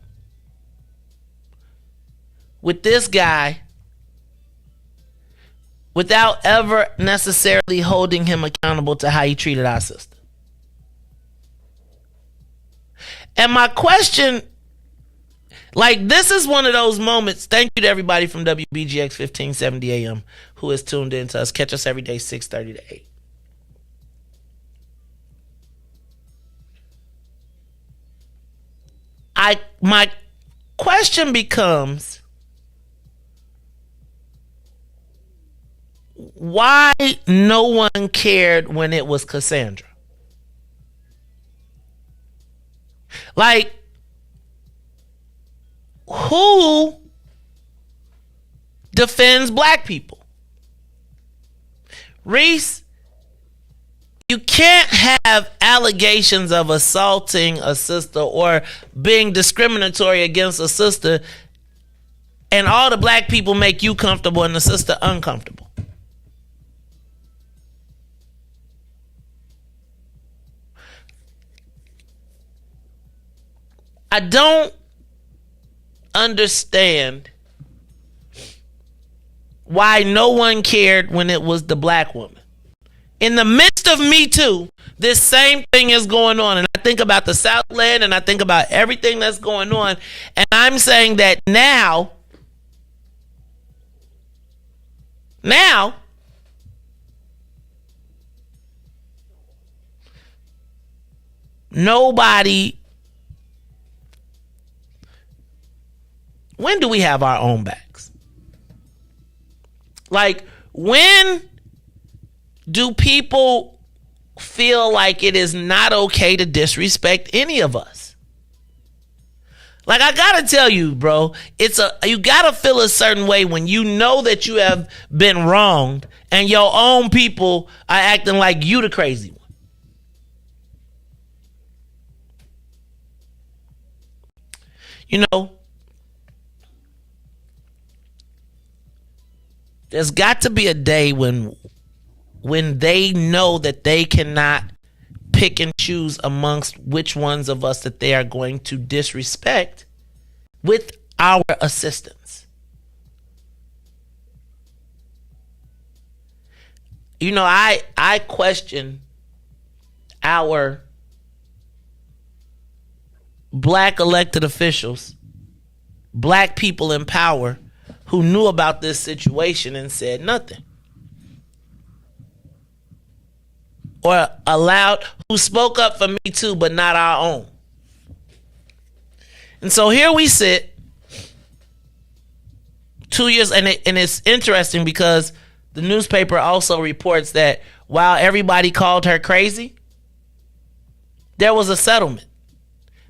with this guy without ever necessarily holding him accountable to how he treated our sister. And my question, like, this is one of those moments. Thank you to everybody from WBGX 1570 AM who is tuned in to us. Catch us every day, 6:30 to 8. My question becomes, why no one cared when it was Cassandra? Like, who defends black people? Riis, you can't have allegations of assaulting a sister or being discriminatory against a sister and all the black people make you comfortable and the sister uncomfortable. I don't understand why no one cared when it was the black woman. In the midst of MeToo, this same thing is going on. And I think about the Southland and I think about everything that's going on. And I'm saying that now, nobody. When do we have our own backs? Like, when do people feel like it is not okay to disrespect any of us? Like, I gotta tell you, bro, you gotta feel a certain way when you know that you have been wronged and your own people are acting like you the crazy one. You know, there's got to be a day when they know that they cannot pick and choose amongst which ones of us that they are going to disrespect with our assistance. You know, I question our black elected officials, black people in power who knew about this situation and said nothing. Or who spoke up for MeToo, but not our own. And so here we sit 2 years, and it's interesting because the newspaper also reports that while everybody called her crazy, there was a settlement.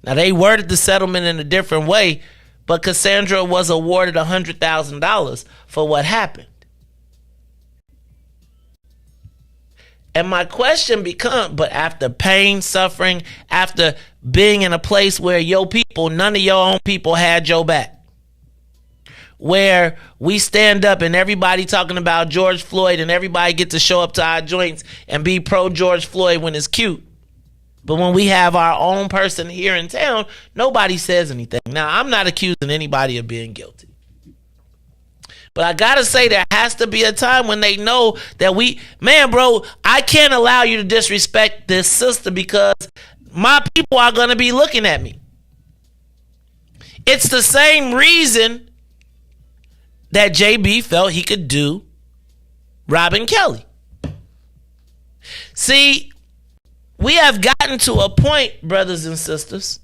Now, they worded the settlement in a different way, but Cassandra was awarded $100,000 for what happened. And my question becomes, but after pain, suffering, after being in a place where none of your own people had your back, where we stand up and everybody talking about George Floyd and everybody get to show up to our joints and be pro George Floyd when it's cute. But when we have our own person here in town, nobody says anything. Now, I'm not accusing anybody of being guilty. But I gotta say, there has to be a time when they know that I can't allow you to disrespect this sister because my people are gonna be looking at me. It's the same reason that JB felt he could do Robin Kelly. See, we have gotten to a point, brothers and sisters,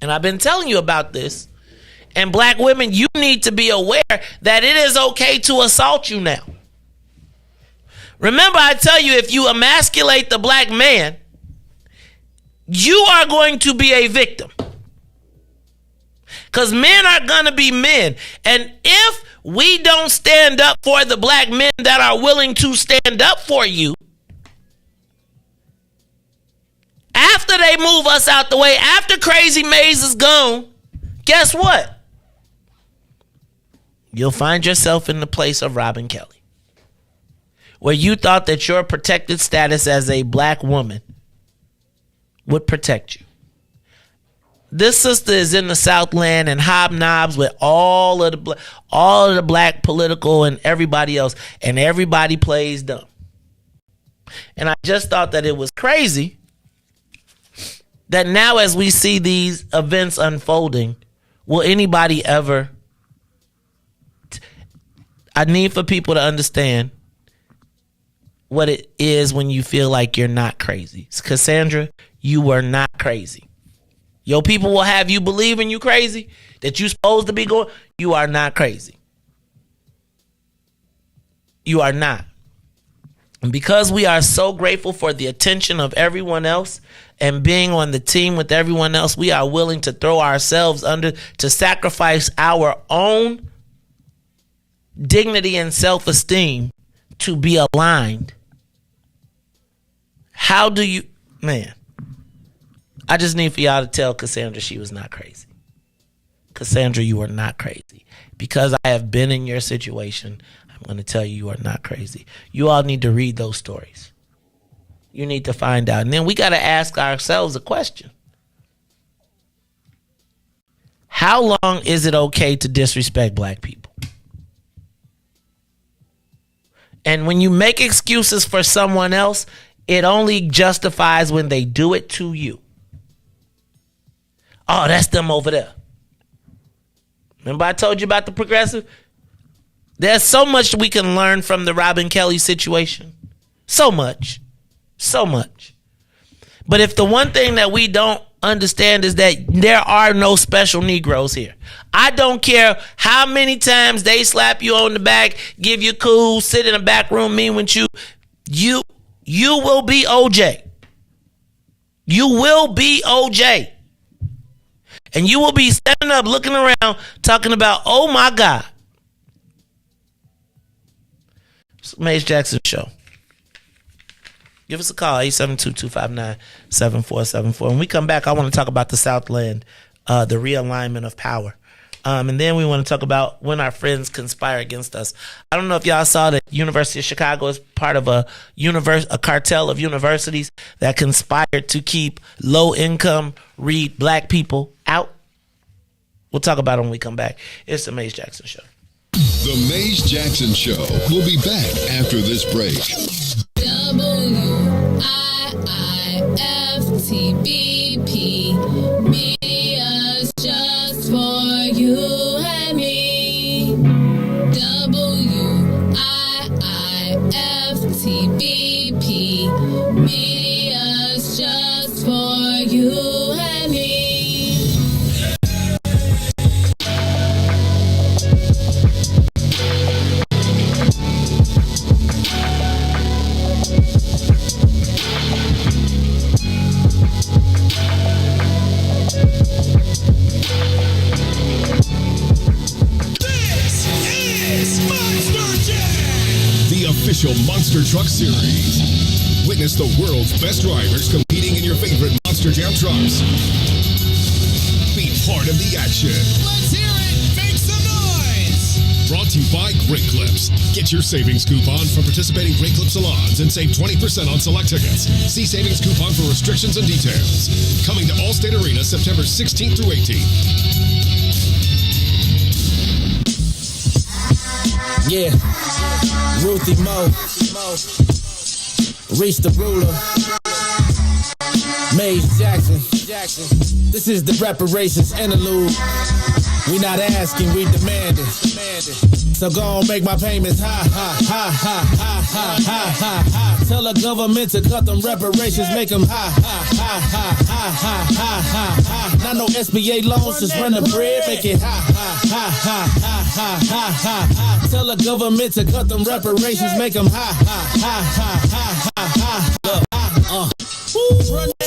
and I've been telling you about this, and black women, you need to be aware that it is okay to assault you now. Remember, I tell you, if you emasculate the black man, you are going to be a victim. Because men are going to be men. And if we don't stand up for the black men that are willing to stand up for you, after they move us out the way, after Crazy Maze is gone, guess what? You'll find yourself in the place of Robin Kelly, where you thought that your protected status as a black woman would protect you. This sister is in the Southland and hobnobs with all of the black political and everybody else, and everybody plays dumb. And I just thought that it was crazy that now, as we see these events unfolding, will anybody ever? I need for people to understand what it is when you feel like you're not crazy. Cassandra, you were not crazy. Your people will have you believing you crazy, that you're supposed to be going. You are not crazy. You are not. And because we are so grateful for the attention of everyone else and being on the team with everyone else, we are willing to throw ourselves under, to sacrifice our own dignity and self-esteem to be aligned. How do you, man, I just need for y'all to tell Cassandra she was not crazy. Cassandra, you are not crazy. Because I have been in your situation, I'm going to tell you, you are not crazy. You all need to read those stories. You need to find out. And then we got to ask ourselves a question. How long is it okay to disrespect black people? And when you make excuses for someone else, it only justifies when they do it to you. Oh, that's them over there. Remember I told you about the progressive? There's so much we can learn from the Robin Kelly situation. So much. So much. But if the one thing that we don't understand is that there are no special Negroes here. I don't care how many times they slap you on the back, give you cool, sit in a back room, mean with you. You will be OJ. You will be OJ. And you will be standing up, looking around, talking about, oh my God. It's the Maze Jackson Show. Give us a call, 872-259-7474. When we come back, I want to talk about the Southland the realignment of power. And then we want to talk about when our friends conspire against us. I don't know if y'all saw that University of Chicago is part of a cartel of universities that conspired to keep low-income, black people out. We'll talk about it when we come back. It's the Maze Jackson Show. The Maze Jackson Show will be back after this break. WIIFTBP, media's just for you and me. WIIFTBP, media's just for you and me. Official Monster Truck Series. Witness the world's best drivers competing in your favorite Monster Jam trucks. Be part of the action. Let's hear it! Make some noise! Brought to you by Great Clips. Get your savings coupon from participating Great Clip salons and save 20% on select tickets. See savings coupon for restrictions and details. Coming to Allstate Arena September 16th through 18th. Yeah. Ruthie Mo, Riis the ruler, Maze Jackson. This is the reparations interlude. We not asking, we demand it. So go on, make my payments high. Tell the government to cut them reparations, make them high. Not no SBA loans, just run the bread, make it high. Tell the government to cut them reparations, make them high.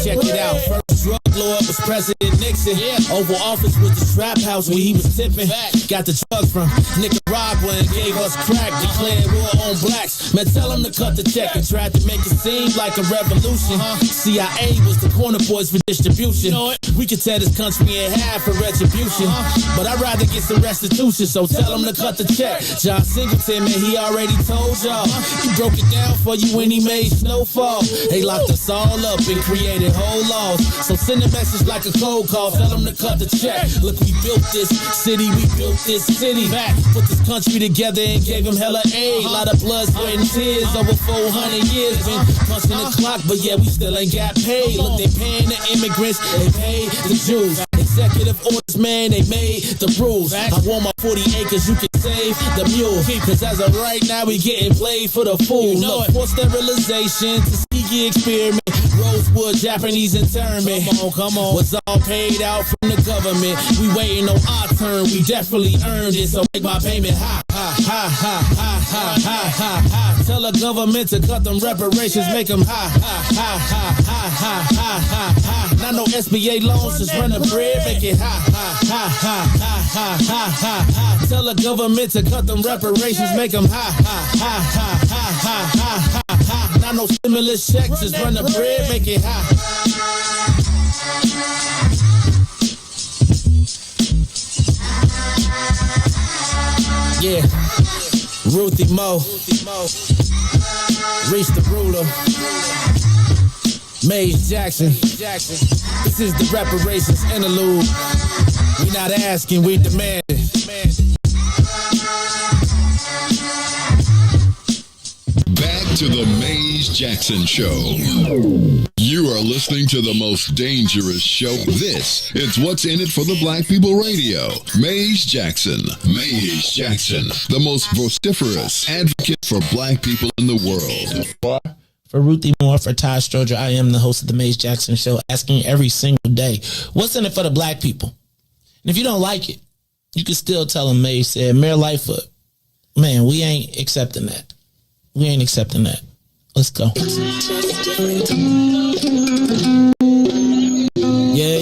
Check it out. First drug lord was President Nixon. Oval Office was the trap house where he was tipping. Got the drugs from Nicaragua and gave us crack. Declared war on blacks. Man, tell him to cut the check and tried to make it seem like a revolution. CIA was the corner boys for distribution. We could tear this country in half for retribution. But I'd rather get some restitution, so tell him to cut the check. John Singleton, man, he already told y'all. He broke it down for you when he made Snowfall. They locked us all up and created whole laws. So send a message like a cold call. Tell them to cut the check. Look, we built this city. We built this city. Back, put this country together and gave them hella aid. A lot of blood, sweat, and tears. Over 400 years. Been punching the clock, but yeah, we still ain't got paid. Look, they paying the immigrants. They paid the Jews. Executive orders, man, they made the rules. I want my 40 acres, you can save the mule. Cause as of right now, we getting played for the fool. Look, for sterilization, Tuskegee experiment, Rosewood, Japanese internment. Come on, was all paid out from the government. We waiting on our turn, we definitely earned it. So make my payment high. Tell the government to cut them reparations, make them high. Not no SBA loans, just run the bread, make it high. Tell the government to cut them reparations, make them high. Not no stimulus checks, just run the bread, make it high. Yeah, Ruthie Mo, Riis the ruler, Maze Jackson. This is the reparations interlude. We not asking, we demand it. Back to the Maze Jackson Show. You are listening to the most dangerous show. This is What's in It for the Black People Radio. Maze Jackson. Maze Jackson, the most vociferous advocate for black people in the world. For Ruthie Moore, for Ty Stroger, I am the host of the Maze Jackson Show, asking every single day, what's in it for the black people? And if you don't like it, you can still tell them Maze said, Mayor Lightfoot, man, we ain't accepting that. We ain't accepting that. Let's go. Yeah.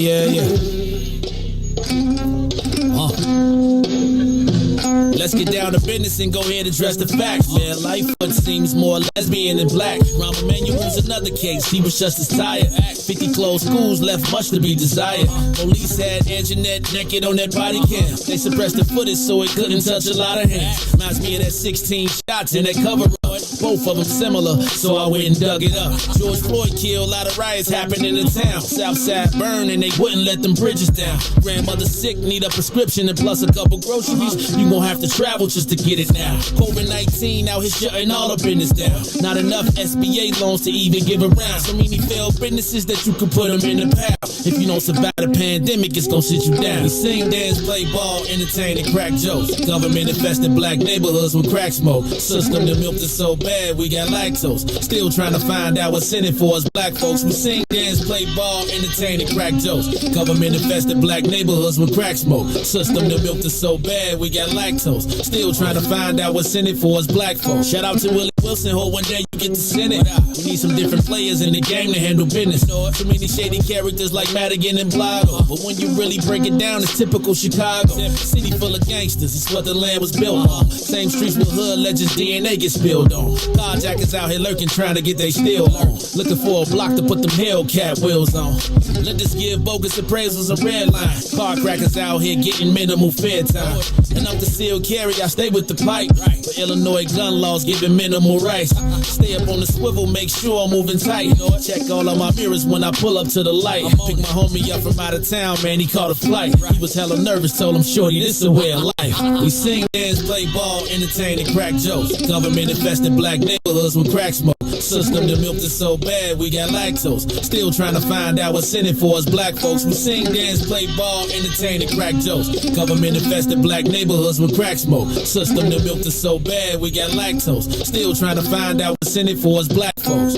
Let's Let's get down to business and go ahead and address the facts, man. Life seems more lesbian than black. Rahm Emanuel's another case. He was just as tired. 50 closed schools left much to be desired. Police had Anjanette naked on that body cam. They suppressed the footage so it couldn't touch a lot of hands. Reminds me of that 16 shots in that cover up. Both of them similar, so I went and dug it up. George Floyd killed, a lot of riots happened in the town. Southside burned and they wouldn't let them bridges down. Grandmother sick, need a prescription and plus a couple groceries. You gon' have to travel just to get it now. COVID-19 out here shutting all the business down. Not enough SBA loans to even give around. So many failed businesses that you could put them in the pile. If you don't survive the pandemic, it's gon' sit you down. We sing, dance, play ball, entertain, and crack jokes. Government infested black neighborhoods with crack smoke. System that milked us so bad, we got lactose. Still trying to find out what's in it for us black folks. We sing, dance, play ball, entertain, and crack jokes. Government infested black neighborhoods with crack smoke. System that milked us so bad, we got lactose. Still trying to find out what's in it for us black folks. Shout out to Willie Wilson, hope one day you get to Senate. We need some different players in the game to handle business. Too many shady characters like Madigan and Blago. But when you really break it down, it's typical Chicago. City full of gangsters, it's what the land was built on. Same streets with hood legends DNA get spilled on. Carjackers out here lurking, trying to get they steal on. Looking for a block to put them Hellcat wheels on. Let this give bogus appraisals a red line. Car crackers out here getting minimal fair time. And up the seal carry, I stay with the pipe. But Illinois gun laws giving minimal rights. Stay up on the swivel, make sure I'm moving tight. Check all of my mirrors when I pull up to the light. Pick my homie up from out of town, man, he caught a flight. He was hella nervous, told him, shorty, this is a way of life. We sing, dance, play ball, entertain, and crack jokes. Government infested black neighborhoods with crack smoke. System that milked us so bad, we got lactose. Still trying to find out what's in it for us black folks. We sing, dance, play ball, entertain, and crack jokes. Government infested black neighborhoods with crack smoke. System that milked us so bad, we got lactose. Still trying to find out what's in it for us black folks.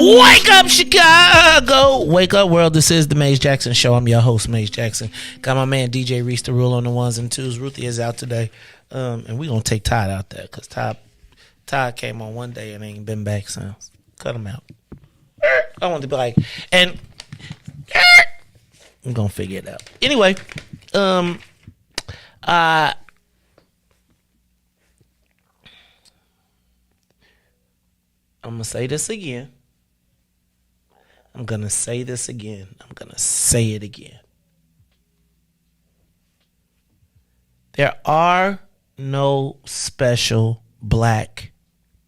Wake up, Chicago! Wake up, world. This is the Maze Jackson Show. I'm your host, Maze Jackson. Got my man DJ Riis to rule on the ones and twos. Ruthie is out today. And we're going to take Todd out there because Todd came on one day and ain't been back since. Cut him out. I want to be like, and I'm going to figure it out. Anyway, I'm going to say this again. I'm going to say this again. I'm going to say it again. There are no special black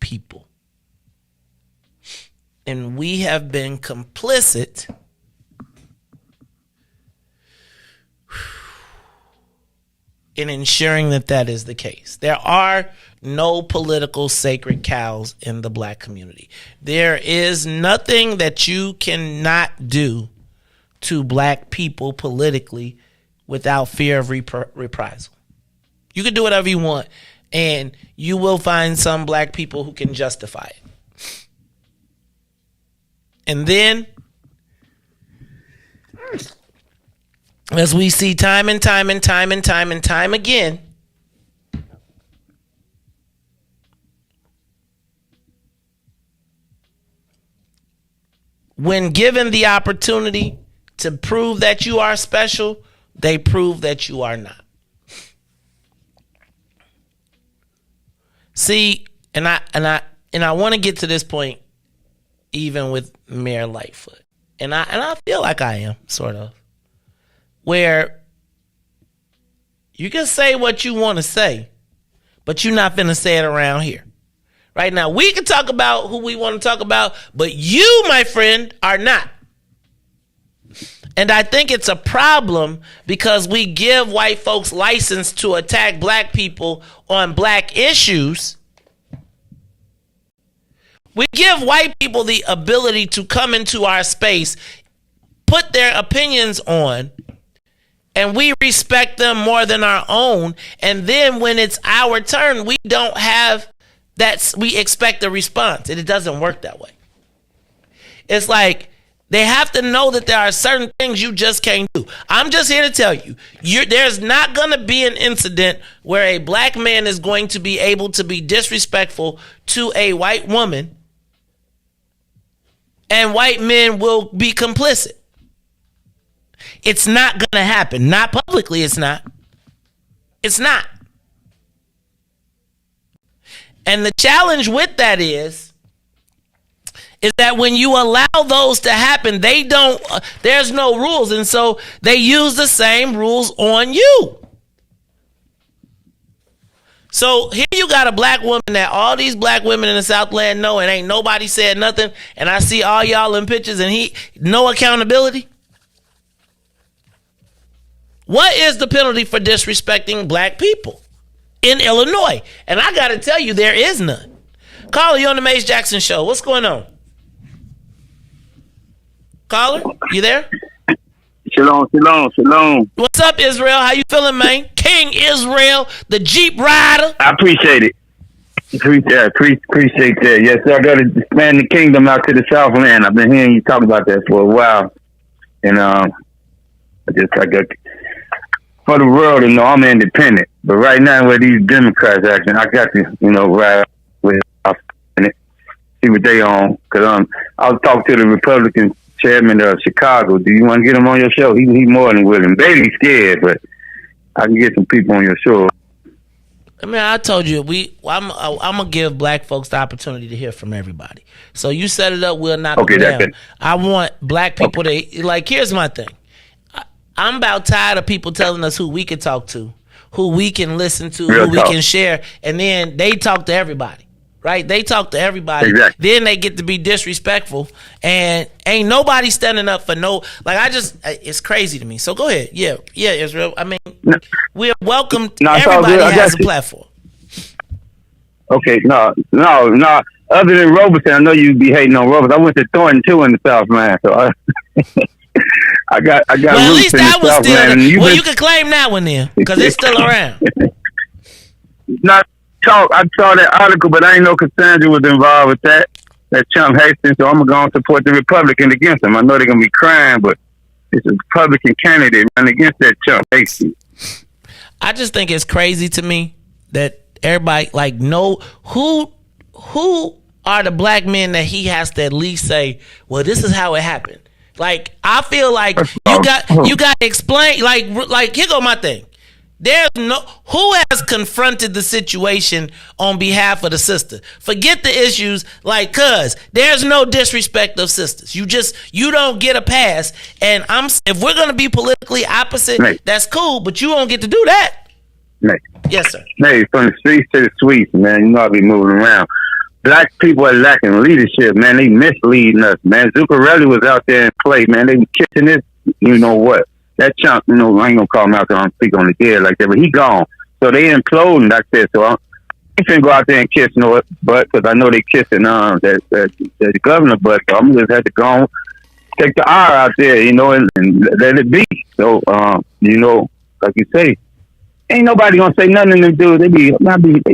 people. And we have been complicit in ensuring that that is the case. There are no political sacred cows in the black community. There is nothing that you cannot do to black people politically without fear of reprisal. You can do whatever you want, and you will find some black people who can justify it. And then, as we see time and time again, when given the opportunity to prove that you are special, they prove that you are not. See, and I want to get to this point even with Mayor Lightfoot. And I feel like I am, sort of. Where you can say what you want to say, but you're not finna say it around here. Right now, we can talk about who we want to talk about, but you, my friend, are not. And I think it's a problem because we give white folks license to attack black people on black issues. We give white people the ability to come into our space, put their opinions on, and we respect them more than our own. And then when it's our turn, we don't have that. We expect a response, and it doesn't work that way. It's like They have to know that there are certain things you just can't do. I'm just here to tell you, there's not going to be an incident where a black man is going to be able to be disrespectful to a white woman and white men will be complicit. It's not going to happen. Not publicly, it's not. It's not. And the challenge with that is that when you allow those to happen, there's no rules. And so they use the same rules on you. So here you got a black woman that all these black women in the Southland know, and ain't nobody said nothing. And I see all y'all in pictures and no accountability. What is the penalty for disrespecting black people in Illinois? And I got to tell you, there is none. Caller, you on the Mace Jackson Show. What's going on? Caller, you there? Shalom. What's up, Israel? How you feeling, man? King Israel, the Jeep rider. I appreciate it. Appreciate that. Yes, sir. I got to expand the kingdom out to the Southland. I've been hearing you talk about that for a while. And I got for the world to know I'm independent. But right now, where these Democrats acting, I got to, ride with it, see what they on. Because I was talking to the Republican chairman of Chicago. Do you want to get him on your show? He more than willing. Baby's scared, but I can get some people on your show. I mean, I told you I'm gonna give black folks the opportunity to hear from everybody. So you set it up, we'll knock it down. I want black people to Here's my thing. I'm about tired of people telling us who we can talk to, who we can listen to, who we can share, and then they talk to everybody. Right? They talk to everybody. Exactly. Then they get to be disrespectful, and ain't nobody standing up for it's crazy to me. So go ahead. Yeah, Israel. I mean, we're welcome. Everybody has a platform. Okay, no. Other than Robertson, I know you'd be hating on Robertson. I went to Thornton too in the Southland, so I got. Well, at least that was still. You can claim that one then, because it's still around. Not. I saw that article, but I didn't know Cassandra was involved with that chump Hastings, so I'm going to go and support the Republican against him. I know they're going to be crying, but it's a Republican candidate running against that chump Hastings. I just think it's crazy to me that everybody, know who are the black men that he has to at least say, well, this is how it happened. I feel like you got to explain, here go my thing. There's who has confronted the situation on behalf of the sister. Forget the issues cuz there's no disrespect of sisters. You don't get a pass. And if we're gonna be politically opposite, that's cool, but you won't get to do that. Yes, sir. From the streets to the suites, man, I be moving around. Black people are lacking leadership, man. They misleading us, man. Zuccarelli was out there and played, man. They were kissing this, you know what? That chump, I ain't gonna call him out because I'm speaking on the dead like that, but he gone. So they imploding like that. So I ain't finna go out there and kiss no butt because I know they kissing the governor butt. So I'm just have to go on, take the R out there, and let it be. So like you say, ain't nobody gonna say nothing to them dudes. They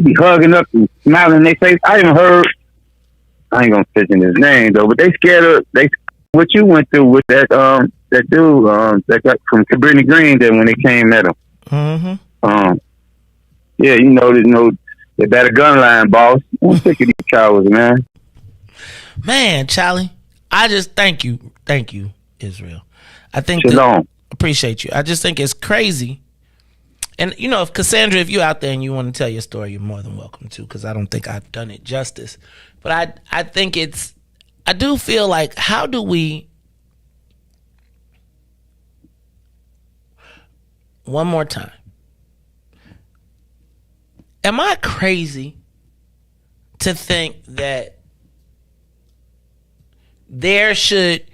be hugging up and smiling in their face. I ain't gonna mention his name though, but they scared of what you went through with that dude that got from Cabrini Green there when they came at him. Mm-hmm. They better gun line, boss. I'm sick of these cowards, man. Man, Charlie, I just thank you, Israel. I think appreciate you. I just think it's crazy. And if Cassandra, if you're out there and you want to tell your story, you're more than welcome to, because I don't think I've done it justice. But I think I do feel like, how do we, one more time, am I crazy to think that there should,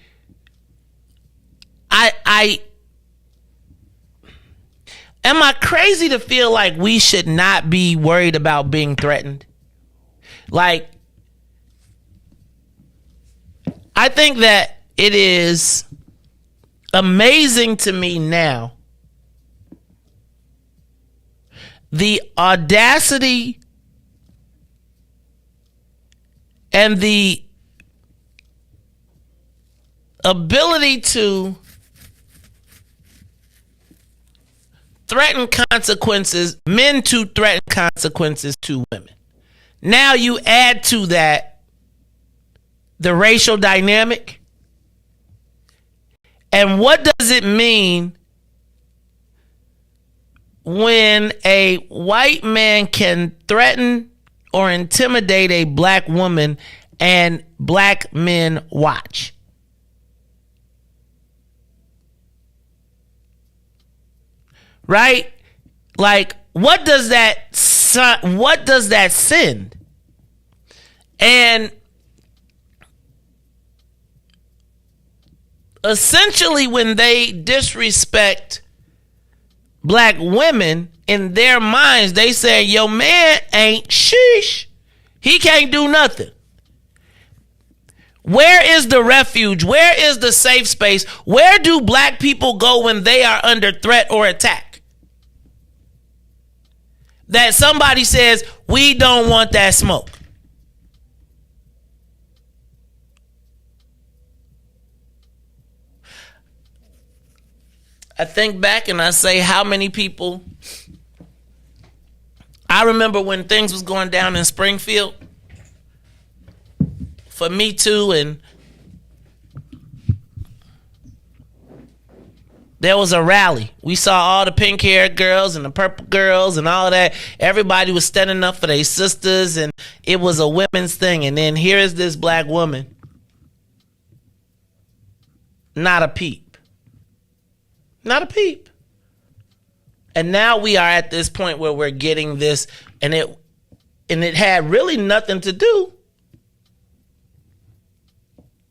am I crazy to feel like we should not be worried about being threatened? I think that it is amazing to me now, the audacity and the ability to threaten consequences, men to threaten consequences to women. Now you add to that the racial dynamic. And what does it mean when a white man can threaten or intimidate a black woman and black men watch? Right? Like, what does that send? And essentially, when they disrespect black women, in their minds, they say, your man ain't sheesh. He can't do nothing. Where is the refuge? Where is the safe space? Where do black people go when they are under threat or attack? That somebody says, we don't want that smoke. I think back and I say, how many people? I remember when things was going down in Springfield for MeToo, and there was a rally. We saw all the pink-haired girls and the purple girls and all that. Everybody was standing up for their sisters, and it was a women's thing. And then here is this black woman, not a peep. Not a peep. And now we are at this point where we're getting this, and it had really nothing to do.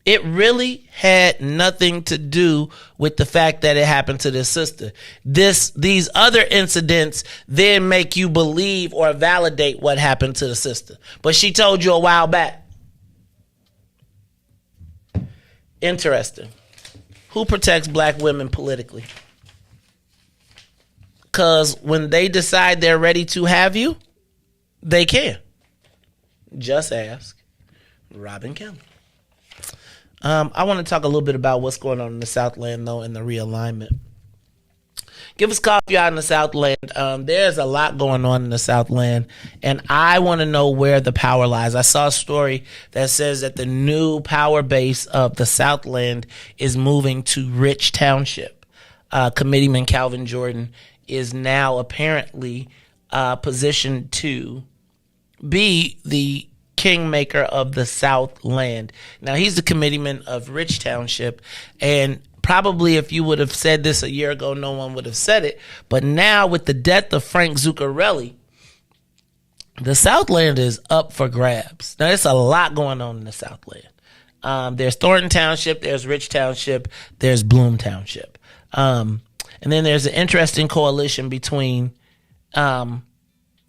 It really had nothing to do with the fact that it happened to this sister. These other incidents then make you believe or validate what happened to the sister. But she told you a while back. Interesting. Who protects black women politically? Because when they decide they're ready to have you, they can. Just ask Robin Kelly. I want to talk a little bit about what's going on in the Southland, though, and the realignment. Give us a call if you're out in the Southland. There's a lot going on in the Southland, and I want to know where the power lies. I saw a story that says that the new power base of the Southland is moving to Rich Township. Committeeman Calvin Jordan is now apparently positioned to be the kingmaker of the Southland. Now, he's the committeeman of Rich Township, and probably if you would have said this a year ago, no one would have said it. But now, with the death of Frank Zuccarelli, the Southland is up for grabs. Now, there's a lot going on in the Southland. There's Thornton Township, there's Rich Township, there's Bloom Township. And then there's an interesting coalition between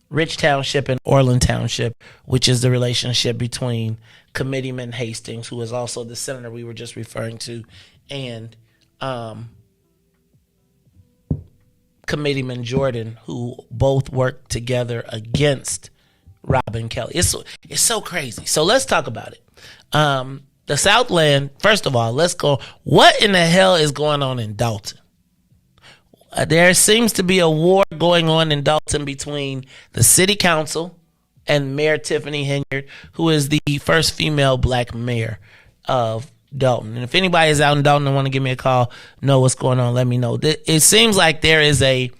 Rich Township and Orland Township, which is the relationship between Committeeman Hastings, who is also the senator we were just referring to, and Committeeman Jordan, who both worked together against Robin Kelly. It's so crazy. So let's talk about it. The Southland, first of all, let's go. What in the hell is going on in Dalton? There seems to be a war going on in Dalton between the city council and Mayor Tiffany Henyard, who is the first female black mayor of Dalton. And if anybody is out in Dalton and want to give me a call, know what's going on, let me know. It seems like there is a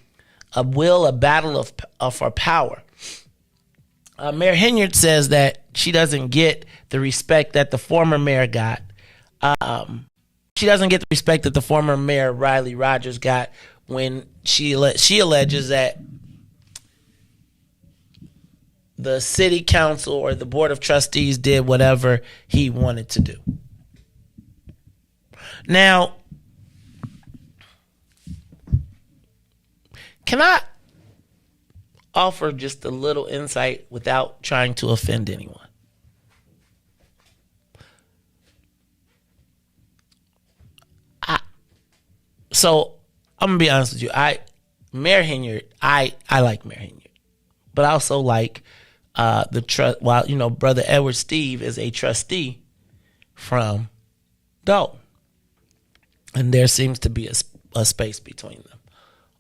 battle for power. Mayor Henyard says that she doesn't get the respect that the former mayor got. She doesn't get the respect that the former mayor Riley Rogers got when she alleges that the city council or the board of trustees did whatever he wanted to do. Now, can I offer just a little insight without trying to offend anyone? So I'm gonna be honest with you. Mayor Henyard, I like Mayor Henyard, but I also like the trust. While Brother Edward Steve is a trustee from Dalton, And there seems to be a space between them.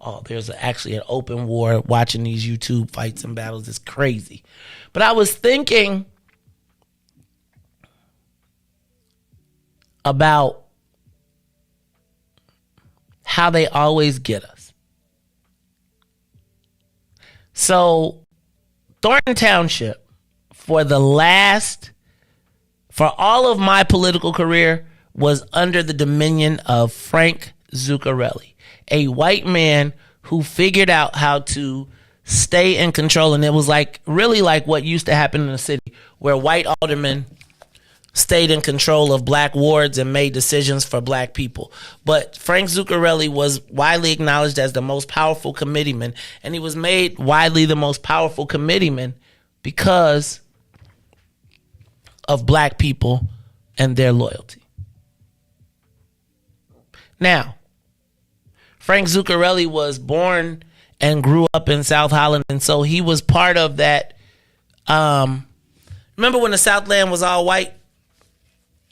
Oh, there's actually an open war. Watching these YouTube fights and battles is crazy. But I was thinking about how they always get us. So, Thornton Township, for all of my political career, was under the dominion of Frank Zuccarelli, a white man who figured out how to stay in control. And it was really like what used to happen in the city, where white aldermen stayed in control of black wards and made decisions for black people. But Frank Zuccarelli was widely acknowledged as the most powerful committeeman, and he was made widely the most powerful committeeman because of black people and their loyalty. Now, Frank Zuccarelli was born and grew up in South Holland, and so he was part of that. Remember when the Southland was all white?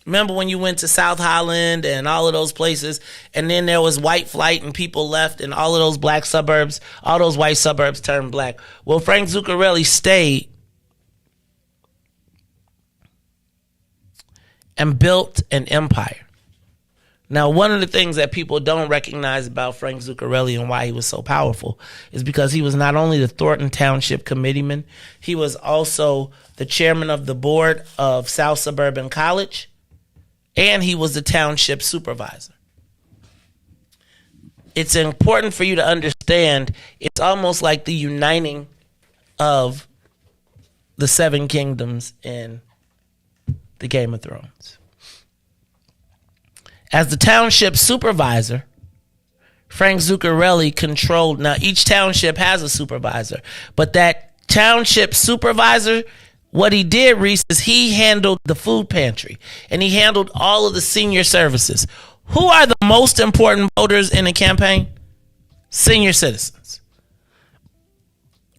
Remember when you went to South Holland and all of those places, and then there was white flight and people left, and all of those black suburbs, all those white suburbs turned black. Well, Frank Zuccarelli stayed and built an empire. Now, one of the things that people don't recognize about Frank Zuccarelli and why he was so powerful is because he was not only the Thornton Township committeeman, he was also the chairman of the board of South Suburban College, and he was the township supervisor. It's important for you to understand it's almost like the uniting of the seven kingdoms in the Game of Thrones. As the township supervisor, Frank Zuccarelli controlled, now each township has a supervisor, but that township supervisor, what he did, Riis, is he handled the food pantry and he handled all of the senior services. Who are the most important voters in a campaign? Senior citizens.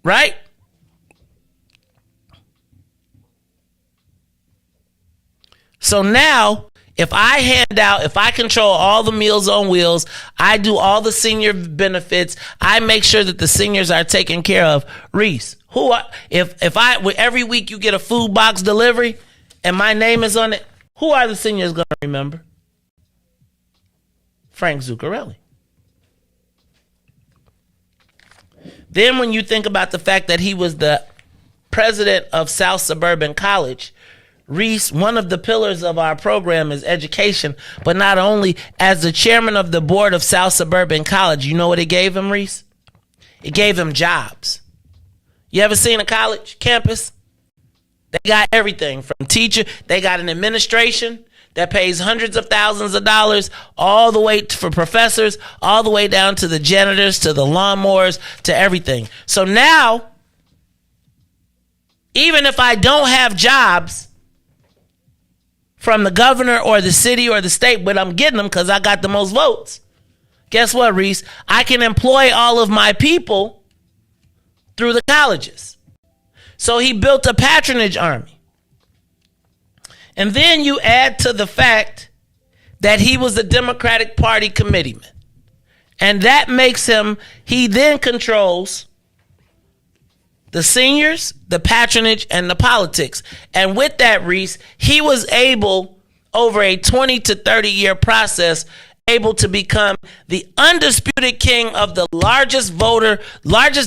Right? So now, if I control all the Meals on Wheels, I do all the senior benefits, I make sure that the seniors are taken care of. Riis, every week you get a food box delivery and my name is on it, who are the seniors going to remember? Frank Zuccarelli. Then when you think about the fact that he was the president of South Suburban College, Riis, one of the pillars of our program is education, but not only, as the chairman of the board of South Suburban College, you know what it gave him, Riis? It gave him jobs. You ever seen a college campus? They got everything from teacher, they got an administration that pays hundreds of thousands of dollars, all the way for professors, all the way down to the janitors, to the lawnmowers, to everything. So now, even if I don't have jobs from the governor or the city or the state, but I'm getting them because I got the most votes, guess what, Riis? I can employ all of my people through the colleges. So he built a patronage army. And then you add to the fact that he was a Democratic Party committeeman. And that makes him, he then controls the seniors, the patronage, and the politics. And with that, Riis, he was able, over a 20 to 30 year process, able to become the undisputed king of the largest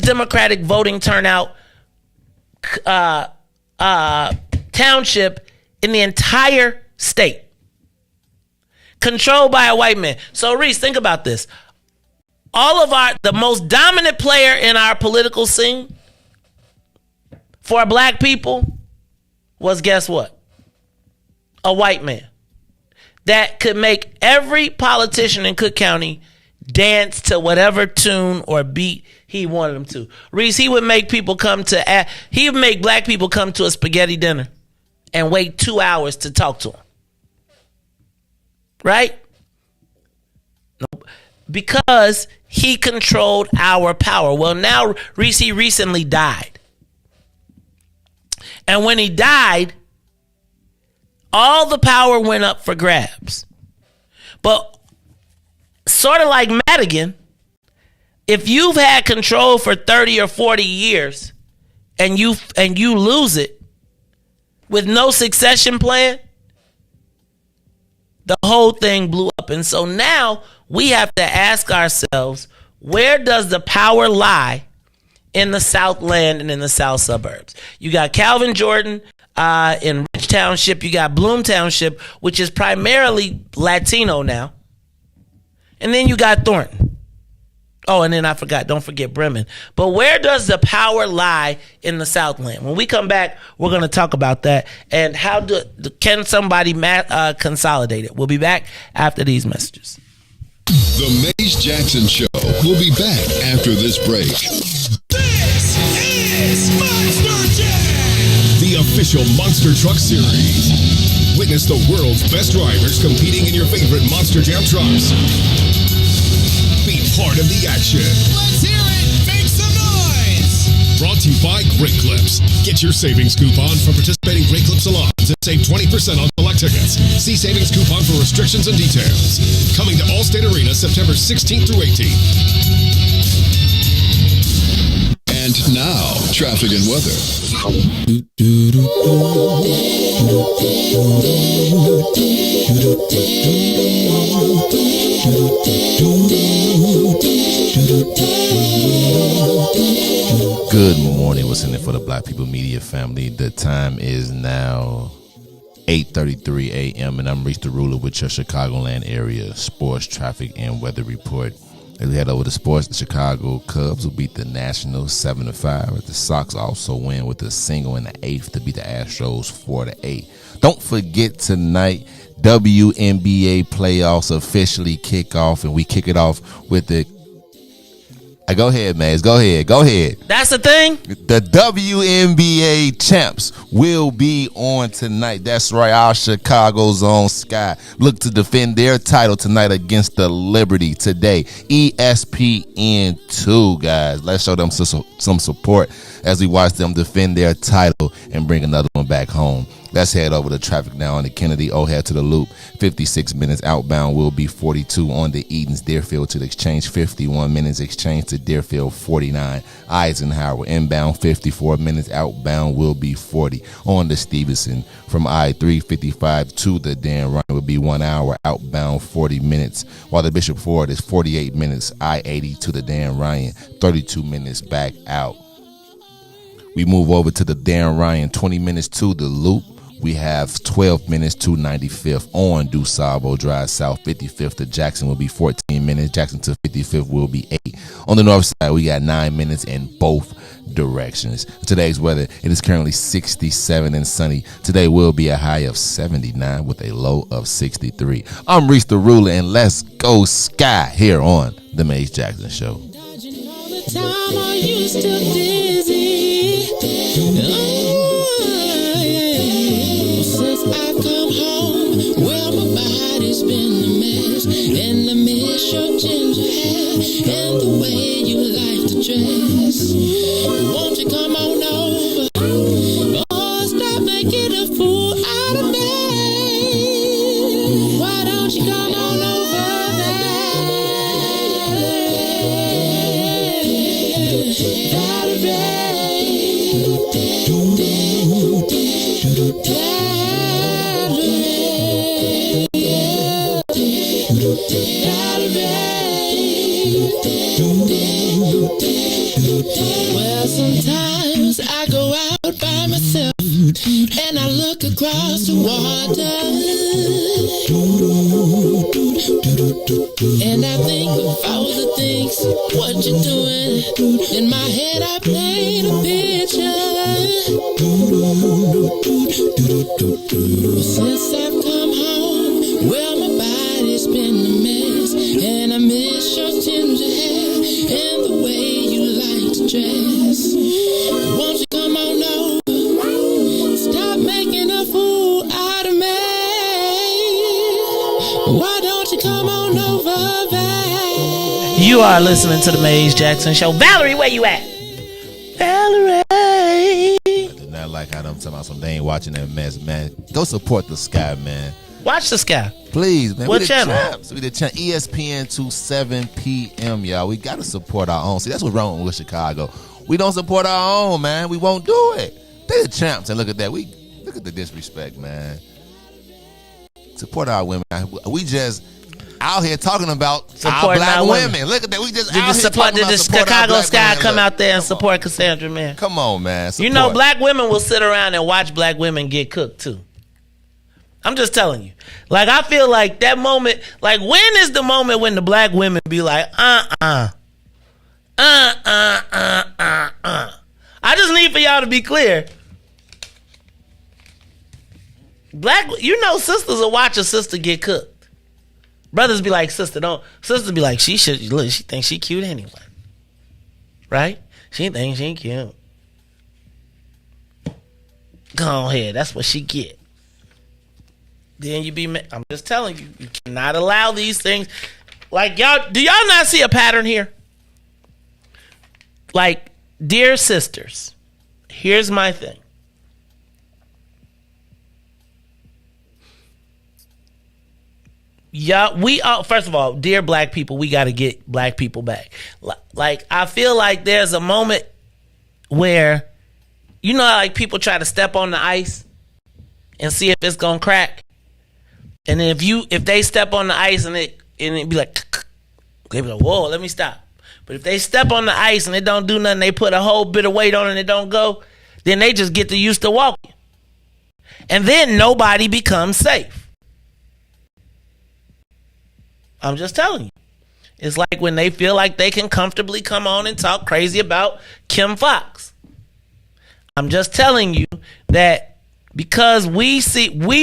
Democratic voting turnout township in the entire state, controlled by a white man. So Riis, think about this. The most dominant player in our political scene for black people was, guess what? A white man that could make every politician in Cook County dance to whatever tune or beat he wanted them to. Riis, he would make black people come to a spaghetti dinner and wait 2 hours to talk to him. Right? Because he controlled our power. Well, now Riis, he recently died. And when he died, all the power went up for grabs. But sort of like Madigan, if you've had control for 30 or 40 years and you lose it with no succession plan, the whole thing blew up. And so now we have to ask ourselves, where does the power lie in the Southland and in the South suburbs? You got Calvin Jordan in Rich Township. You got Bloom Township, which is primarily Latino now. And then you got Thornton. Oh, and then don't forget Bremen. But where does the power lie in the Southland? When we come back, we're going to talk about that and how can somebody consolidate it. We'll be back after these messages. The Maze Jackson Show will be back after this break. This is Monster Jam, the official Monster Truck Series. Witness the world's best drivers competing in your favorite Monster Jam trucks. Be part of the action. Let's hear it. Make some noise. Brought to you by Great Clips. Get your savings coupon from participating Great Clips salons and save 20% on select tickets. See savings coupon for restrictions and details. Coming to Allstate Arena September 16th through 18th. And now, traffic and weather. Good morning. What's in it for the Black People Media family? The time is now 8:33 a.m. and I'm Riis the Ruler with your Chicagoland area sports, traffic, and weather report. As we head over to sports, the Chicago Cubs will beat the Nationals 7-5. The Sox also win with a single in the 8th to beat the Astros 4-8. Don't forget tonight, WNBA playoffs officially kick off, and we kick it off with the go ahead, man. Go ahead. That's the thing? The WNBA champs will be on tonight. That's right. Our Chicago's own Sky look to defend their title tonight against the Liberty today. ESPN2, guys. Let's show them some support as we watch them defend their title and bring another one back home. Let's head over to traffic now on the Kennedy O'Hare to the Loop. 56 minutes outbound will be 42 on the Edens Deerfield to the Exchange. 51 minutes Exchange to Deerfield 49. Eisenhower inbound 54 minutes outbound will be 40 on the Stevenson. From I-355 to the Dan Ryan will be 1 hour outbound 40 minutes, while the Bishop Ford is 48 minutes I-80 to the Dan Ryan, 32 minutes back out. We move over to the Dan Ryan, 20 minutes to the Loop. We have 12 minutes to 95th on DuSable Drive South. 55th to Jackson will be 14 minutes. Jackson to 55th will be 8. On the north side, we got 9 minutes in both directions. Today's weather, it is currently 67 and sunny. Today will be a high of 79 with a low of 63. I'm Riis the Ruler, and let's go Sky here on The Maze Jackson Show. Time I used to dizzy. Since I come home, well, my body's been a mess. And I miss your ginger hair and the way you like to dress. Won't you come on over? Oh, stop making a fool out of me. Why don't you come on over there? Well, sometimes I go out by myself and I look across the water and I think of all the things what you're doing. In my head I paint a picture. Since I've come home, well, my body's been a mess, and I miss your ginger hair and the way you like to dress. Won't you come on over? Stop making a fool out of me. Why don't you come on over there? You are listening to The Maze Jackson Show. Valerie, where you at? Valerie. Not like how I'm talking about some they ain't watching that mess, man. Go support the Sky, man. Watch the Sky. Please, man. What we channel? The champs. We the champ. ESPN to 7 p.m. Y'all. We gotta support our own. See, that's what's wrong with Chicago. We don't support our own, man. We won't do it. They the champs, and look at that. Look at the disrespect, man. Support our women. We just out here talking about our black women. Look at that. We just did out here talking about the support our Chicago black Sky women. come Look, out there and support Cassandra, man? Come on, man. You know, black women will sit around and watch black women get cooked too. I'm just telling you. Like, I feel like that moment, like, when is the moment when the black women be like, I just need for y'all to be clear. Sisters will watch a sister get cooked. Brothers be like, sisters be like, she thinks she cute anyway. Right? She thinks she cute. Go ahead, that's what she get. Then I'm just telling you, you cannot allow these things. Like, y'all, do y'all not see a pattern here? Like, dear sisters, here's my thing. Yeah, first of all, dear black people, we got to get black people back. Like, I feel like there's a moment where, you know how, like, people try to step on the ice and see if it's gonna crack. And then if they step on the ice and it be like, they be like, whoa, let me stop. But if they step on the ice and it don't do nothing, they put a whole bit of weight on it and it don't go, then they just get used to walking. And then nobody becomes safe. I'm just telling you. It's like when they feel like they can comfortably come on and talk crazy about Kim Fox. I'm just telling you that because we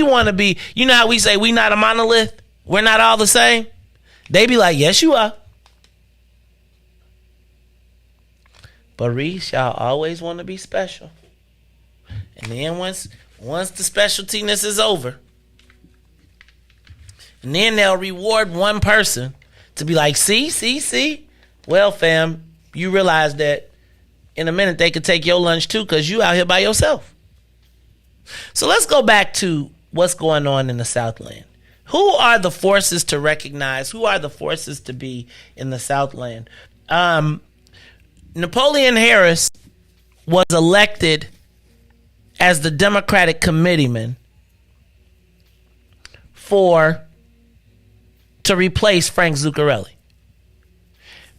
want to be, you know how we say we not a monolith? We're not all the same. They be like, yes, you are. But Riis, y'all always want to be special. And then once the specialtiness is over, and then they'll reward one person to be like, see. Well, fam, you realize that in a minute they could take your lunch too because you out here by yourself. So let's go back to what's going on in the Southland. Who are the forces to recognize? Who are the forces to be in the Southland? Napoleon Harris was elected as the Democratic committeeman to replace Frank Zuccarelli.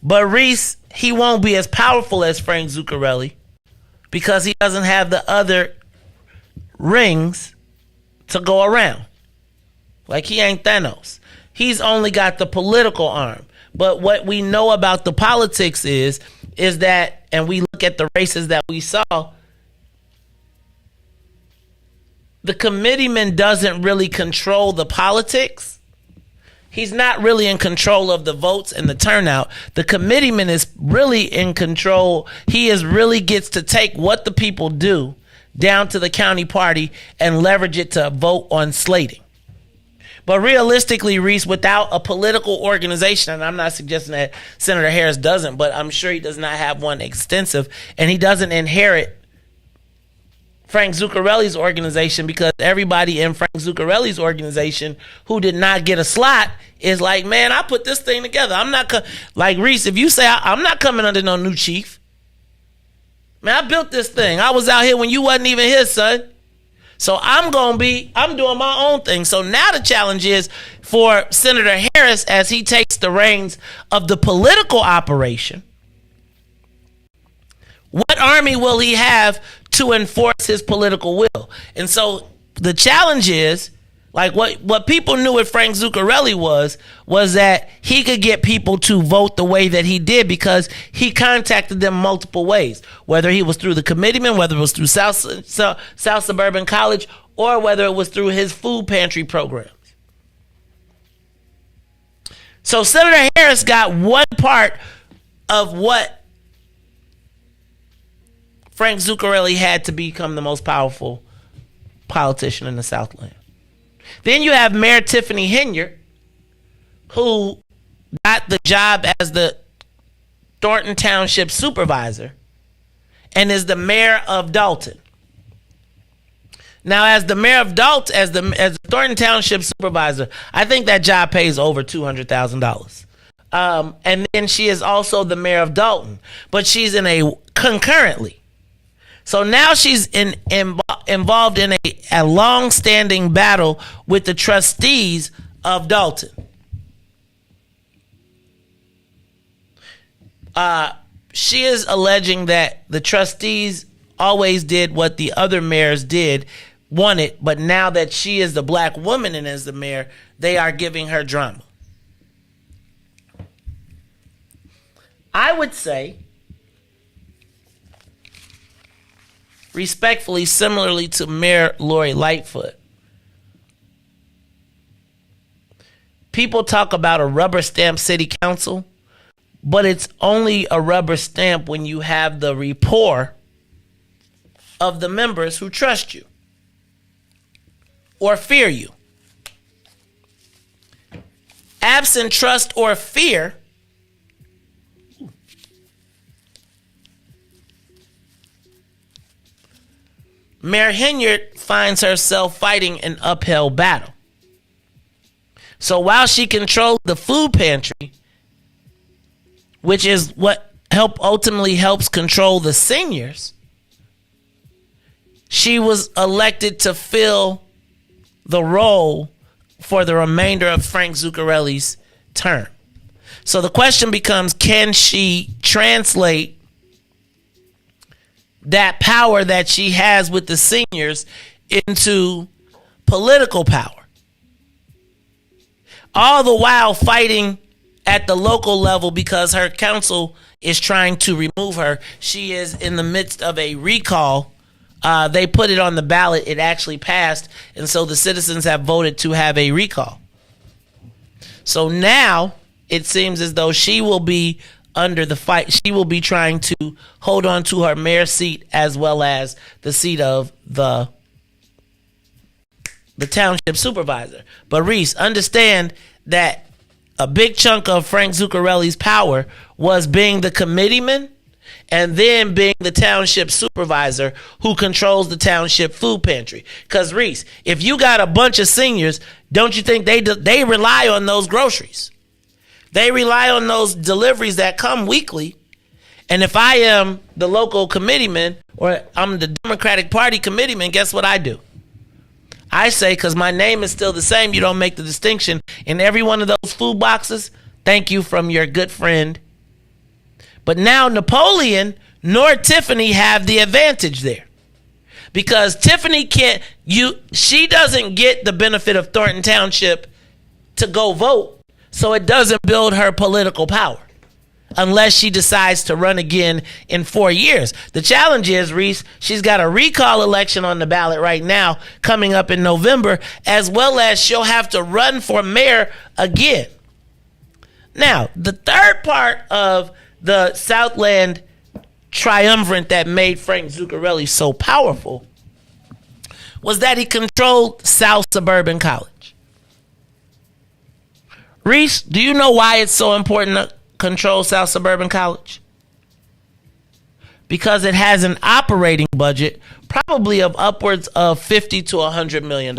But Riis, he won't be as powerful as Frank Zuccarelli because he doesn't have the other rings to go around. Like, he ain't Thanos. He's only got the political arm. But what we know about the politics is that, and we look at the races that we saw, the committeeman doesn't really control the politics. He's not really in control of the votes and the turnout. The committeeman is really in control. He really gets to take what the people do down to the county party and leverage it to vote on slating. But realistically, Riis, without a political organization, and I'm not suggesting that Senator Harris doesn't, but I'm sure he does not have one extensive, and he doesn't inherit Frank Zuccarelli's organization, because everybody in Frank Zuccarelli's organization who did not get a slot is like, man, I put this thing together. I'm not like Riis, if you say I'm not coming under no new chief. Man, I built this thing. I was out here when you wasn't even here, son. So I'm doing my own thing. So now the challenge is for Senator Harris, as he takes the reins of the political operation, what army will he have to enforce his political will? And so the challenge is, like, what people knew with Frank Zuccarelli was that he could get people to vote the way that he did because he contacted them multiple ways, whether he was through the committeeman, whether it was through South Suburban College, or whether it was through his food pantry programs. So Senator Harris got one part of what Frank Zuccarelli had to become the most powerful politician in the Southland. Then you have Mayor Tiffany Henyard, who got the job as the Thornton Township supervisor and is the mayor of Dalton. Now, as the mayor of Dalton, as the Thornton Township supervisor. I think that job pays over $200,000. And then she is also the mayor of Dalton, but she's in a concurrently. So now she's involved in a long-standing battle with the trustees of Dalton. She is alleging that the trustees always did what the other mayors wanted, but now that she is the black woman and is the mayor, they are giving her drama. I would say, respectfully, similarly to Mayor Lori Lightfoot, people talk about a rubber stamp city council, but it's only a rubber stamp when you have the rapport of the members who trust you or fear you. Absent trust or fear, Mayor Henyard finds herself fighting an uphill battle. So while she controls the food pantry, which is what ultimately helps control the seniors, she was elected to fill the role for the remainder of Frank Zuccarelli's term. So the question becomes, can she translate that power that she has with the seniors into political power, all the while fighting at the local level because her council is trying to remove her? She is in the midst of a recall. They put it on the ballot. It actually passed. And so the citizens have voted to have a recall. So now it seems as though she will be under the fight. She will be trying to hold on to her mayor seat as well as the seat of the township supervisor. But Riis, understand that a big chunk of Frank Zuccarelli's power was being the committeeman and then being the township supervisor who controls the township food pantry. Because Riis, if you got a bunch of seniors, don't you think they rely on those groceries? They rely on those deliveries that come weekly. And if I am the local committeeman or I'm the Democratic Party committeeman, guess what I do? I say, because my name is still the same, you don't make the distinction. In every one of those food boxes, thank you from your good friend. But now Napoleon nor Tiffany have the advantage there. Because Tiffany she doesn't get the benefit of Thornton Township to go vote. So it doesn't build her political power unless she decides to run again in 4 years. The challenge is, Riis, she's got a recall election on the ballot right now coming up in November, as well as she'll have to run for mayor again. Now, the third part of the Southland triumvirate that made Frank Zuccarelli so powerful was that he controlled South Suburban College. Riis, do you know why it's so important to control South Suburban College? Because it has an operating budget probably of upwards of $50 to $100 million.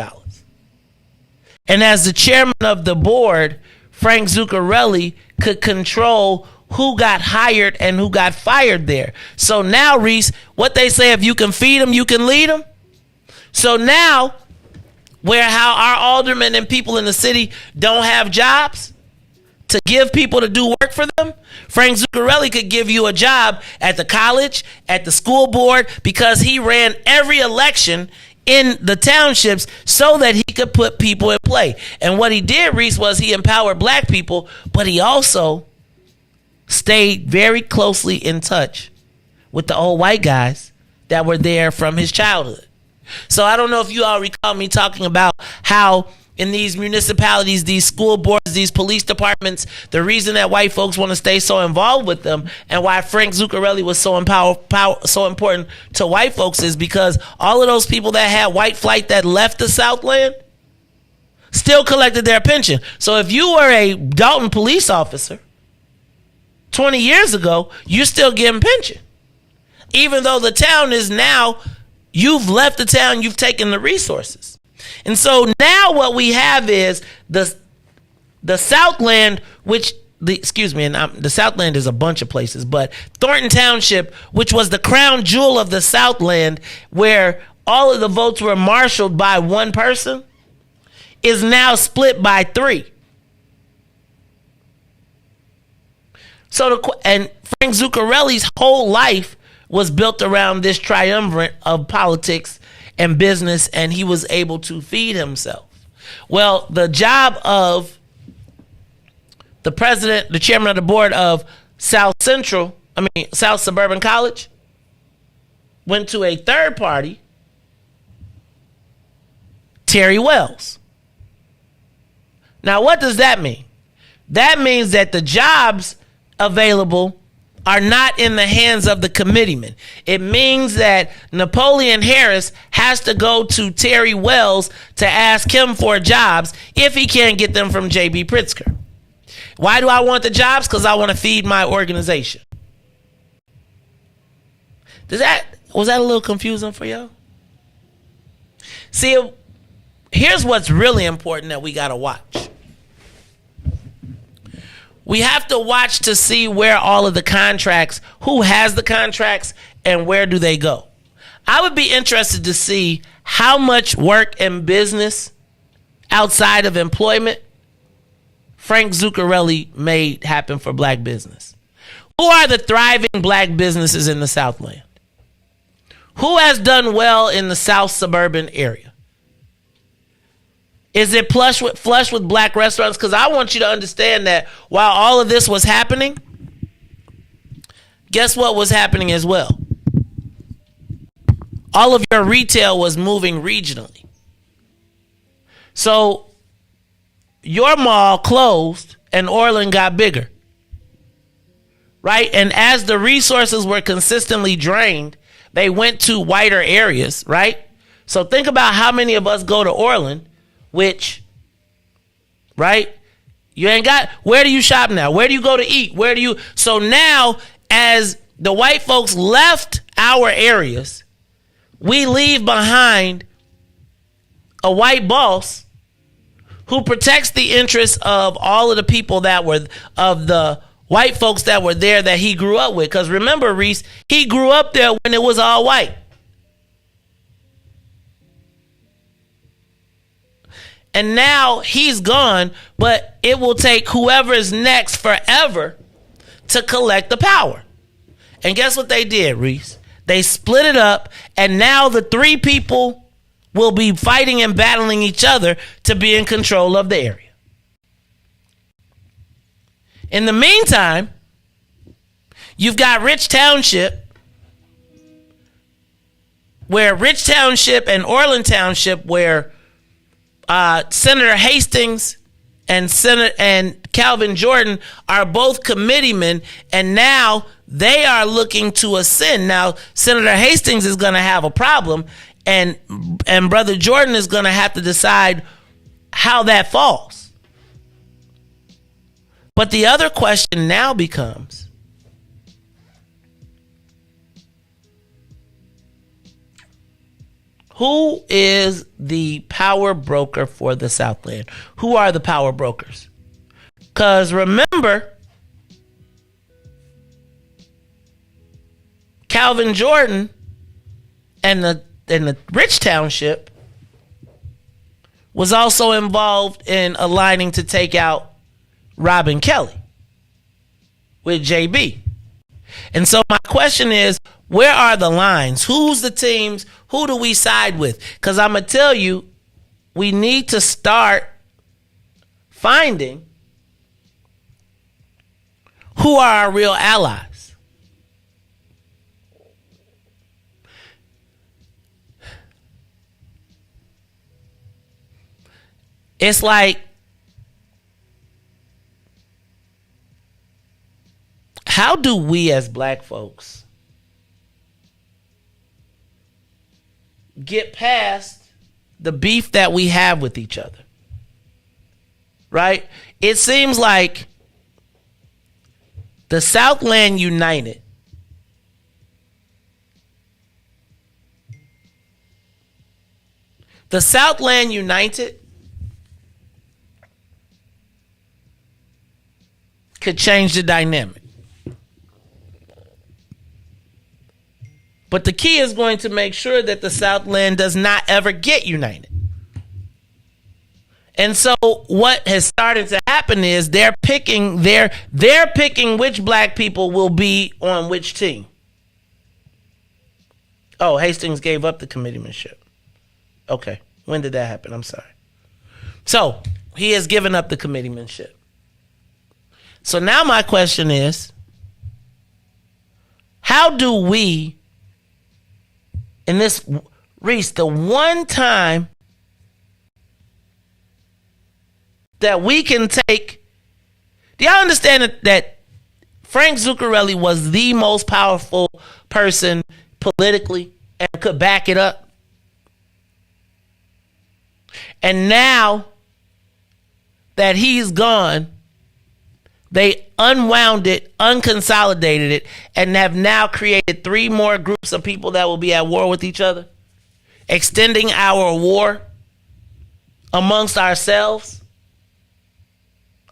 And as the chairman of the board, Frank Zuccarelli could control who got hired and who got fired there. So now, Riis, what they say, if you can feed them, you can lead them. So now, how our aldermen and people in the city don't have jobs to give people to do work for them, Frank Zuccarelli could give you a job at the college, at the school board, because he ran every election in the townships so that he could put people in play. And what he did, Riis, was he empowered black people, but he also stayed very closely in touch with the old white guys that were there from his childhood. So I don't know if you all recall me talking about how in these municipalities, these school boards, these police departments, the reason that white folks want to stay so involved with them and why Frank Zuccarelli was so important to white folks is because all of those people that had white flight that left the Southland still collected their pension. So if you were a Dalton police officer 20 years ago, you're still getting pension. Even though the town is now, you've left the town, you've taken the resources. And so now what we have is the Southland, the Southland is a bunch of places, but Thornton Township, which was the crown jewel of the Southland, where all of the votes were marshaled by one person, is now split by 3. And Frank Zuccarelli's whole life was built around this triumvirate of politics and business, and he was able to feed himself. Well, the job of the president, the chairman of the board of South Suburban College, went to a third party, Terry Wells. Now, what does that mean? That means that the jobs available are not in the hands of the committeeman. It means that Napoleon Harris has to go to Terry Wells to ask him for jobs if he can't get them from J.B. Pritzker. Why do I want the jobs? Because I want to feed my organization. Was that a little confusing for y'all? See, here's what's really important that we got to watch. We have to watch to see where all of the contracts, who has the contracts, and where do they go. I would be interested to see how much work and business outside of employment Frank Zuccarelli made happen for black business. Who are the thriving black businesses in the Southland? Who has done well in the South suburban area? Is it flush with black restaurants? Because I want you to understand that while all of this was happening, guess what was happening as well? All of your retail was moving regionally. So your mall closed and Orland got bigger. Right? And as the resources were consistently drained, they went to wider areas, right? So think about how many of us go to Orland, which, right? You ain't got, where do you shop now? Where do you go to eat? So now, as the white folks left our areas, we leave behind a white boss who protects the interests of all of the people that were, of the white folks that were there that he grew up with. Because remember, Riis, he grew up there when it was all white. And now he's gone, but it will take whoever is next forever to collect the power. And guess what they did, Riis? They split it up, and now the 3 people will be fighting and battling each other to be in control of the area. In the meantime, you've got Rich Township, and Orland Township, where Senator Hastings and Calvin Jordan are both committeemen, and now they are looking to ascend. Now, Senator Hastings is going to have a problem, and Brother Jordan is going to have to decide how that falls. But the other question now becomes, who is the power broker for the Southland? Who are the power brokers? Because remember, Calvin Jordan and the Rich Township was also involved in aligning to take out Robin Kelly with JB. And so my question is, where are the lines? Who's the teams? Who do we side with? Because I'm going to tell you, we need to start finding who are our real allies. It's like, how do we as black folks get past the beef that we have with each other? Right? It seems like the Southland United The Southland united could change the dynamic. But the key is going to make sure that the Southland does not ever get united. And so what has started to happen is they're picking which black people will be on which team. Oh, Hastings gave up the committeemanship. Okay. When did that happen? I'm sorry. So he has given up the committeemanship. So now my question is, how do we, in this, Riis, the one time that we can take, do y'all understand that Frank Zuccarelli was the most powerful person politically and could back it up? And now that he's gone, they unwound it, unconsolidated it, and have now created 3 more groups of people that will be at war with each other, extending our war amongst ourselves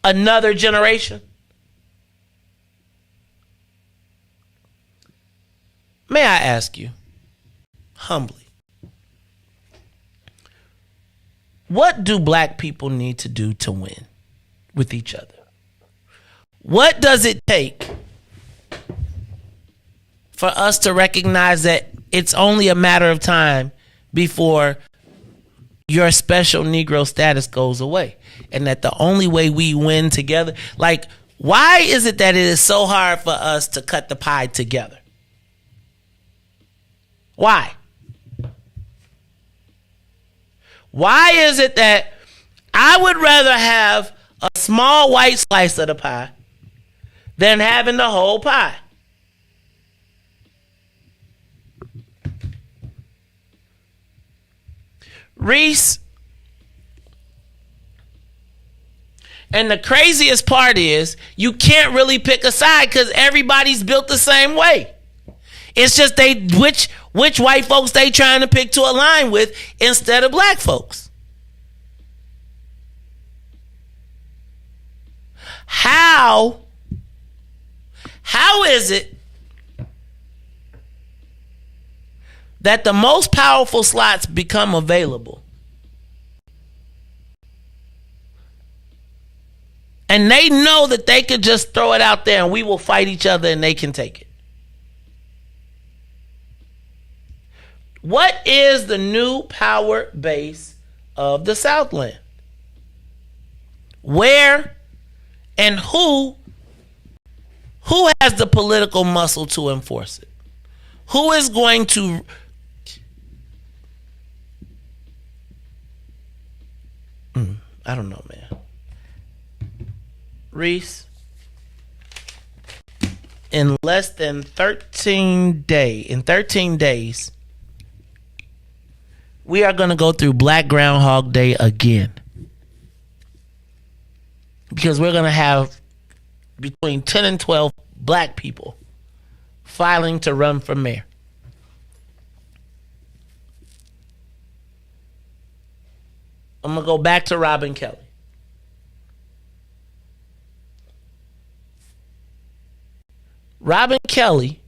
another generation. May I ask you, humbly, what do black people need to do to win with each other? What does it take for us to recognize that it's only a matter of time before your special Negro status goes away, and that the only way we win together, like, why is it that it is so hard for us to cut the pie together? Why? Why is it that I would rather have a small white slice of the pie than having the whole pie? Riis, and the craziest part is you can't really pick a side because everybody's built the same way. It's just which white folks they trying to pick to align with instead of black folks. How is it that the most powerful slots become available and they know that they could just throw it out there and we will fight each other and they can take it? What is the new power base of the Southland? Where and who has the political muscle to enforce it? Who is going to I don't know, man. Riis, in less than 13 days, we are going to go through Black Groundhog Day again. Because we're going to have between 10 and 12 black people filing to run for mayor. I'm going to go back to Robin Kelly. Robin Kelly,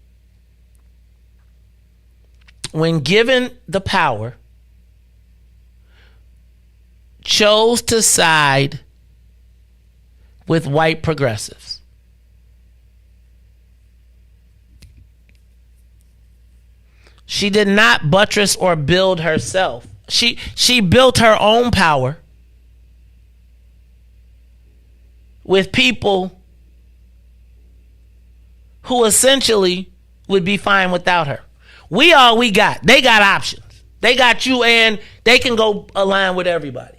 when given the power, chose to side with white progressives. She did not buttress or build herself. She built her own power with people who essentially would be fine without her. We all we got. They got options. They got you and they can go align with everybody.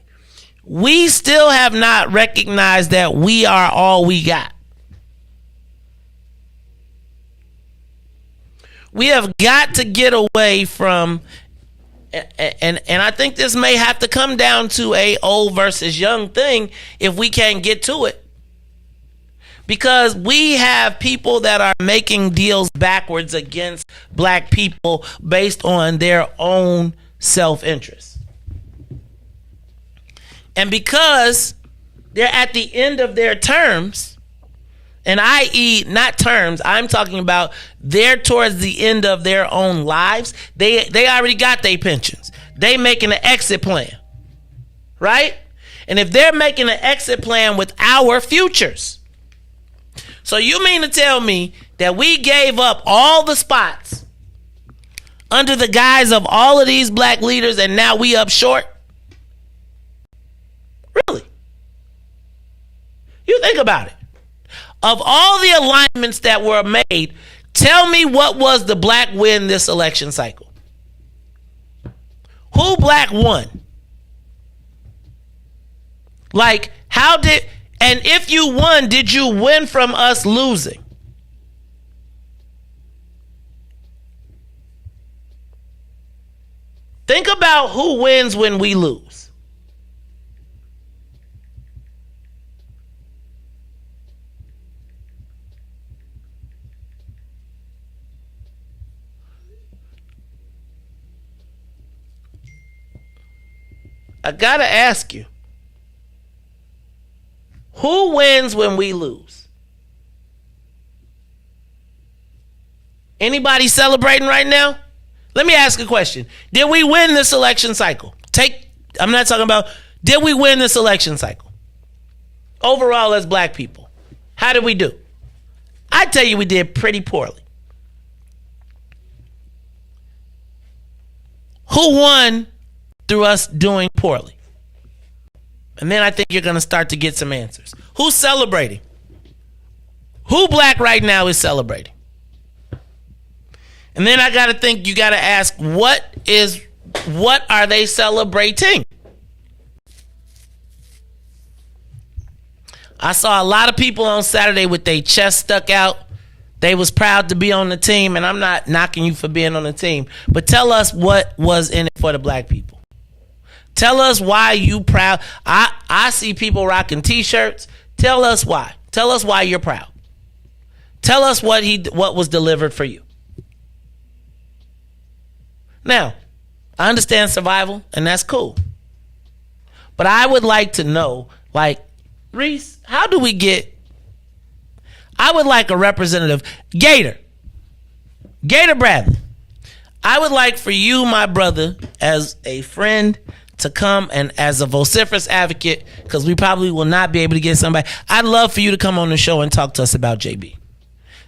We still have not recognized that we are all we got. We have got to get away from, and I think this may have to come down to a old versus young thing if we can't get to it. Because we have people that are making deals backwards against black people based on their own self-interest. And because they're at the end of their terms, and i.e. not terms, I'm talking about they're towards the end of their own lives. They already got their pensions. They making an exit plan, right? And if they're making an exit plan with our futures, so you mean to tell me that we gave up all the spots under the guise of all of these black leaders and now we up short? Really? You think about it. Of all the alignments that were made, tell me what was the black win this election cycle? Who black won? Like, how did, and if you won, did you win from us losing? Think about who wins when we lose. I gotta ask you, who wins when we lose? Anybody celebrating right now? Let me ask a question. Did we win this election cycle? I'm not talking about, did we win this election cycle? Overall as black people. How did we do? I tell you we did pretty poorly. Who won through us doing poorly? And then I think you're going to start to get some answers. Who's celebrating? Who black right now is celebrating? And then I got to think, you got to ask, what are they celebrating? I saw a lot of people on Saturday with their chest stuck out. They was proud to be on the team, and I'm not knocking you for being on the team, but tell us what was in it for the black people. Tell us why you proud. I see people rocking t-shirts. Tell us why. Tell us why you're proud. Tell us what was delivered for you. Now, I understand survival, and that's cool. But I would like to know, like, Riis, how do we get... I would like a representative, Gator Bradley. I would like for you, my brother, as a friend, to come and as a vociferous advocate, because we probably will not be able to get somebody. I'd love for you to come on the show and talk to us about JB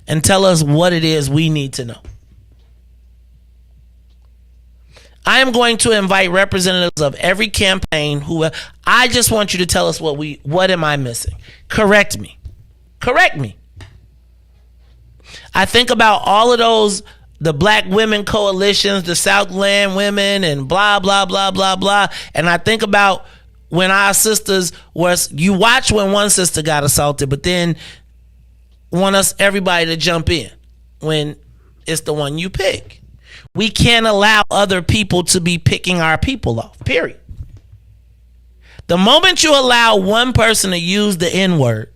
and tell us what it is we need to know. I am going to invite representatives of every campaign who I just want you to tell us what am I missing? Correct me. I think about all of those, the black women coalitions, the Southland women and blah, blah, blah, blah, blah. And I think about when our sisters you watch when one sister got assaulted, but then want everybody to jump in when it's the one you pick. We can't allow other people to be picking our people off, period. The moment you allow one person to use the N-word,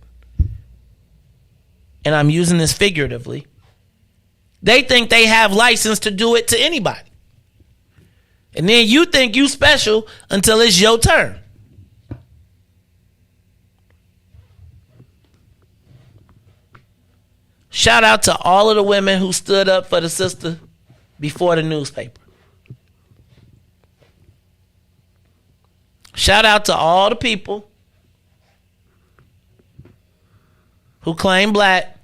and I'm using this figuratively, they think they have license to do it to anybody. And then you think you special until it's your turn. Shout out to all of the women who stood up for the sister before the newspaper. Shout out to all the people who claim black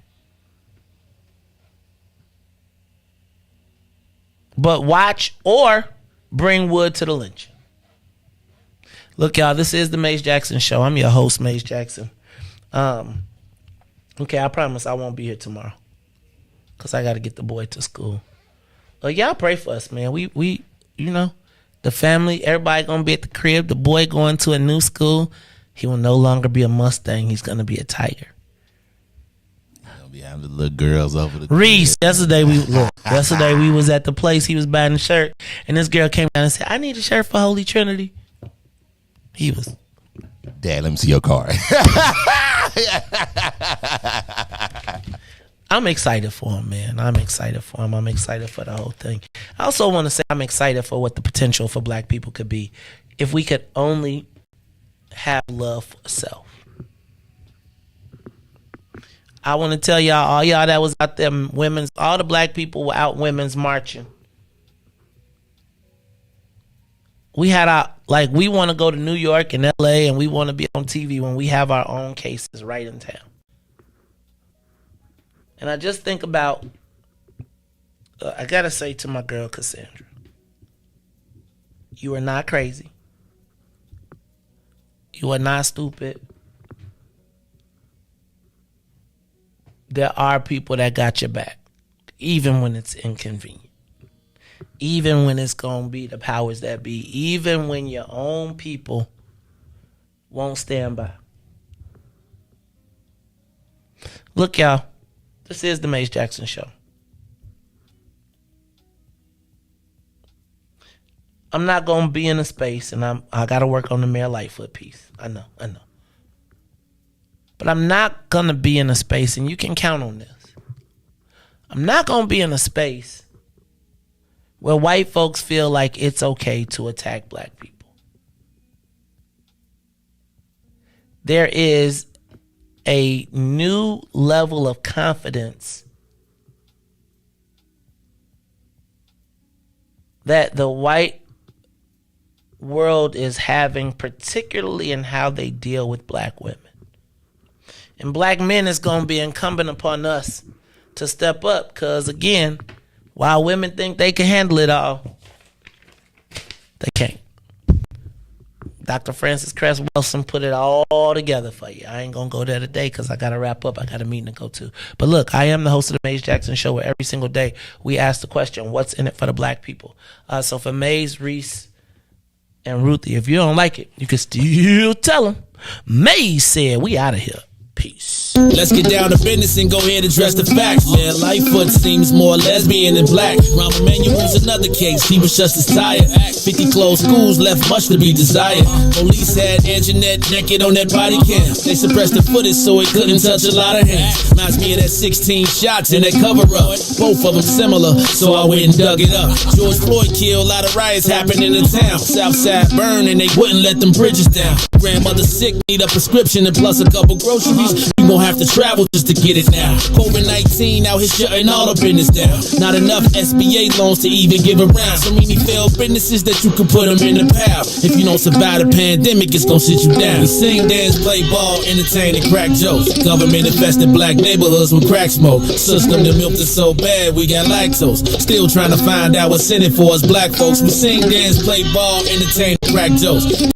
but watch or bring wood to the lynch. Look, y'all, this is the Mace Jackson Show. I'm your host, Mace Jackson. Okay, I promise I won't be here tomorrow because I got to get the boy to school. But y'all pray for us, man. We you know, the family, everybody going to be at the crib. The boy going to a new school. He will no longer be a Mustang. He's going to be a Tiger. He'll be having the little girls over the Riis, yesterday we was at the place. He was buying a shirt, and this girl came down and said, "I need a shirt for Holy Trinity." He was, "Dad, let me see your card." I'm excited for him, man. I'm excited for him. I'm excited for the whole thing. I also want to say I'm excited for what the potential for black people could be if we could only have love for self. I want to tell y'all, all y'all that was out there, all the black people were out women's marching. We had we want to go to New York and LA and we want to be on TV when we have our own cases right in town. And I just think about, I got to say to my girl Cassandra, you are not crazy. You are not stupid. There are people that got your back, even when it's inconvenient. Even when it's going to be the powers that be. Even when your own people won't stand by. Look, y'all. This is the Mace Jackson Show. I'm not going to be in a space, and I got to work on the Mayor Lightfoot piece. I know. But I'm not going to be in a space, and you can count on this. I'm not going to be in a space where white folks feel like it's okay to attack black people. There is a new level of confidence that the white world is having, particularly in how they deal with black women. And black men, is going to be incumbent upon us to step up, because again, while women think they can handle it all, they can't. Dr. Francis Cress Wilson put it all together for you. I ain't going to go there today because I got to wrap up. I got a meeting to go to. But look, I am the host of the Mace Jackson Show, where every single day we ask the question, what's in it for the black people? So for Maze, Riis, and Ruthie, if you don't like it, you can still tell them. Maze said, we out of here. Peace. Let's get down to business and go ahead and address the facts, man. Lightfoot seems more lesbian than black. Rahm Emanuel's another case, he was just as tired. 50 closed schools left much to be desired. Police had Anjanette naked on that body cam. They suppressed the footage so it couldn't touch a lot of hands. Reminds me of that 16 shots in that cover-up. Both of them similar, so I went and dug it up. George Floyd killed, a lot of riots happened in the town. Southside burned and they wouldn't let them bridges down. Grandmother sick, need a prescription and plus a couple groceries. You gon' have to travel just to get it now. COVID-19 out here shutting all the business down. Not enough SBA loans to even give around. So many failed businesses that you can put them in the pile. If you don't survive the pandemic, it's gon' sit you down. We sing, dance, play ball, entertain, and crack jokes. Government infested black neighborhoods with crack smoke. System that milked us so bad, we got lactose. Still trying to find out what's in it for us black folks. We sing, dance, play ball, entertain, and crack jokes.